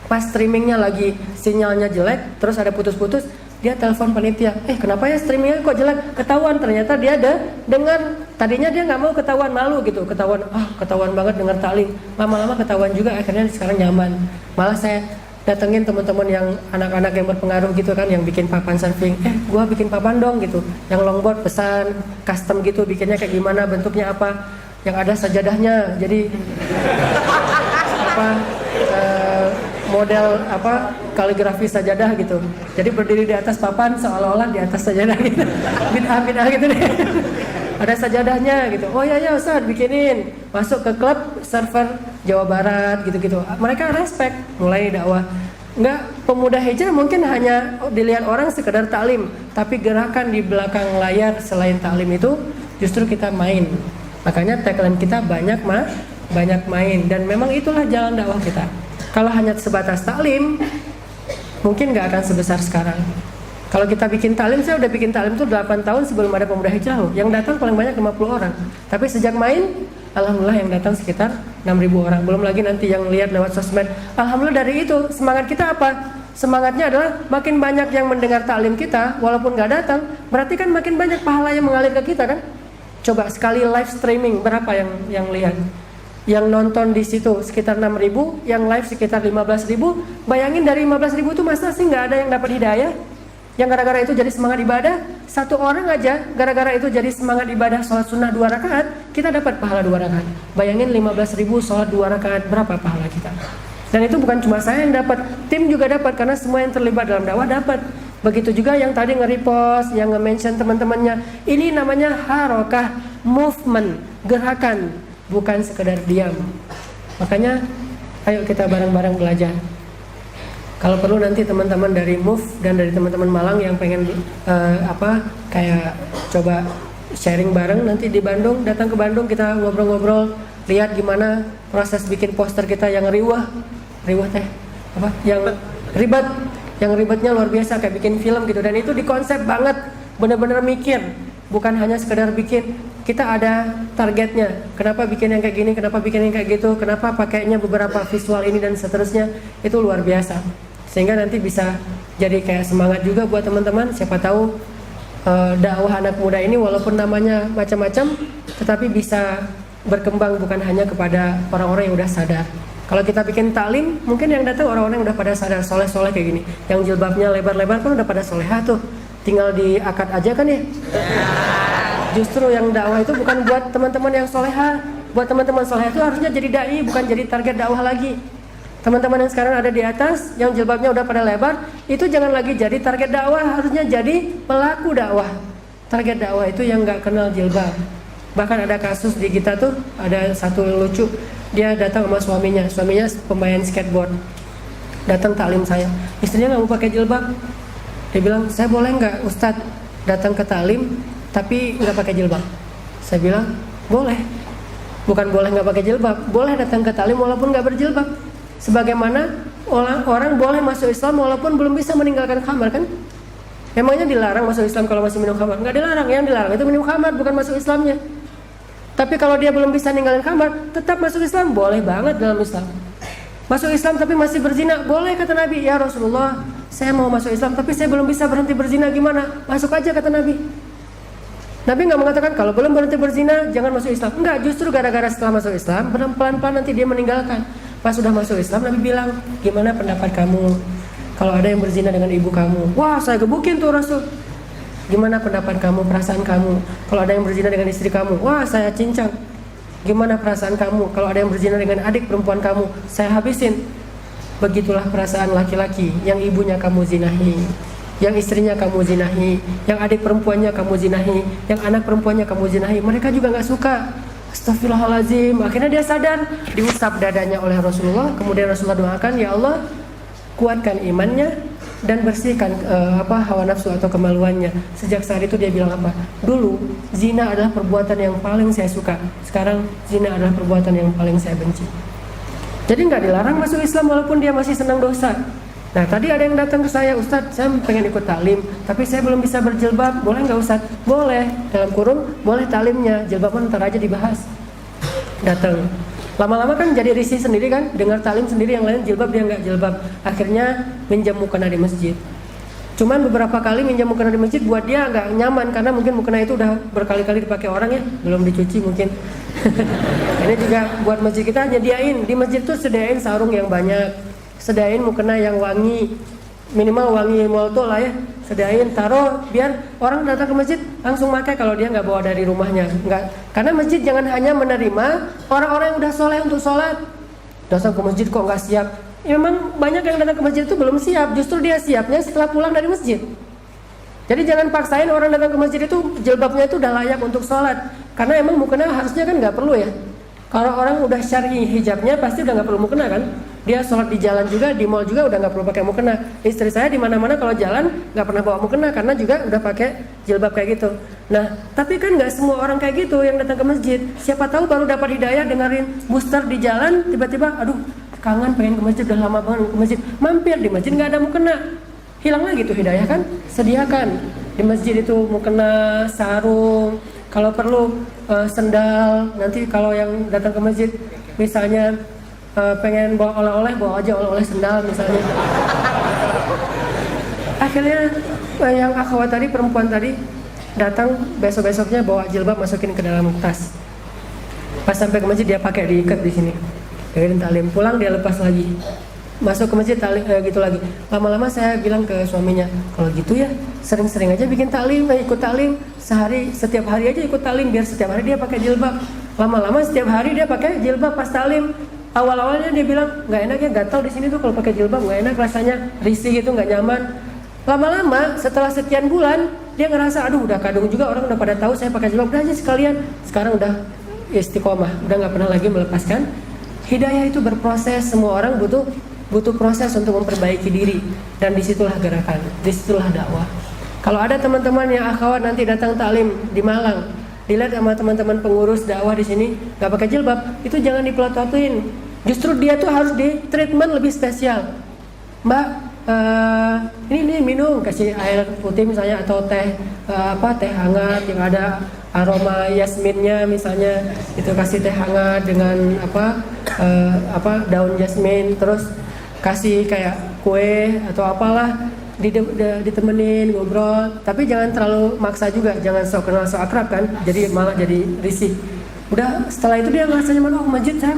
Pas streamingnya lagi sinyalnya jelek, terus ada putus-putus, dia telepon panitia, kenapa ya streamingnya kok jelek? Ketahuan ternyata dia ada dengar. Tadinya dia nggak mau ketahuan, malu gitu, ketahuan banget dengar talim. Lama-lama ketahuan juga, akhirnya sekarang nyaman. Malah saya datengin teman-teman yang anak-anak yang berpengaruh gitu kan, yang bikin papan surfing, gua bikin papan dong gitu, yang longboard pesan custom gitu, bikinnya kayak gimana, bentuknya apa, yang ada sajadahnya, jadi apa model apa kaligrafi sajadah gitu, jadi berdiri di atas papan seolah-olah di atas sajadah gitu. Bid'ah gitu deh. Ada sajadahnya gitu. Oh ya Ustaz, bikinin. Masuk ke klub server Jawa Barat gitu-gitu. Mereka respect, mulai dakwah. Enggak, pemuda hijrah mungkin hanya dilihat orang sekedar taklim, tapi gerakan di belakang layar selain taklim itu justru kita main. Makanya tagline kita banyak main, dan memang itulah jalan dakwah kita. Kalau hanya sebatas taklim, mungkin nggak akan sebesar sekarang. Kalau kita bikin taklim, saya udah bikin taklim tuh 8 tahun sebelum ada pemuda hijrah loh. Yang datang paling banyak 50 orang. Tapi sejak main, alhamdulillah yang datang sekitar 6.000 orang. Belum lagi nanti yang lihat lewat sosmed. Alhamdulillah dari itu, semangat kita apa? Semangatnya adalah makin banyak yang mendengar taklim kita, walaupun nggak datang, berarti kan makin banyak pahala yang mengalir ke kita kan? Coba sekali live streaming, berapa yang lihat? Yang nonton di situ sekitar 6.000, yang live sekitar 15.000. Bayangin dari 15.000 itu masa sih nggak ada yang dapat hidayah? Yang gara-gara itu jadi semangat ibadah, satu orang aja gara-gara itu jadi semangat ibadah sholat sunnah 2 rakaat, kita dapat pahala 2 rakaat. Bayangin 15.000 sholat 2 rakaat, berapa pahala kita? Dan itu bukan cuma saya yang dapat, tim juga dapat, karena semua yang terlibat dalam dakwah dapat. Begitu juga yang tadi nge-repost, yang nge-mention teman-temannya. Ini namanya harokah, movement, gerakan, bukan sekedar diam. Makanya ayo kita bareng-bareng belajar. Kalau perlu nanti teman-teman dari MOVE dan dari teman-teman Malang yang pengen kayak coba sharing bareng nanti di Bandung, datang ke Bandung, kita ngobrol-ngobrol, lihat gimana proses bikin poster kita yang riwah teh apa? Yang ribet. Yang ribetnya luar biasa, kayak bikin film gitu. Dan itu dikonsep banget, bener-bener mikir, bukan hanya sekedar bikin. Kita ada targetnya, kenapa bikin yang kayak gini, kenapa bikin yang kayak gitu, kenapa pakainya beberapa visual ini dan seterusnya. Itu luar biasa, sehingga nanti bisa jadi kayak semangat juga buat teman-teman. Siapa tahu dakwah anak muda ini walaupun namanya macam-macam, tetapi bisa berkembang bukan hanya kepada orang-orang yang udah sadar. Kalau kita bikin taklim, mungkin yang datang orang-orang yang udah pada sadar, soleh-soleh kayak gini. Yang jilbabnya lebar-lebar kan udah pada solehah tuh. Tinggal diakad aja kan ya. Justru yang dakwah itu bukan buat teman-teman yang solehah. Buat teman-teman solehah itu harusnya jadi dai, bukan jadi target dakwah lagi. Teman-teman yang sekarang ada di atas, yang jilbabnya udah pada lebar, itu jangan lagi jadi target dakwah, harusnya jadi pelaku dakwah. Target dakwah itu yang gak kenal jilbab. Bahkan ada kasus di kita tuh, ada satu lucu. Dia datang sama suaminya pemain skateboard. Datang taklim saya, istrinya nggak mau pakai jilbab. Dia bilang, saya boleh nggak Ustadz datang ke taklim tapi nggak pakai jilbab? Saya bilang, boleh. Bukan boleh nggak pakai jilbab, boleh datang ke taklim walaupun nggak berjilbab. Sebagaimana orang boleh masuk Islam walaupun belum bisa meninggalkan khamar kan? Emangnya dilarang masuk Islam kalau masih minum khamar? Nggak dilarang, yang dilarang itu minum khamar, bukan masuk Islamnya. Tapi kalau dia belum bisa ninggalin khamar, tetap masuk Islam, boleh banget dalam Islam. Masuk Islam tapi masih berzina, boleh kata Nabi. Ya Rasulullah, saya mau masuk Islam tapi saya belum bisa berhenti berzina, gimana? Masuk aja kata Nabi. Nabi nggak mengatakan kalau belum berhenti berzina jangan masuk Islam. Enggak, justru gara-gara setelah masuk Islam, pelan-pelan nanti dia meninggalkan. Pas sudah masuk Islam, Nabi bilang, gimana pendapat kamu kalau ada yang berzina dengan ibu kamu? Wah, saya gebukin tuh Rasul. Gimana pendapat kamu, perasaan kamu kalau ada yang berzina dengan istri kamu? Wah, saya cincang. Gimana perasaan kamu kalau ada yang berzina dengan adik perempuan kamu? Saya habisin. Begitulah perasaan laki-laki yang ibunya kamu zinahi, yang istrinya kamu zinahi, yang adik perempuannya kamu zinahi, yang anak perempuannya kamu zinahi. Mereka juga gak suka. Astagfirullahaladzim. Akhirnya dia sadar, diusap dadanya oleh Rasulullah. Kemudian Rasulullah doakan, ya Allah, kuatkan imannya, dan bersihkan hawa nafsu atau kemaluannya. Sejak saat itu dia bilang apa? Dulu zina adalah perbuatan yang paling saya suka, sekarang zina adalah perbuatan yang paling saya benci. Jadi nggak dilarang masuk Islam walaupun dia masih senang dosa. Nah tadi ada yang datang ke saya, Ustadz saya pengen ikut taklim tapi saya belum bisa berjilbab, boleh nggak Ustadz? Boleh, dalam kurung boleh taklimnya, jilbaban ntar aja dibahas. Datang, lama-lama kan jadi risih sendiri kan, dengar taklim sendiri, yang lain jilbab dia nggak jilbab. Akhirnya minjam mukena di masjid. Cuman beberapa kali minjam mukena di masjid buat dia nggak nyaman karena mungkin mukena itu udah berkali-kali dipakai orang ya, belum dicuci mungkin. Ini juga buat masjid kita nyediain, di masjid tuh sediain sarung yang banyak, sediain mukena yang wangi, minimal wangi molto lah ya, sediain taruh biar orang datang ke masjid langsung pakai kalau dia nggak bawa dari rumahnya. Nggak, karena masjid jangan hanya menerima orang-orang yang udah soleh untuk sholat. Datang ke masjid kok nggak siap? Ya, memang banyak yang datang ke masjid itu belum siap, justru dia siapnya setelah pulang dari masjid. Jadi jangan paksain orang datang ke masjid itu jilbabnya itu udah layak untuk sholat, karena emang mukena harusnya kan nggak perlu ya. Kalau orang udah syar'i hijabnya pasti udah nggak perlu mukena kan. Dia sholat di jalan juga, di mall juga udah nggak perlu pakai mukena. Istri saya di mana-mana kalau jalan nggak pernah bawa mukena karena juga udah pakai jilbab kayak gitu. Nah, tapi kan nggak semua orang kayak gitu yang datang ke masjid. Siapa tahu baru dapat hidayah dengerin booster di jalan, tiba-tiba, aduh kangen pengen ke masjid, udah lama banget ke masjid. Mampir di masjid nggak ada mukena, hilang lagi tuh hidayah kan. Sediakan di masjid itu mukena, sarung, kalau perlu sendal. Nanti kalau yang datang ke masjid misalnya pengen bawa oleh-oleh, bawa aja oleh-oleh sendal misalnya. Akhirnya yang akhwat tadi, perempuan tadi datang, besok-besoknya bawa jilbab masukin ke dalam tas. Pas sampai ke masjid dia pakai, diikat di sini, dengerin taklim. Pulang dia lepas lagi, masuk ke masjid gitu lagi. Lama-lama saya bilang ke suaminya, kalau gitu ya sering-sering aja bikin taklim, ikut taklim setiap hari aja ikut taklim, biar setiap hari dia pakai jilbab. Lama-lama setiap hari dia pakai jilbab pas taklim. Awal-awalnya dia bilang nggak enak ya, gatal di sini tuh kalau pakai jilbab nggak enak, rasanya risih gitu, nggak nyaman. Lama-lama setelah sekian bulan dia ngerasa aduh udah kadung juga, orang udah pada tahu saya pakai jilbab, udah aja sekalian. Sekarang udah istiqomah, udah nggak pernah lagi melepaskan. Hidayah itu berproses, semua orang butuh proses untuk memperbaiki diri, dan disitulah gerakan, disitulah dakwah. Kalau ada teman-teman yang akhwat nanti datang taklim di Malang, dilihat sama teman-teman pengurus dakwah di sini nggak pakai jilbab, itu jangan dipelototin. Justru dia tuh harus di treatment lebih spesial. Mbak, ini minum, kasih air putih misalnya, atau teh teh hangat yang ada aroma yasminnya misalnya, itu kasih teh hangat dengan daun yasmin, terus kasih kayak kue atau apalah, ditemenin ngobrol, tapi jangan terlalu maksa juga, jangan sok kenal sok akrab kan, jadi malah jadi risih. Udah setelah itu dia ngerasa nyaman, oh masjid saya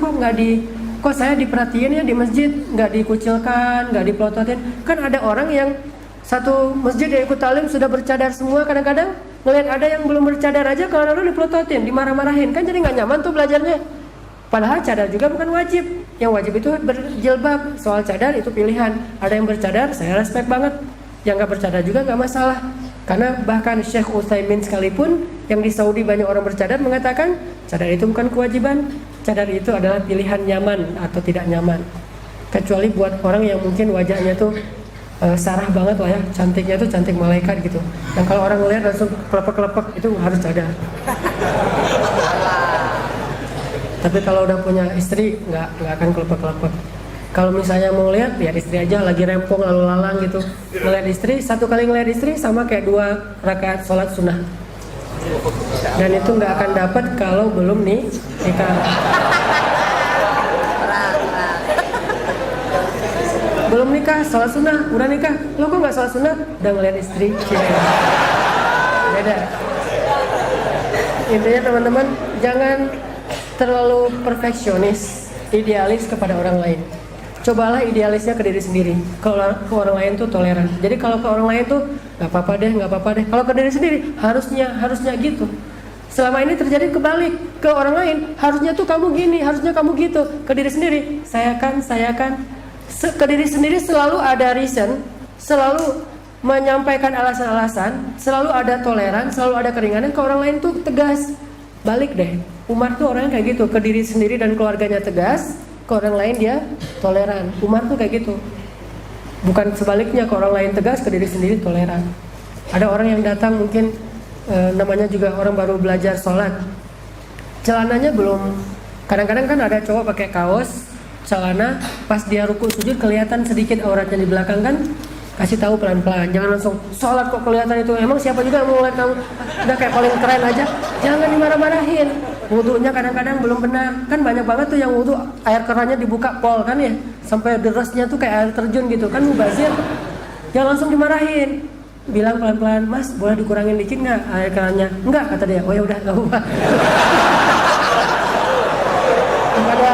kok saya diperhatiin ya di masjid, nggak dikucilkan, nggak dipelototin. Kan ada orang yang satu masjid yang ikut taklim sudah bercadar semua, kadang-kadang ngelihat ada yang belum bercadar aja kalau orang dipelototin, dimarah-marahin, kan jadi nggak nyaman tuh belajarnya. Padahal cadar juga bukan wajib, yang wajib itu berjilbab. Soal cadar itu pilihan, ada yang bercadar saya respect banget, yang nggak bercadar juga nggak masalah. Karena bahkan Syekh Utsaimin sekalipun yang di Saudi banyak orang bercadar mengatakan cadar itu bukan kewajiban, cadar itu adalah pilihan nyaman atau tidak nyaman. Kecuali buat orang yang mungkin wajahnya tuh sarah banget lah ya, cantiknya tuh cantik malaikat gitu. Dan kalau orang ngelihat langsung kelepek-kelepek, itu harus cadar. Tapi kalau udah punya istri nggak akan kelepek-kelepek. Kalau misalnya mau lihat, biar istri aja lagi rempong lalu lalang gitu. Ngeliat istri, satu kali ngeliat istri sama kayak 2 rakaat sholat sunnah. Dan itu nggak akan dapat kalau belum nikah. Belum nikah, sholat sunnah, udah nikah, lo kok nggak sholat sunnah? Udah ngeliat istri, beda. Intinya teman-teman, jangan terlalu perfeksionis, idealis kepada orang lain. Cobalah idealisnya ke diri sendiri. Kalau ke orang lain tuh toleran. Jadi kalau ke orang lain tuh nggak apa-apa deh. Kalau ke diri sendiri harusnya gitu. Selama ini terjadi kebalik, ke orang lain harusnya tuh kamu gini, harusnya kamu gitu. Ke diri sendiri, saya kan. Ke diri sendiri selalu ada reason, selalu menyampaikan alasan-alasan, selalu ada toleran, selalu ada keringanan. Ke orang lain tuh tegas. Balik deh. Umar tuh orangnya kayak gitu, ke diri sendiri dan keluarganya tegas, ke orang lain dia toleran. Umar tuh kayak gitu. Bukan sebaliknya, ke orang lain tegas, ke diri sendiri toleran. Ada orang yang datang mungkin namanya juga orang baru belajar sholat, celananya belum, kadang-kadang kan ada cowok pakai kaos, celana, pas dia ruku sujud kelihatan sedikit auratnya di belakang kan, kasih tahu pelan-pelan, jangan langsung sholat kok kelihatan itu, emang siapa juga yang mau lihat kamu udah kayak paling keren aja, jangan dimarah-marahin. Wudunya kadang-kadang belum benar, kan banyak banget tuh yang wudu air kerannya dibuka pol kan ya, sampai derasnya tuh kayak air terjun gitu kan, mubazir. Jangan langsung dimarahin, bilang pelan-pelan, mas boleh dikurangin dikit nggak air kerannya? Enggak, kata dia. Oh ya udah, nggak apa-apa. Daripada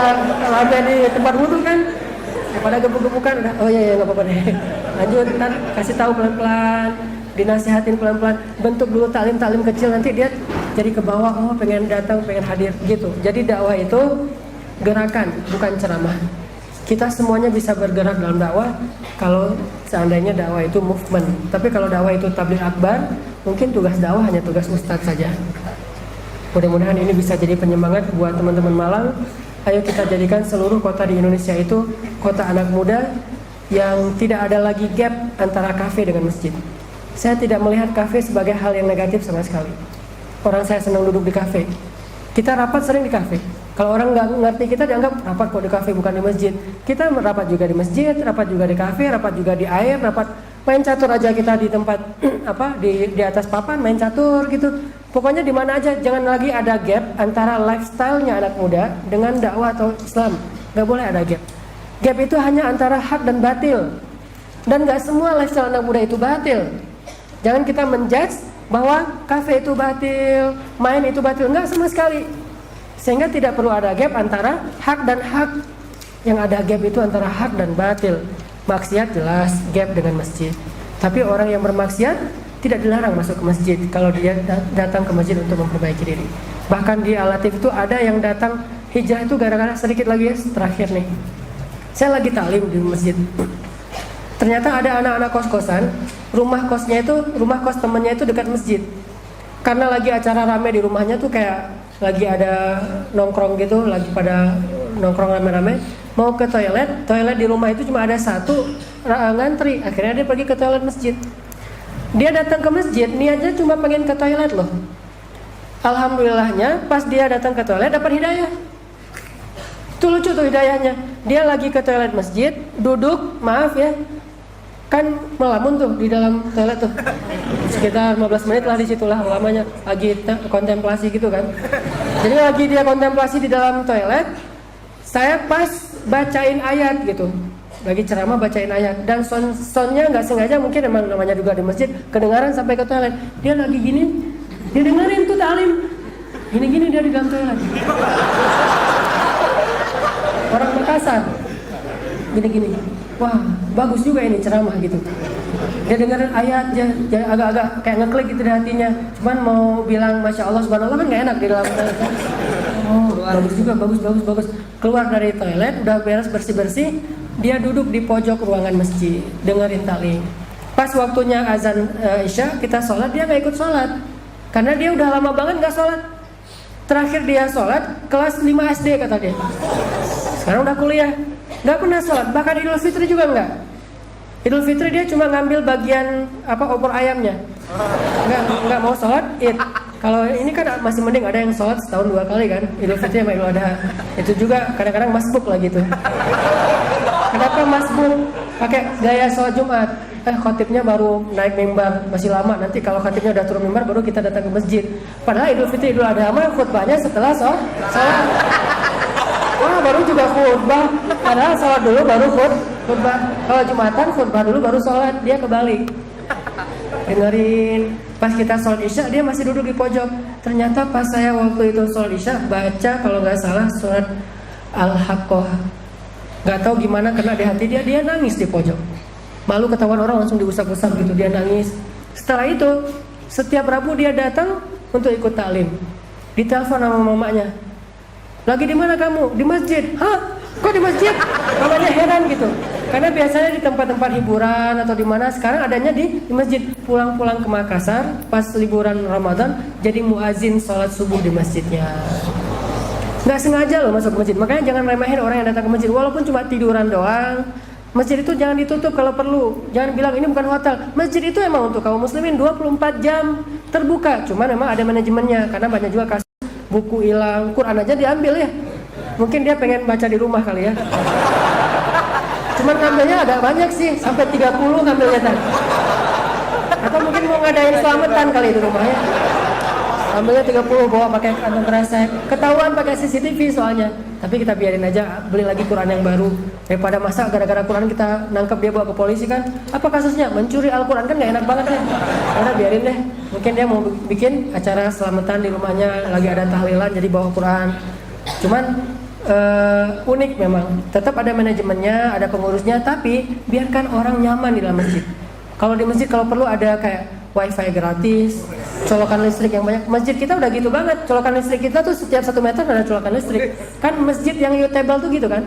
rame di tempat wudu kan, daripada gebuk-gebukan, udah, oh iya nggak apa-apa deh. Lanjut, ntar kasih tahu pelan-pelan, dinasihatin pelan-pelan, bentuk dulu taklim kecil, nanti dia jadi ke bawah, oh pengen datang, pengen hadir gitu. Jadi dakwah itu gerakan, bukan ceramah. Kita semuanya bisa bergerak dalam dakwah kalau seandainya dakwah itu movement. Tapi kalau dakwah itu tabligh akbar, mungkin tugas dakwah hanya tugas ustadz saja. Mudah-mudahan ini bisa jadi penyemangat buat teman-teman Malang. Ayo kita jadikan seluruh kota di Indonesia itu kota anak muda yang tidak ada lagi gap antara kafe dengan masjid. Saya tidak melihat kafe sebagai hal yang negatif sama sekali. Orang saya senang duduk di kafe. Kita rapat sering di kafe. Kalau orang nggak ngerti kita dianggap rapat kok di kafe bukan di masjid. Kita rapat juga di masjid, rapat juga di kafe, rapat juga di air, rapat main catur aja kita di tempat di atas papan main catur gitu. Pokoknya di mana aja, jangan lagi ada gap antara lifestyle-nya anak muda dengan dakwah atau Islam. Nggak boleh ada gap. Gap itu hanya antara hak dan batil. Dan nggak semua lifestyle anak muda itu batil. Jangan kita menjudge bahwa kafe itu batil, main itu batil, enggak sama sekali. Sehingga tidak perlu ada gap antara hak dan hak. Yang ada gap itu antara hak dan batil. Maksiat jelas gap dengan masjid. Tapi orang yang bermaksiat tidak dilarang masuk ke masjid kalau dia datang ke masjid untuk memperbaiki diri. Bahkan di Al-Latif itu ada yang datang hijrah itu gara-gara sedikit lagi ya, terakhir nih. Saya lagi taklim di masjid. Ternyata ada anak-anak kos-kosan, rumah kos temennya itu dekat masjid. Karena lagi acara rame di rumahnya tuh kayak lagi ada nongkrong gitu, lagi pada nongkrong rame-rame, mau ke toilet di rumah itu cuma ada satu, ngantri. Akhirnya dia pergi ke toilet masjid. Dia datang ke masjid, niatnya cuma pengen ke toilet loh. Alhamdulillahnya pas dia datang ke toilet dapat hidayah. Itu lucu tuh hidayahnya. Dia lagi ke toilet masjid, duduk, maaf ya, kan melamun tuh di dalam toilet tuh sekitar 15 menit lah, disitulah lamanya lagi kontemplasi gitu kan. Jadi lagi dia kontemplasi di dalam toilet, saya pas bacain ayat gitu, lagi ceramah bacain ayat, dan soundnya nggak sengaja, mungkin emang namanya juga di masjid, kedengaran sampai ke toilet. Dia lagi gini, dia dengerin tuh taklim, gini-gini dia di dalam toilet. Orang Makassar, gini-gini. Wah, bagus juga ini ceramah gitu. Dia dengerin ayat, dia agak-agak kayak ngeklik gitu di hatinya. Cuman mau bilang Masya Allah Subhanallah kan gak enak di dalam toilet. Oh, bagus juga, bagus. Keluar dari toilet, udah beres bersih-bersih, dia duduk di pojok ruangan masjid, dengerin taklim. Pas waktunya azan Isya, kita sholat, dia gak ikut sholat. Karena dia udah lama banget gak sholat. Terakhir dia sholat, kelas 5 SD kata dia. Sekarang udah kuliah. Gak pernah sholat, bahkan Idul Fitri juga enggak. Idul Fitri dia cuma ngambil bagian opor ayamnya. Enggak mau sholat Id. Kalau ini kan masih mending ada yang sholat setahun 2 kali kan, Idul Fitri sama Idul Adha. Itu juga kadang-kadang masbuk lah gitu. Kenapa masbuk? Pakai gaya sholat Jumat. Khotibnya baru naik mimbar, masih lama. Nanti kalau khotibnya udah turun mimbar baru kita datang ke masjid. Padahal Idul Fitri Idul Adha mah khutbahnya setelah sholat. Wah, baru juga khutbah. Padahal sholat dulu baru khutbah. Kalau Jumatan khutbah dulu baru sholat. Dia kebalik. Dengerin. Pas kita sholat Isya dia masih duduk di pojok. Ternyata pas saya waktu itu sholat Isya baca kalau nggak salah surat Al-Haqqah. Nggak tahu gimana kena di hati dia nangis di pojok. Malu ketahuan orang langsung diusap-usap gitu, dia nangis. Setelah itu setiap Rabu dia datang untuk ikut taklim. Ditelepon sama mamanya. Lagi di mana kamu? Di masjid. Hah? Kok di masjid? Mamanya heran gitu. Karena biasanya di tempat-tempat hiburan atau di mana, sekarang adanya di masjid. Pulang-pulang ke Makassar pas liburan Ramadan jadi muazin sholat subuh di masjidnya. Nggak sengaja loh masuk ke masjid. Makanya jangan remehin orang yang datang ke masjid. Walaupun cuma tiduran doang, Masjid itu jangan ditutup kalau perlu. Jangan bilang ini bukan hotel. Masjid itu emang untuk kaum muslimin 24 jam terbuka. Cuma memang ada manajemennya karena banyak juga kasus buku hilang, Quran aja diambil ya. Mungkin dia pengen baca di rumah kali ya. Cuman ngambilnya agak banyak sih, sampai 30 ngambilnya tadi. Atau mungkin mau ngadain selamatan kali di rumahnya. Ambilnya 30 bawa pakai kantong kresek. Ketahuan pakai CCTV soalnya. Tapi kita biarin aja, beli lagi Quran yang baru. Daripada masa gara-gara Quran kita nangkep dia bawa ke polisi kan. Apa kasusnya? Mencuri Al-Quran kan gak enak banget ya. Karena biarin deh. Mungkin dia mau bikin acara selamatan di rumahnya, lagi ada tahlilan jadi bawa Quran. Cuman unik memang. Tetap ada manajemennya, ada pengurusnya, tapi biarkan orang nyaman di dalam masjid. Kalau di masjid kalau perlu ada kayak wifi gratis, colokan listrik yang banyak. Masjid kita udah gitu banget, colokan listrik kita tuh setiap 1 meter ada colokan listrik. Kan masjid yang U-table tuh gitu kan.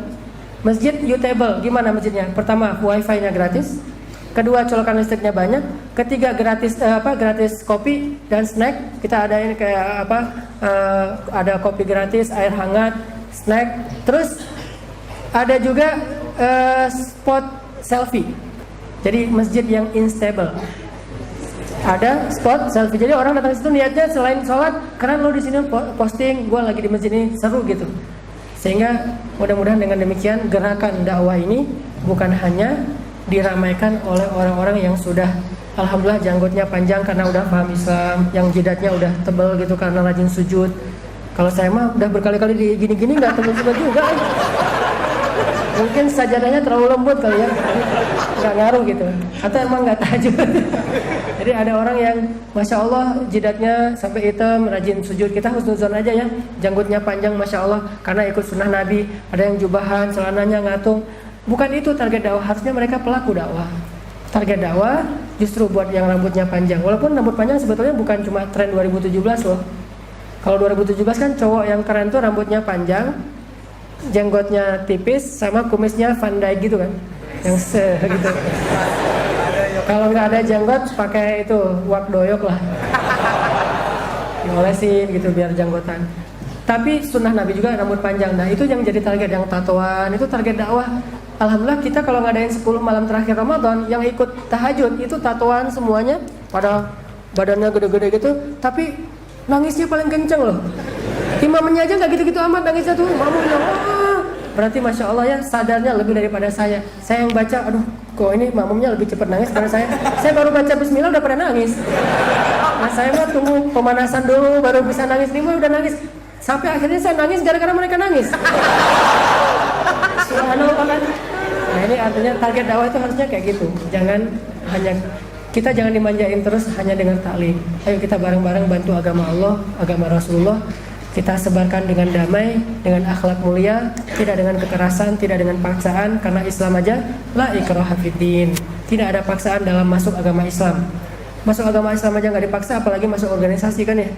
Masjid U-table, gimana masjidnya? Pertama, wifi-nya gratis. Kedua, colokan listriknya banyak. Ketiga, gratis kopi dan snack. Kita ada ini kayak ada kopi gratis, air hangat, snack. Terus ada juga spot selfie. Jadi masjid yang instable. Ada spot selfie. Jadi orang datang ke situ niatnya selain sholat, keren lo di sini posting, gue lagi di masjid ini, seru gitu. Sehingga mudah-mudahan dengan demikian gerakan dakwah ini bukan hanya diramaikan oleh orang-orang yang sudah alhamdulillah janggutnya panjang karena udah paham Islam, yang jidatnya udah tebal gitu karena rajin sujud. Kalau saya mah udah berkali-kali di gini-gini nggak tebal-tebal juga. Mungkin sajadahnya terlalu lembut kali ya, nggak ngaruh gitu. Atau emang nggak tahajud. Jadi ada orang yang masya Allah jidatnya sampai hitam, rajin sujud. Kita husnuzon aja ya, janggutnya panjang masya Allah karena ikut sunnah Nabi. Ada yang jubahan, celananya ngatung. Bukan itu target dakwah, harusnya mereka pelaku dakwah. Target dakwah justru buat yang rambutnya panjang. Walaupun rambut panjang sebetulnya bukan cuma tren 2017 loh. Kalau 2017 kan cowok yang keren tuh rambutnya panjang, jenggotnya tipis, sama kumisnya Van Dijk gitu kan, yang gitu. Kalau nggak ada jenggot pakai itu wak doyok lah, diolesin gitu biar janggotan. Tapi sunnah Nabi juga rambut panjang. Nah itu yang jadi target, yang tatoan itu target dakwah. Alhamdulillah kita kalau ngadain 10 malam terakhir Ramadan, yang ikut tahajud itu tatoan semuanya, pada badannya gede-gede gitu, tapi nangisnya paling kenceng loh. Imamnya aja nggak gitu-gitu amat nangisnya tuh, makmumnya berarti masya Allah ya, sadarnya lebih daripada saya. Saya yang baca, aduh kok ini makmumnya lebih cepat nangis daripada saya. Saya baru baca Bismillah udah pada nangis. Nah saya mah tunggu pemanasan dulu baru bisa nangis, nih mah udah nangis. Sampai akhirnya saya nangis gara-gara mereka nangis. Subhanallah kan. Nah ini artinya target dakwah itu harusnya kayak gitu. Kita jangan dimanjain terus hanya dengan taklim. Ayo kita bareng-bareng bantu agama Allah, agama Rasulullah. Kita sebarkan dengan damai, dengan akhlak mulia, tidak dengan kekerasan, tidak dengan paksaan. Karena Islam aja la ikraha fiddin. Tidak ada paksaan dalam masuk agama Islam. Masuk agama Islam aja nggak dipaksa, apalagi masuk organisasi kan ya.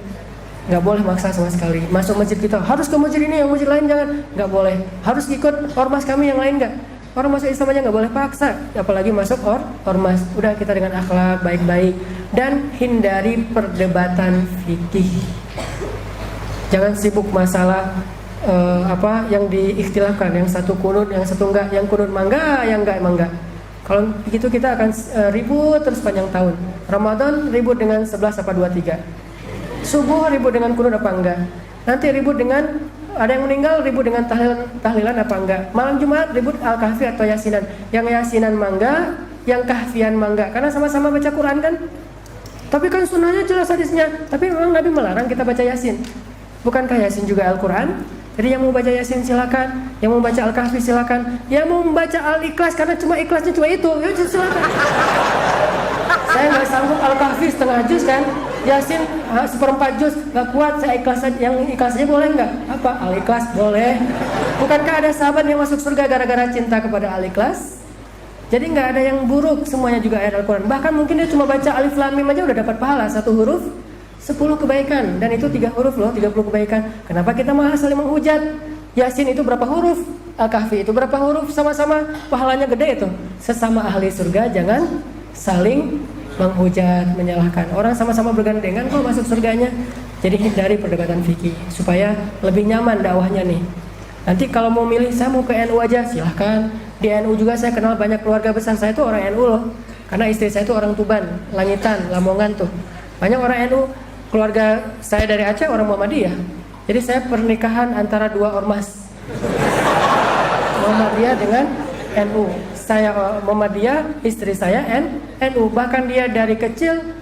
Nggak boleh maksa sama sekali. Masuk masjid kita harus ke masjid ini, yang masjid lain jangan. Nggak boleh. Harus ikut ormas kami yang lain nggak. Orang masuk Islam aja nggak boleh paksa, apalagi masuk ormas. Udah kita dengan akhlak baik-baik dan hindari perdebatan fikih. Jangan sibuk masalah yang diikhtilafkan, yang satu kunut, yang satu enggak, yang kunut mangga, yang enggak emang enggak. Kalau begitu kita akan ribut terus panjang tahun. Ramadan ribut dengan 11 apa 23. Subuh ribut dengan kunut apa enggak. Nanti ribut dengan ada yang meninggal, ribut dengan tahlilan apa enggak. Malam Jumat ribut Al-Kahfi atau Yasinan. Yang Yasinan mangga, yang Kahfian mangga. Karena sama-sama baca Quran kan. Tapi kan sunnahnya jelas hadisnya. Tapi memang Nabi melarang kita baca Yasin. Bukankah Yasin juga Al-Quran? Jadi yang mau baca Yasin silakan, yang mau baca Al-Kahfi silakan, yang mau membaca Al-Ikhlas karena cuma ikhlasnya cuma itu, ya silakan. Saya nggak sanggup Al-Kahfi setengah juz kan, Yasin 1/4 juz nggak kuat, saya ikhlas aja. Yang ikhlas aja boleh nggak? Apa? Al-Ikhlas boleh. Bukankah ada sahabat yang masuk surga gara-gara cinta kepada Al-Ikhlas? Jadi nggak ada yang buruk, semuanya juga ayat Al-Quran. Bahkan mungkin dia cuma baca Alif Lam Mim aja udah dapat pahala 1 huruf. 10 kebaikan, dan itu 3 huruf loh, 30 kebaikan. Kenapa kita malah saling menghujat? Yasin itu berapa huruf? Al-Kahfi itu berapa huruf? Sama-sama pahalanya gede itu. Sesama ahli surga jangan saling menghujat, menyalahkan. Orang sama-sama bergandengan kok masuk surganya. Jadi hindari perdebatan fikih supaya lebih nyaman dakwahnya nih. Nanti kalau mau milih, saya mau ke NU aja, silahkan. Di NU juga saya kenal banyak keluarga besar saya itu orang NU loh. Karena istri saya itu orang Tuban, Langitan, Lamongan tuh. Banyak orang NU, keluarga saya dari Aceh orang Muhammadiyah. Jadi saya pernikahan antara dua ormas. Muhammadiyah dengan NU. Saya Muhammadiyah, istri saya NU. Bahkan dia dari kecil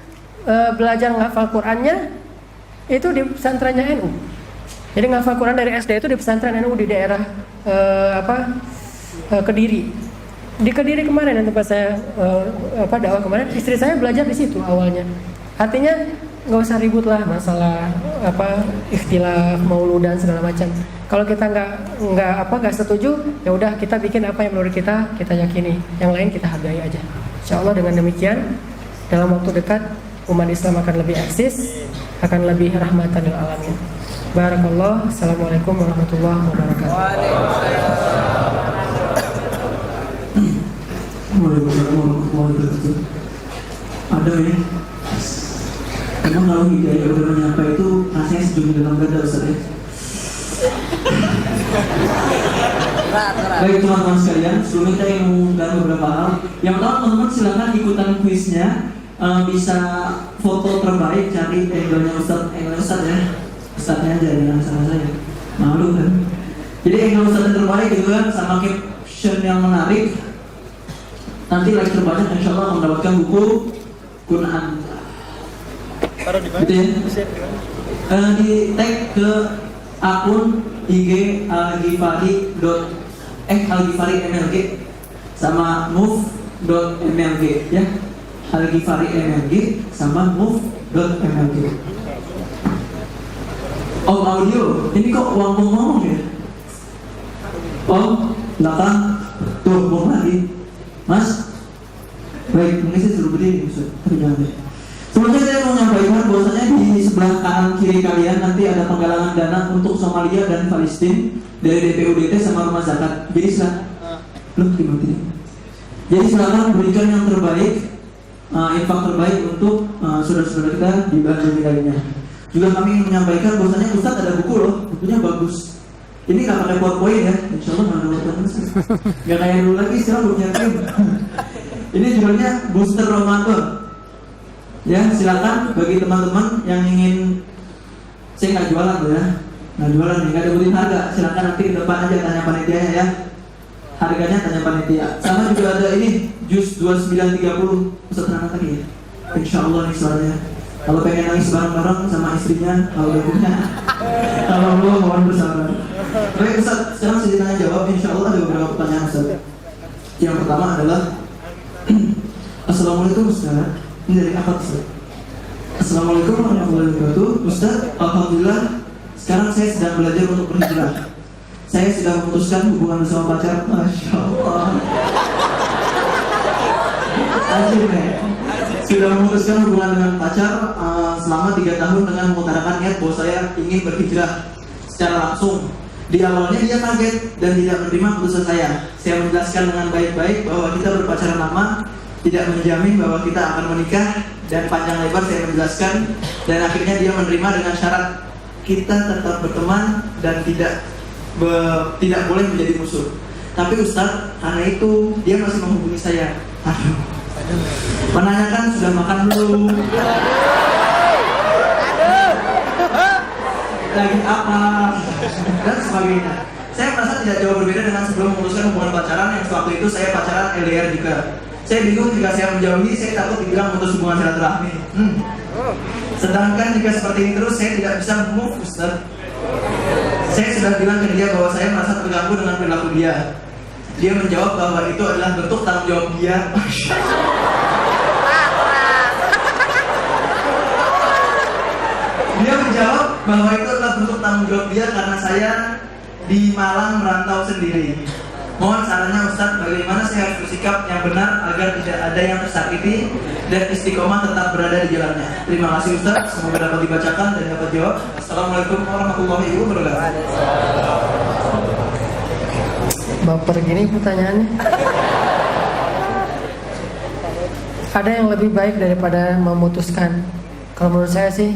belajar ngafal Qur'annya itu di pesantrennya NU. Jadi ngafal Quran dari SD itu di pesantren NU di daerah Kediri. Di Kediri kemarin yang tempat saya dakwah kemarin, istri saya belajar di situ awalnya. Artinya nggak usah ribut lah masalah ikhtilaf, maulud dan segala macam. Kalau kita nggak setuju, ya udah kita bikin apa yang menurut kita yakini. Yang lain kita hargai aja. Insya Allah dengan demikian dalam waktu dekat umat Islam akan lebih eksis, akan lebih rahmatan lil alamin. Barakallah. Assalamualaikum warahmatullahi wabarakatuh. Waalaikumsalam warahmatullahi wabarakatuh. Ada ya. Emang kalau hidayah udah menyapa itu rasanya sejuk di dalam dada Ustaz ya. Baik teman-teman sekalian, sebelumnya kita ingin mengumumkan beberapa hal. Yang pertama teman-teman silakan ikutan kuisnya. Bisa foto terbaik, cari angle-nya Ustaz ya. Ustaznya aja dengan sama saya. Malu kan. Jadi angle Ustaz yang terbaik gitu kan, sama caption yang menarik. Nanti like terbanyak insya Allah akan mendapatkan buku Quran. Gitu ya. Di tag ke akun IG Al-Ghifari MLG sama move.mlg ya. Al-Ghifari MLG sama move.mlg. Om audio, ini kok uang ngomong ya? Om, belakang, tuh ngomong lagi, Mas. Baik, mungkin saya suruh berdiri, tapi jangan deh. Sebelumnya saya mau menyampaikan bahwasanya di sebelah kanan kiri kalian nanti ada penggalangan dana untuk Somalia dan Palestina dari DPUDT sama Rumah Zakat. Jadi silakan, Jadi silakan berikan yang terbaik, infak terbaik untuk saudara-saudara kita di belahan lainnya. Juga kami ingin menyampaikan bahwasanya Ustadz ada buku loh, bukunya bagus. Ini nggak pakai PowerPoint ya, insya Allah nggak ada sih. Nggak kayak dulu lagi, sekarang bukunya tim. Ini judulnya Booster Ramadan. Ya silakan bagi teman-teman yang ingin, saya nggak jualan loh ya, nggak jualan nih, nggak dapetin harga. Silakan nanti ke depan aja tanya panitianya ya. Harganya tanya panitia. Sama juga ada ini jus 2930 Ustadz terangkan lagi ya. Insya Allah nih suaranya. Kalau pengen nangis bareng-bareng sama istrinya, kalau udah punya, kalau belum mohon bersabar. Baik Ustaz, sekarang saya tanya jawab. Insya Allah ada beberapa pertanyaan Ustaz. Yang pertama adalah Assalamualaikum Ustaz. Ini dari apa Ustaz? Assalamualaikum warahmatullahi wabarakatuh. Ustaz, alhamdulillah sekarang saya sedang belajar untuk berhijrah. Saya sudah memutuskan hubungan bersama pacar. Masya Allah. Akhirnya sudah memutuskan hubungan dengan pacar selama 3 tahun dengan mengutarakan niat bahwa saya ingin berhijrah secara langsung. Di awalnya dia kaget dan tidak menerima keputusan saya. Saya menjelaskan dengan baik-baik bahwa kita berpacaran lama tidak menjamin bahwa kita akan menikah, dan panjang lebar saya menjelaskan, dan akhirnya dia menerima dengan syarat kita tetap berteman dan tidak boleh menjadi musuh. Tapi Ustadz, karena itu dia masih menghubungi saya. Menanyakan sudah makan belum, lagi apa, dan sebagainya. Saya merasa tidak jauh berbeda dengan sebelum memutuskan hubungan pacaran yang sewaktu itu saya pacaran LDR juga. Saya bingung jika saya menjauhi, saya takut dibilang memutus hubungan silaturahmi. Sedangkan jika seperti ini terus, saya tidak bisa move, Ustaz. Saya sudah bilang ke dia bahwa saya merasa terganggu dengan perilaku dia. Dia menjawab bahwa itu adalah bentuk tanggung jawab dia. Dia menjawab bahwa itu adalah bentuk tanggung jawab dia karena saya di Malang merantau sendiri. Mohon sarannya Ustadz, bagaimana saya harus bersikap yang benar agar tidak ada yang tersakiti dan istiqomah tetap berada di jalannya. Terima kasih Ustadz, semoga dapat dibacakan dan dapat jawab. Assalamualaikum warahmatullahi wabarakatuh. Baper gini pertanyaannya. Ada yang lebih baik daripada memutuskan. Kalau menurut saya sih,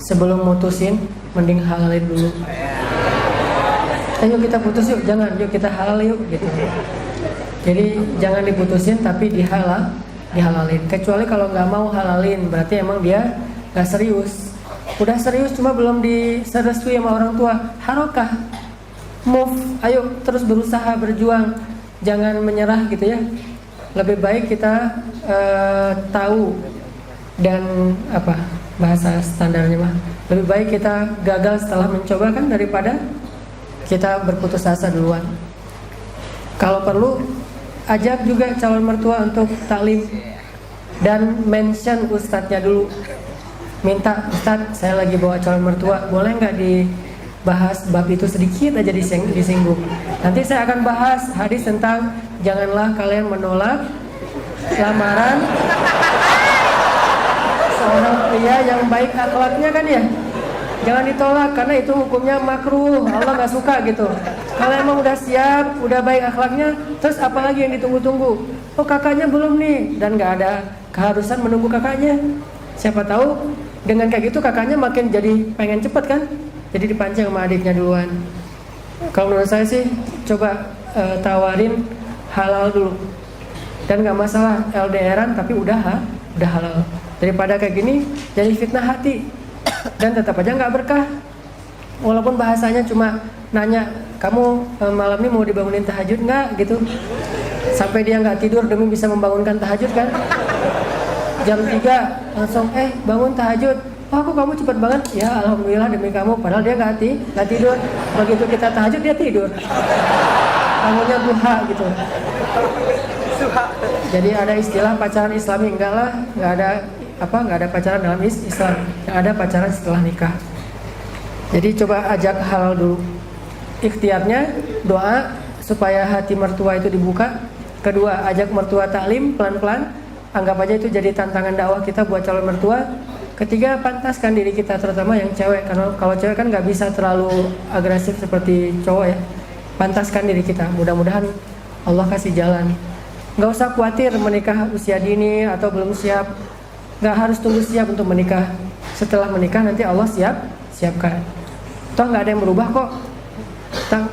sebelum mutusin mending halalin dulu. Yuk kita putus yuk, jangan, yuk kita halal yuk gitu. Jadi jangan diputusin tapi dihalalin. Kecuali kalau nggak mau halalin, berarti emang dia nggak serius. Udah serius cuma belum diserestui sama orang tua, harokah, move, ayo terus berusaha berjuang, jangan menyerah gitu ya. Lebih baik kita tahu dan apa bahasa standarnya mah, lebih baik kita gagal setelah mencoba kan daripada kita berputus asa duluan. Kalau perlu ajak juga calon mertua untuk taklim dan mention ustadznya dulu. Minta, Ustadz saya lagi bawa calon mertua, boleh nggak dibahas bab itu sedikit aja disinggung. Nanti saya akan bahas hadis tentang janganlah kalian menolak lamaran seorang pria yang baik akhlaknya kan ya. Jangan ditolak karena itu hukumnya makruh, Allah nggak suka gitu. Kalau emang udah siap, udah baik akhlaknya, terus apalagi yang ditunggu-tunggu? Oh kakaknya belum nih, dan nggak ada keharusan menunggu kakaknya. Siapa tahu dengan kayak gitu kakaknya makin jadi pengen cepet kan, jadi dipancing sama adiknya duluan. Kalau menurut saya sih coba tawarin halal dulu, dan nggak masalah LDRan tapi udah halal, daripada kayak gini jadi fitnah hati. Dan tetap aja nggak berkah. Walaupun bahasanya cuma nanya, kamu malam ini mau dibangunin tahajud nggak gitu. Sampai dia nggak tidur demi bisa membangunkan tahajud kan. Jam 3 langsung bangun tahajud. Oh kok kamu cepat banget? Ya alhamdulillah demi kamu. Padahal dia nggak tidur. Begitu kita tahajud dia tidur. Bangunnya duha gitu. Jadi ada istilah pacaran Islami, enggak lah, nggak ada pacaran dalam Islam, yang ada pacaran setelah nikah. Jadi coba ajak halal dulu. Ikhtiarnya doa supaya hati mertua itu dibuka. Kedua, ajak mertua taklim pelan-pelan. Anggap aja itu jadi tantangan dakwah kita buat calon mertua. Ketiga, pantaskan diri kita, terutama yang cewek, karena kalau cewek kan nggak bisa terlalu agresif seperti cowok ya. Pantaskan diri kita. Mudah-mudahan Allah kasih jalan. Nggak usah khawatir menikah usia dini atau belum siap. Nggak harus tunggu siap untuk menikah. Setelah menikah nanti Allah siapkan. Toh nggak ada yang berubah kok.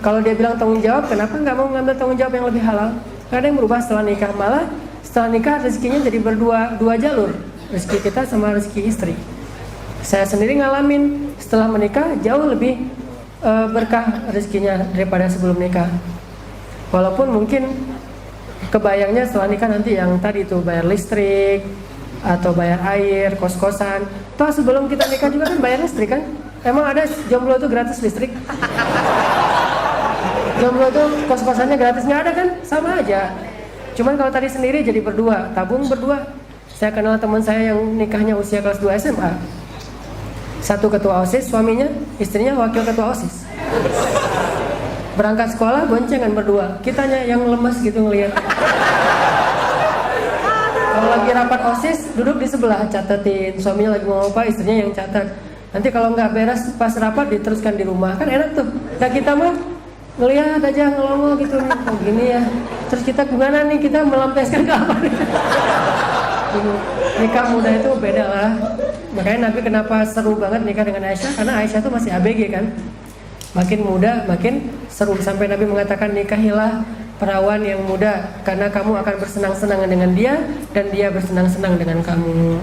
Kalau dia bilang tanggung jawab, kenapa nggak mau ngambil tanggung jawab yang lebih halal? Nggak ada yang berubah setelah nikah. Malah setelah nikah rezekinya jadi dua jalur. Rezeki kita sama rezeki istri. Saya sendiri ngalamin setelah menikah jauh lebih berkah rezekinya daripada sebelum nikah. Walaupun mungkin kebayangnya setelah nikah nanti yang tadi tuh bayar listrik atau bayar air, kos-kosan. Toh sebelum kita nikah juga kan bayar listrik kan? Emang ada jomblo tuh gratis listrik? Jomblo tuh kos-kosannya gratis, nggak ada kan? Sama aja. Cuman kalau tadi sendiri jadi berdua, tabung berdua. Saya kenal teman saya yang nikahnya usia kelas 2 SMA. Satu ketua OSIS, suaminya, istrinya wakil ketua OSIS. Berangkat sekolah boncengan berdua. Kitanya yang lemes gitu ngelihat. Kalau lagi rapat OSIS, duduk di sebelah, catetin. Suaminya lagi mau apa, istrinya yang catat. Nanti kalau nggak beres pas rapat, diteruskan di rumah. Kan enak tuh. Nah kita mah ngelihat aja, ngelongo gitu. Oh gini ya. Terus kita gimana nih, kita melampiaskan ke apa nih? Nikah muda itu beda lah. Makanya Nabi kenapa seru banget nikah dengan Aisyah? Karena Aisyah tuh masih ABG kan. Makin muda, makin seru. Sampai Nabi mengatakan nikahilah perawan yang muda, karena kamu akan bersenang-senang dengan dia dan dia bersenang-senang dengan kamu.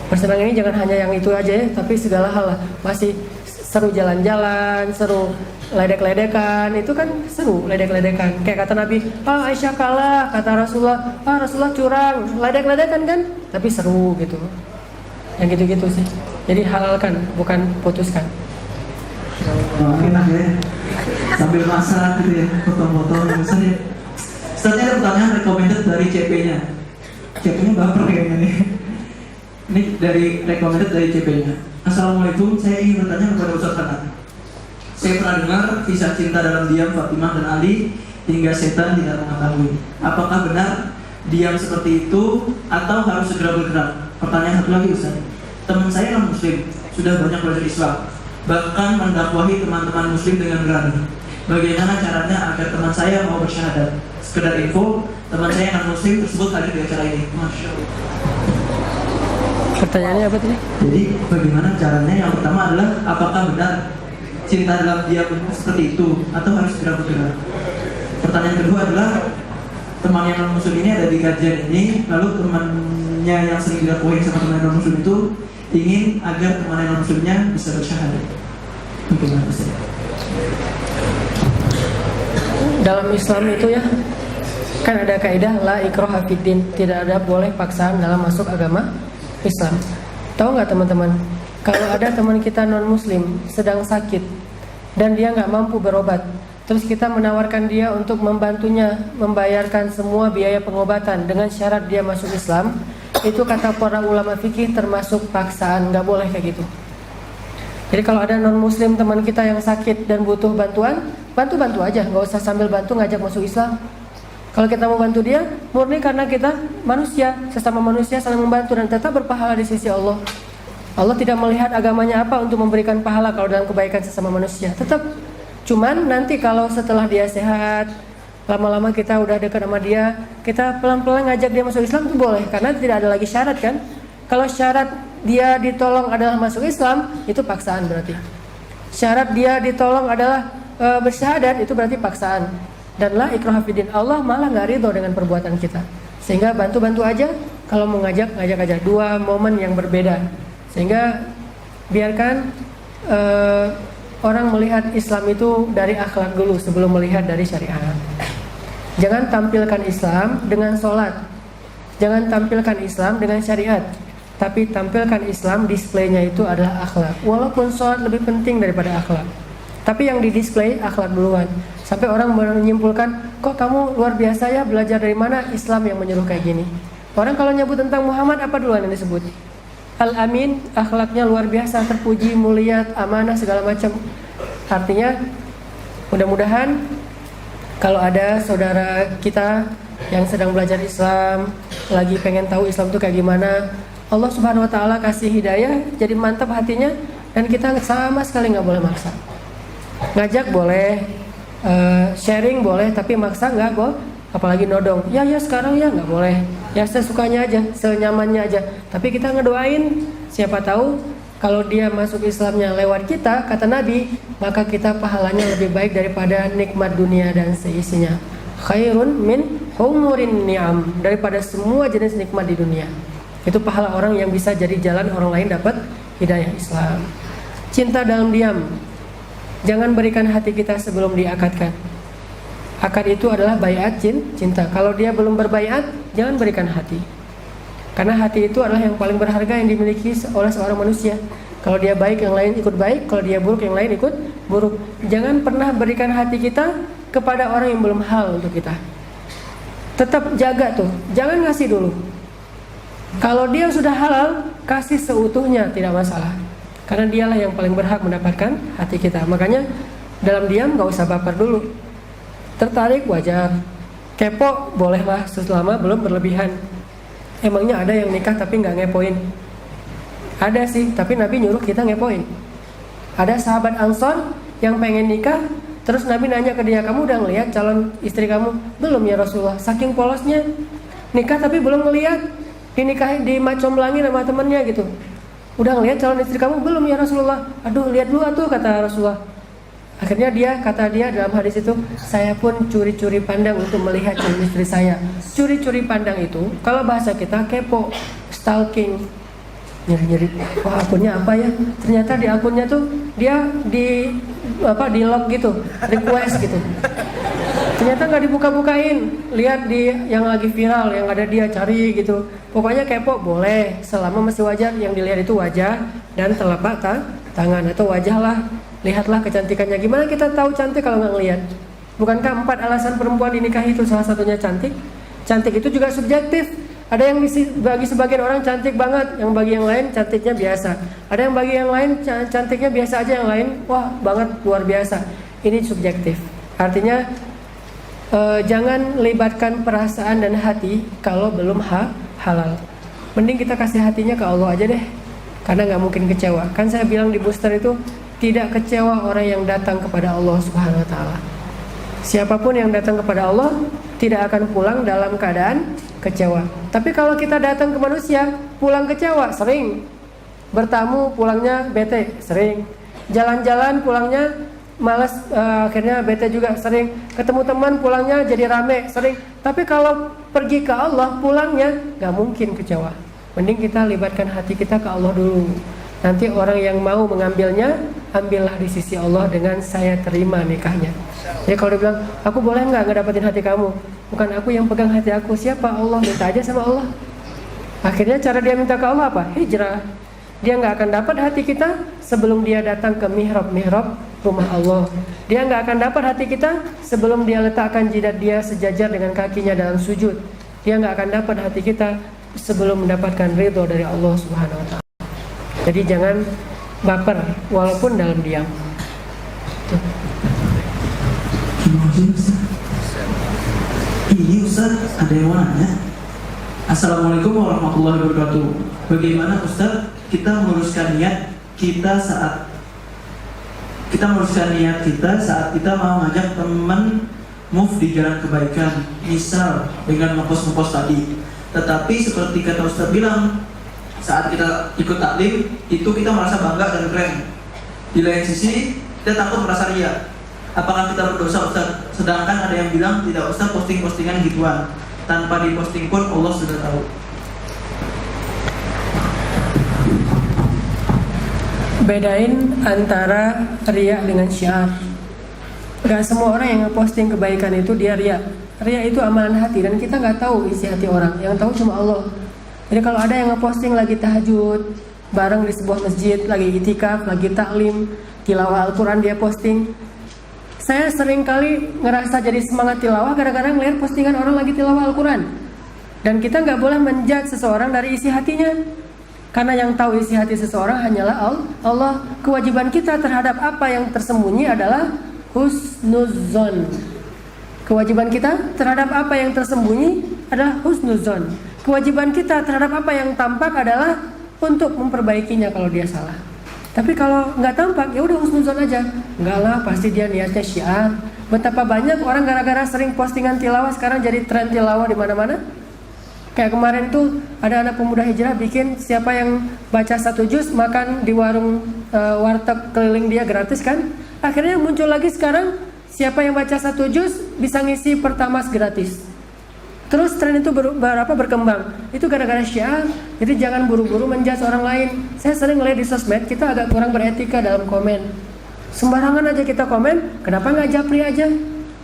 Bersenang ini jangan hanya yang itu aja ya, tapi segala hal lah. Masih seru jalan-jalan, seru ledek-ledekan, itu kan seru ledek-ledekan. Kayak kata Nabi, Aisyah kalah, kata Rasulullah, Rasulullah curang, ledek-ledekan kan, tapi seru gitu. Yang gitu-gitu sih. Jadi halalkan, bukan putuskan. Oh, enak ya, sambil masak gitu ya, foto-foto misalnya. Selanjutnya ada pertanyaan recommended dari CP-nya. CP-nya baper kayaknya nih. Ini dari recommended dari CP-nya. Assalamualaikum, saya ingin bertanya kepada Ustaz Hanan. Saya pernah dengar kisah cinta dalam diam Fatimah dan Ali hingga setan tidak mengetahui. Apakah benar diam seperti itu atau harus segera bergerak? Pertanyaan satu lagi Ustaz. Teman saya non muslim, sudah banyak belajar Islam, bahkan mendakwahi teman-teman muslim dengan berani. Bagaimana caranya agar teman saya mau bersyahadat? Sekedar info, teman saya non muslim tersebut hadir di acara ini. Masya Allah. Pertanyaannya apa tadi? Jadi bagaimana caranya? Yang pertama adalah apakah benar cerita dalam diam seperti itu atau harus segera bergerak? Pertanyaan kedua adalah teman yang non muslim ini ada di kajian ini, lalu temannya yang sering didakwai sama teman non muslim itu ingin agar teman non muslimnya bisa bersyahadat. Bagaimana Ustaz? Dalam Islam itu ya, kan ada kaidah la ikraha fiddin, tidak ada boleh paksaan dalam masuk agama Islam. Tahu nggak teman-teman, kalau ada teman kita non muslim sedang sakit dan dia nggak mampu berobat, terus kita menawarkan dia untuk membantunya membayarkan semua biaya pengobatan dengan syarat dia masuk Islam, itu kata para ulama fikih termasuk paksaan, nggak boleh kayak gitu. Jadi kalau ada non muslim teman kita yang sakit dan butuh bantuan, bantu aja, nggak usah sambil bantu ngajak masuk Islam. Kalau kita mau bantu dia, murni karena kita manusia, sesama manusia saling membantu dan tetap berpahala di sisi Allah. Allah tidak melihat agamanya apa untuk memberikan pahala kalau dalam kebaikan sesama manusia. Tetap, cuman nanti kalau setelah dia sehat, lama-lama kita udah dekat sama dia, kita pelan-pelan ngajak dia masuk Islam itu boleh, karena tidak ada lagi syarat kan. Kalau syarat dia ditolong adalah masuk Islam, itu paksaan berarti. Syarat dia ditolong adalah bersyahadat, itu berarti paksaan. Dan la ikraha fiddin, Allah malah nggak ridho dengan perbuatan kita. Sehingga bantu-bantu aja, kalau mau ngajak aja. Dua momen yang berbeda. Sehingga biarkan orang melihat Islam itu dari akhlak dulu sebelum melihat dari syariat. Jangan tampilkan Islam dengan sholat, jangan tampilkan Islam dengan syariat, tapi tampilkan Islam, displaynya itu adalah akhlak. Walaupun sholat lebih penting daripada akhlak, tapi yang didisplay akhlak duluan. Sampai orang menyimpulkan, kok kamu luar biasa ya, belajar dari mana? Islam yang menyuruh kayak gini. Orang kalau nyebut tentang Muhammad, apa duluan yang disebut? Al-Amin, akhlaknya luar biasa, terpuji, mulia, amanah, segala macam. Artinya, mudah-mudahan kalau ada saudara kita yang sedang belajar Islam, lagi pengen tahu Islam itu kayak gimana, Allah Subhanahu Wa Taala kasih hidayah, jadi mantap hatinya, dan kita sama sekali nggak boleh maksa. Ngajak boleh, sharing boleh, tapi maksa nggak boleh. Apalagi nodong, ya sekarang ya nggak boleh, ya sesukanya aja, senyamannya aja. Tapi kita ngedoain, siapa tahu kalau dia masuk Islamnya lewat kita, kata Nabi, maka kita pahalanya lebih baik daripada nikmat dunia dan seisinya. Khairun min humurin ni'am, daripada semua jenis nikmat di dunia. Itu pahala orang yang bisa jadi jalan orang lain dapat hidayah Islam. Cinta dalam diam, jangan berikan hati kita sebelum diakadkan. Akad itu adalah baiat cinta. Kalau dia belum berbaiat, jangan berikan hati. Karena hati itu adalah yang paling berharga yang dimiliki oleh seorang manusia. Kalau dia baik, yang lain ikut baik. Kalau dia buruk, yang lain ikut buruk. Jangan pernah berikan hati kita kepada orang yang belum halal untuk kita. Tetap jaga tuh, jangan ngasih dulu. Kalau dia sudah halal, kasih seutuhnya, tidak masalah. Karena dialah yang paling berhak mendapatkan hati kita. Makanya dalam diam gak usah baper dulu. Tertarik wajar, kepo bolehlah selama belum berlebihan. Emangnya ada yang nikah tapi nggak ngepoin? Ada sih, tapi Nabi nyuruh kita ngepoin. Ada sahabat Ansor yang pengen nikah, terus Nabi nanya ke dia, kamu udah ngelihat calon istri kamu? Belum ya Rasulullah. Saking polosnya, nikah tapi belum ngelihat, dinikahi di macomblangin sama temennya gitu. Udah ngelihat calon istri kamu? Belum ya Rasulullah. Aduh, lihat dulu atuh, kata Rasulullah. Akhirnya kata dia dalam hadis itu, saya pun curi-curi pandang untuk melihat calon istri saya. Curi-curi pandang itu, kalau bahasa kita kepo, stalking, nyeri-nyeri. Wah, akunnya apa ya? Ternyata di akunnya tuh dia di lock gitu, request gitu. Ternyata nggak dibuka-bukain. Lihat di yang lagi viral, yang ada dia cari gitu. Pokoknya kepo boleh, selama masih wajar. Yang dilihat itu wajah dan telapak tangan atau wajah lah. Lihatlah kecantikannya. Gimana kita tahu cantik kalau nggak ngelihat? Bukankah 4 alasan perempuan dinikahi itu salah satunya cantik? Cantik itu juga subjektif. Ada yang bagi sebagian orang cantik banget, yang bagi yang lain cantiknya biasa. Ada yang bagi yang lain cantiknya biasa aja, yang lain wah banget luar biasa. Ini subjektif. Artinya jangan libatkan perasaan dan hati kalau belum halal. Mending kita kasih hatinya ke Allah aja deh, karena nggak mungkin kecewa. Kan saya bilang di booster itu, tidak kecewa orang yang datang kepada Allah Subhanahu Wa Taala. Siapapun yang datang kepada Allah tidak akan pulang dalam keadaan kecewa. Tapi kalau kita datang ke manusia, pulang kecewa, sering. Bertamu pulangnya bete, sering. jalan-jalan pulangnya malas, akhirnya bete juga, sering ketemu teman pulangnya jadi rame, sering. Tapi kalau pergi ke Allah pulangnya nggak mungkin kecewa. Mending kita libatkan hati kita ke Allah dulu. Nanti orang yang mau mengambilnya, ambillah di sisi Allah dengan saya terima nikahnya. Jadi kalau dia bilang, aku boleh nggak ngedapetin hati kamu? Bukan aku yang pegang hati aku, siapa? Allah, minta aja sama Allah. Akhirnya cara dia minta ke Allah apa? Hijrah. Dia nggak akan dapat hati kita sebelum dia datang ke mihrab rumah Allah. Dia nggak akan dapat hati kita sebelum dia letakkan jidat dia sejajar dengan kakinya dalam sujud. Dia nggak akan dapat hati kita sebelum mendapatkan ridho dari Allah Subhanahu Wa Taala. Jadi jangan baper walaupun dalam diam. Terima kasih Ustaz. Ini Ustaz ada yang mau nanya. Assalamualaikum warahmatullahi wabarakatuh. Bagaimana Ustaz kita meluruskan niat kita saat kita mau ngajak teman move di jalan kebaikan, misal dengan ngepost tadi. Tetapi seperti kata Ustaz bilang, saat kita ikut taklim itu kita merasa bangga dan keren. Di lain sisi kita takut merasa ria. Apakah kita berdosa Ustaz? Sedangkan ada yang bilang tidak usah posting-postingan gituan. Tanpa diposting pun Allah sudah tahu. Bedain antara ria dengan syiar. Gak semua orang yang ngeposting kebaikan itu dia ria. Ria itu amalan hati dan kita nggak tahu isi hati orang. Yang tahu cuma Allah. Jadi kalau ada yang ngeposting lagi tahajud bareng di sebuah masjid, lagi itikaf, lagi taklim, tilawah Al-Quran dia posting. Saya sering kali ngerasa jadi semangat tilawah gara-gara ngeliat postingan orang lagi tilawah Al-Quran. Dan kita nggak boleh menjudge seseorang dari isi hatinya. Karena yang tahu isi hati seseorang hanyalah Allah. Kewajiban kita terhadap apa yang tersembunyi adalah husnuzon. Kewajiban kita terhadap apa yang tersembunyi adalah husnuzon. Kewajiban kita terhadap apa yang tampak adalah untuk memperbaikinya kalau dia salah. Tapi kalau nggak tampak, ya udah husnuzon aja. Enggak lah, pasti dia niatnya syiar. Betapa banyak orang gara-gara sering postingan tilawah sekarang jadi tren tilawah di mana-mana. Kayak kemarin tuh ada anak pemuda hijrah bikin siapa yang baca 1 juz makan di warung warteg keliling dia gratis kan. Akhirnya muncul lagi sekarang siapa yang baca 1 juz bisa ngisi Pertamax gratis. Terus tren itu berkembang. Itu gara-gara syiar. Jadi jangan buru-buru menjudge orang lain. Saya sering ngeliat di sosmed kita agak kurang beretika dalam komen. Sembarangan aja kita komen, kenapa nggak japri aja?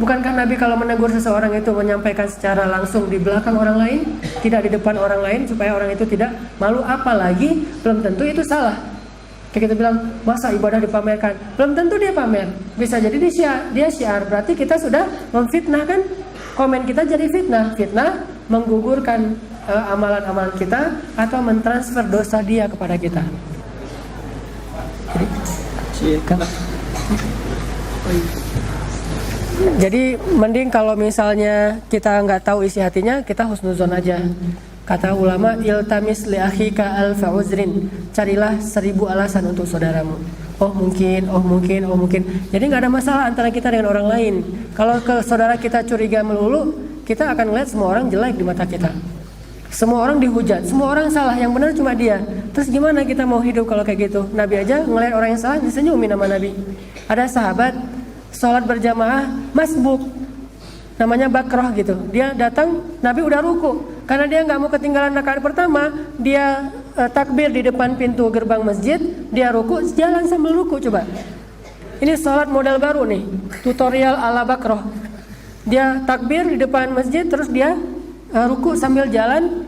Bukankah Nabi kalau menegur seseorang itu menyampaikan secara langsung di belakang orang lain, tidak di depan orang lain supaya orang itu tidak malu? Apalagi belum tentu itu salah. Kayak kita bilang, masa ibadah dipamerkan? Belum tentu dia pamer. Bisa jadi dia syiar. Berarti kita sudah memfitnah kan? Komen kita jadi fitnah. Fitnah menggugurkan amalan-amalan kita atau mentransfer dosa dia kepada kita. Jadi mending kalau misalnya kita nggak tahu isi hatinya, kita husnuzon aja. Kata ulama, iltamis li akhika alfa uzrin, carilah 1000 alasan untuk saudaramu. Oh mungkin. Jadi nggak ada masalah antara kita dengan orang lain. Kalau ke saudara kita curiga melulu, kita akan lihat semua orang jelek di mata kita. Semua orang dihujat, semua orang salah, yang benar cuma dia. Terus gimana kita mau hidup kalau kayak gitu? Nabi aja ngelihat orang yang salah disenyumin sama Nabi. Ada sahabat sholat berjamaah masbuk, namanya Bakroh gitu. Dia datang, Nabi udah ruku. Karena dia nggak mau ketinggalan rakaat pertama, dia takbir di depan pintu gerbang masjid, dia ruku, jalan sambil ruku. Coba, ini sholat model baru nih, tutorial ala Bakroh. Dia takbir di depan masjid, terus dia ruku sambil jalan.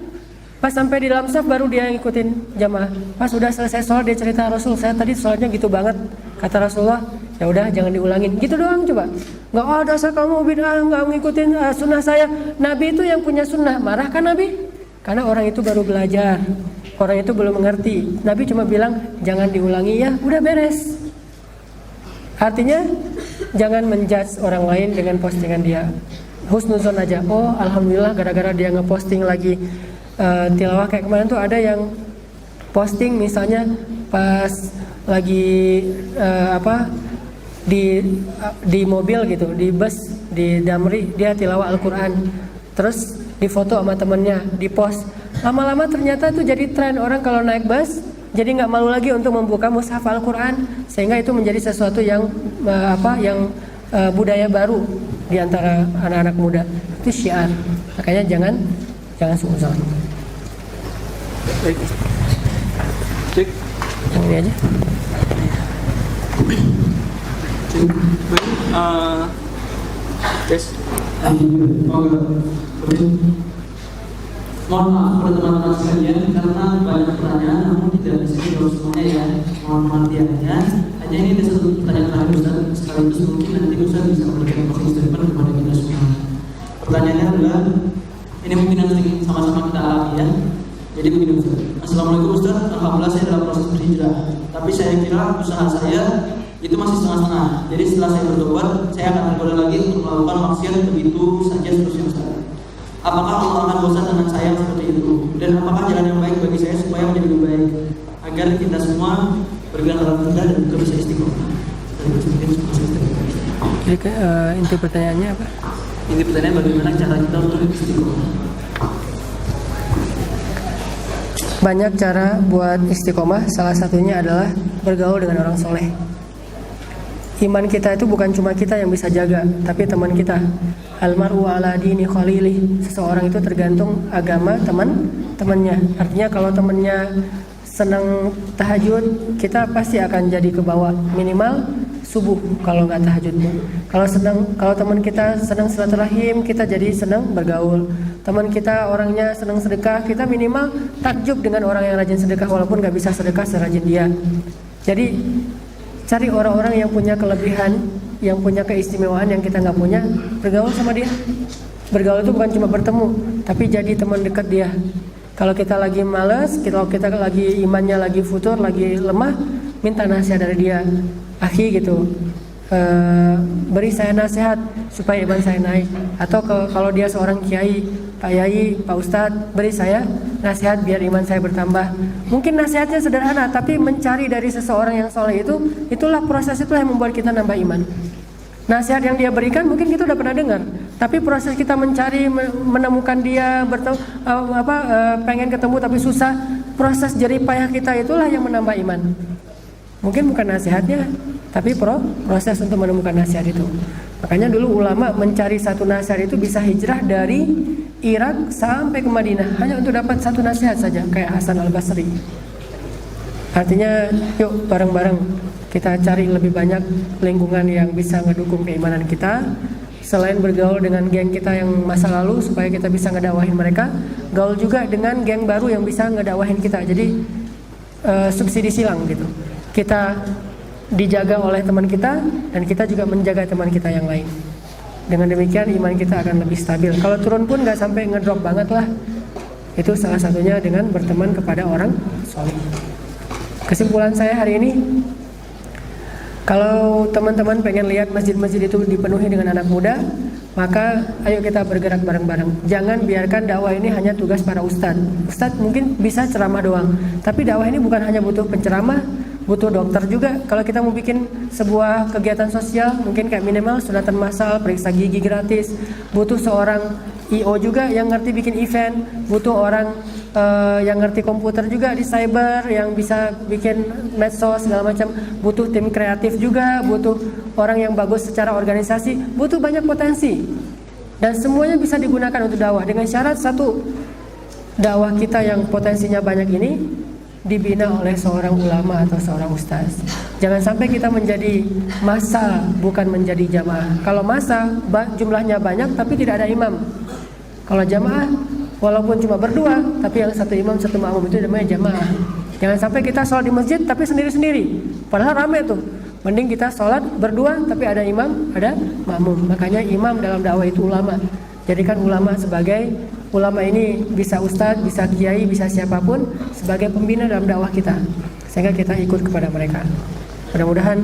Pas sampai di dalam saf baru dia ngikutin jamaah. Pas udah selesai sholat dia cerita, Rasul saya tadi sholatnya gitu banget. Kata Rasulullah, ya udah jangan diulangin. Gitu doang coba. Nggak dasar kamu bid'ah, nggak ngikutin sunnah saya. Nabi itu yang punya sunnah, marah kan Nabi? Karena orang itu baru belajar, orang itu belum mengerti. Nabi cuma bilang jangan diulangi ya, udah beres. Artinya jangan menjudge orang lain dengan postingan dia. Husnuzon aja. Oh alhamdulillah gara-gara dia ngeposting lagi tilawah kayak kemarin tuh ada yang posting misalnya pas lagi di mobil gitu, di bus, di Damri dia tilawah Al-Quran, terus difoto sama temennya, di post. Lama-lama ternyata itu jadi tren, orang kalau naik bus jadi nggak malu lagi untuk membuka mushaf Al-Quran, sehingga itu menjadi sesuatu yang budaya baru di antara anak-anak muda. Itu syiar. Makanya jangan suuzon. Baik. Cek. Yang ini aja. Yes. Mohon maaf kepada teman-teman sekalian karena banyak pertanyaan namun tidak bisa dijawab semuanya ya. Mohon pengertiannya. Hanya ini ada satu pertanyaan terakhir Ustaz, sekaligus mungkin nanti Ustaz bisa memberikan closing statement kepada kita semua. Pertanyaannya adalah, ini mungkin nanti sama-sama kita alami ya. Jadi begini Ustaz. Assalamualaikum Ustaz, alhamdulillah saya dalam proses berhijrah. Tapi saya kira usaha saya itu masih setengah-setengah. Jadi setelah saya bertobat, saya akan tergoda lagi untuk melakukan maksiat begitu saja seterusnya Ustaz. Apakah Allah akan bosan dengan saya seperti itu? Dan apakah jalan yang baik bagi saya supaya menjadi lebih baik agar kita semua bergerak dalam kita dan juga bisa istiqomah? Jadi inti pertanyaannya apa? Ini pertanyaan bagaimana cara kita untuk istiqomah? Banyak cara buat istiqomah. Salah satunya adalah bergaul dengan orang soleh. Iman kita itu bukan cuma kita yang bisa jaga, tapi teman kita. Almaru ala dini khalilih. Seseorang itu tergantung agama temannya. Artinya kalau temannya senang tahajud, kita pasti akan jadi ke bawah. Minimal subuh kalau nggak tahajud. Kalau teman kita senang silaturahim, kita jadi senang bergaul. Teman kita orangnya senang sedekah, kita minimal takjub dengan orang yang rajin sedekah walaupun nggak bisa sedekah serajin dia. Jadi cari orang-orang yang punya kelebihan, yang punya keistimewaan yang kita nggak punya, bergaul sama dia. Bergaul itu bukan cuma bertemu, tapi jadi teman dekat dia. Kalau kita lagi malas, kalau kita lagi imannya lagi futur, lagi lemah, minta nasihat dari dia. Akhi gitu, beri saya nasihat supaya iman saya naik. Atau kalau dia seorang kiai, Pak Yai, Pak Ustadz, beri saya nasihat biar iman saya bertambah. Mungkin nasihatnya sederhana, tapi mencari dari seseorang yang soleh itulah proses itulah yang membuat kita nambah iman. Nasihat yang dia berikan mungkin kita udah pernah dengar, tapi proses kita mencari, menemukan dia, pengen ketemu tapi susah, proses jerih payah kita itulah yang menambah iman. Mungkin bukan nasihatnya, tapi proses untuk menemukan nasihat itu. Makanya dulu ulama mencari satu nasihat itu bisa hijrah dari Irak sampai ke Madinah hanya untuk dapat satu nasihat saja, kayak Hasan Al-Basri. Artinya yuk bareng-bareng kita cari lebih banyak lingkungan yang bisa ngedukung keimanan kita. Selain bergaul dengan geng kita yang masa lalu supaya kita bisa ngedakwahin mereka, gaul juga dengan geng baru yang bisa ngedakwahin kita. Jadi subsidi silang gitu. Kita dijaga oleh teman kita dan kita juga menjaga teman kita yang lain. Dengan demikian iman kita akan lebih stabil. Kalau turun pun nggak sampai ngedrop banget lah. Itu salah satunya dengan berteman kepada orang soleh. Kesimpulan saya hari ini, kalau teman-teman pengen lihat masjid-masjid itu dipenuhi dengan anak muda, maka ayo kita bergerak bareng-bareng. Jangan biarkan dakwah ini hanya tugas para ustadz. Ustadz mungkin bisa ceramah doang, tapi dakwah ini bukan hanya butuh penceramah, butuh dokter juga. Kalau kita mau bikin sebuah kegiatan sosial, mungkin kayak minimal sunatan massal, periksa gigi gratis. Butuh seorang IO juga yang ngerti bikin event. Butuh orang yang ngerti komputer juga di cyber, yang bisa bikin medsos segala macam. Butuh tim kreatif juga. Butuh orang yang bagus secara organisasi. Butuh banyak potensi. Dan semuanya bisa digunakan untuk dakwah. Dengan syarat satu, dakwah kita yang potensinya banyak ini dibina oleh seorang ulama atau seorang ustaz. Jangan sampai kita menjadi massa bukan menjadi jamaah. Kalau massa jumlahnya banyak tapi tidak ada imam. Kalau jamaah walaupun cuma berdua tapi yang satu imam satu makmum itu namanya jamaah. Jangan sampai kita sholat di masjid tapi sendiri-sendiri. Padahal ramai tuh. Mending kita sholat berdua tapi ada imam, ada makmum. Makanya imam dalam dakwah itu ulama. Jadikan ulama sebagai ulama ini bisa ustadz, bisa kiai, bisa siapapun sebagai pembina dalam dakwah kita, sehingga kita ikut kepada mereka. Mudah-mudahan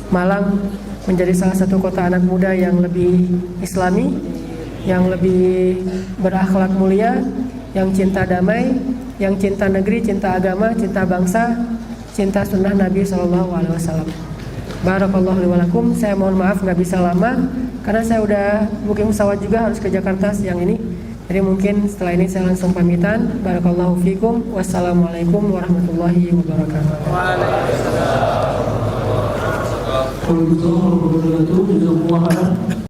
Malang menjadi salah satu kota anak muda yang lebih islami, yang lebih berakhlak mulia, yang cinta damai, yang cinta negeri, cinta agama, cinta bangsa, cinta sunnah Nabi SAW. Barakallahu li wa lakum. Saya mohon maaf nggak bisa lama karena saya udah booking pesawat juga harus ke Jakarta siang ini. Jadi mungkin setelah ini saya langsung pamitan. Barakallahu fikum. Wassalamualaikum warahmatullahi wabarakatuh. Waalaikumsalam.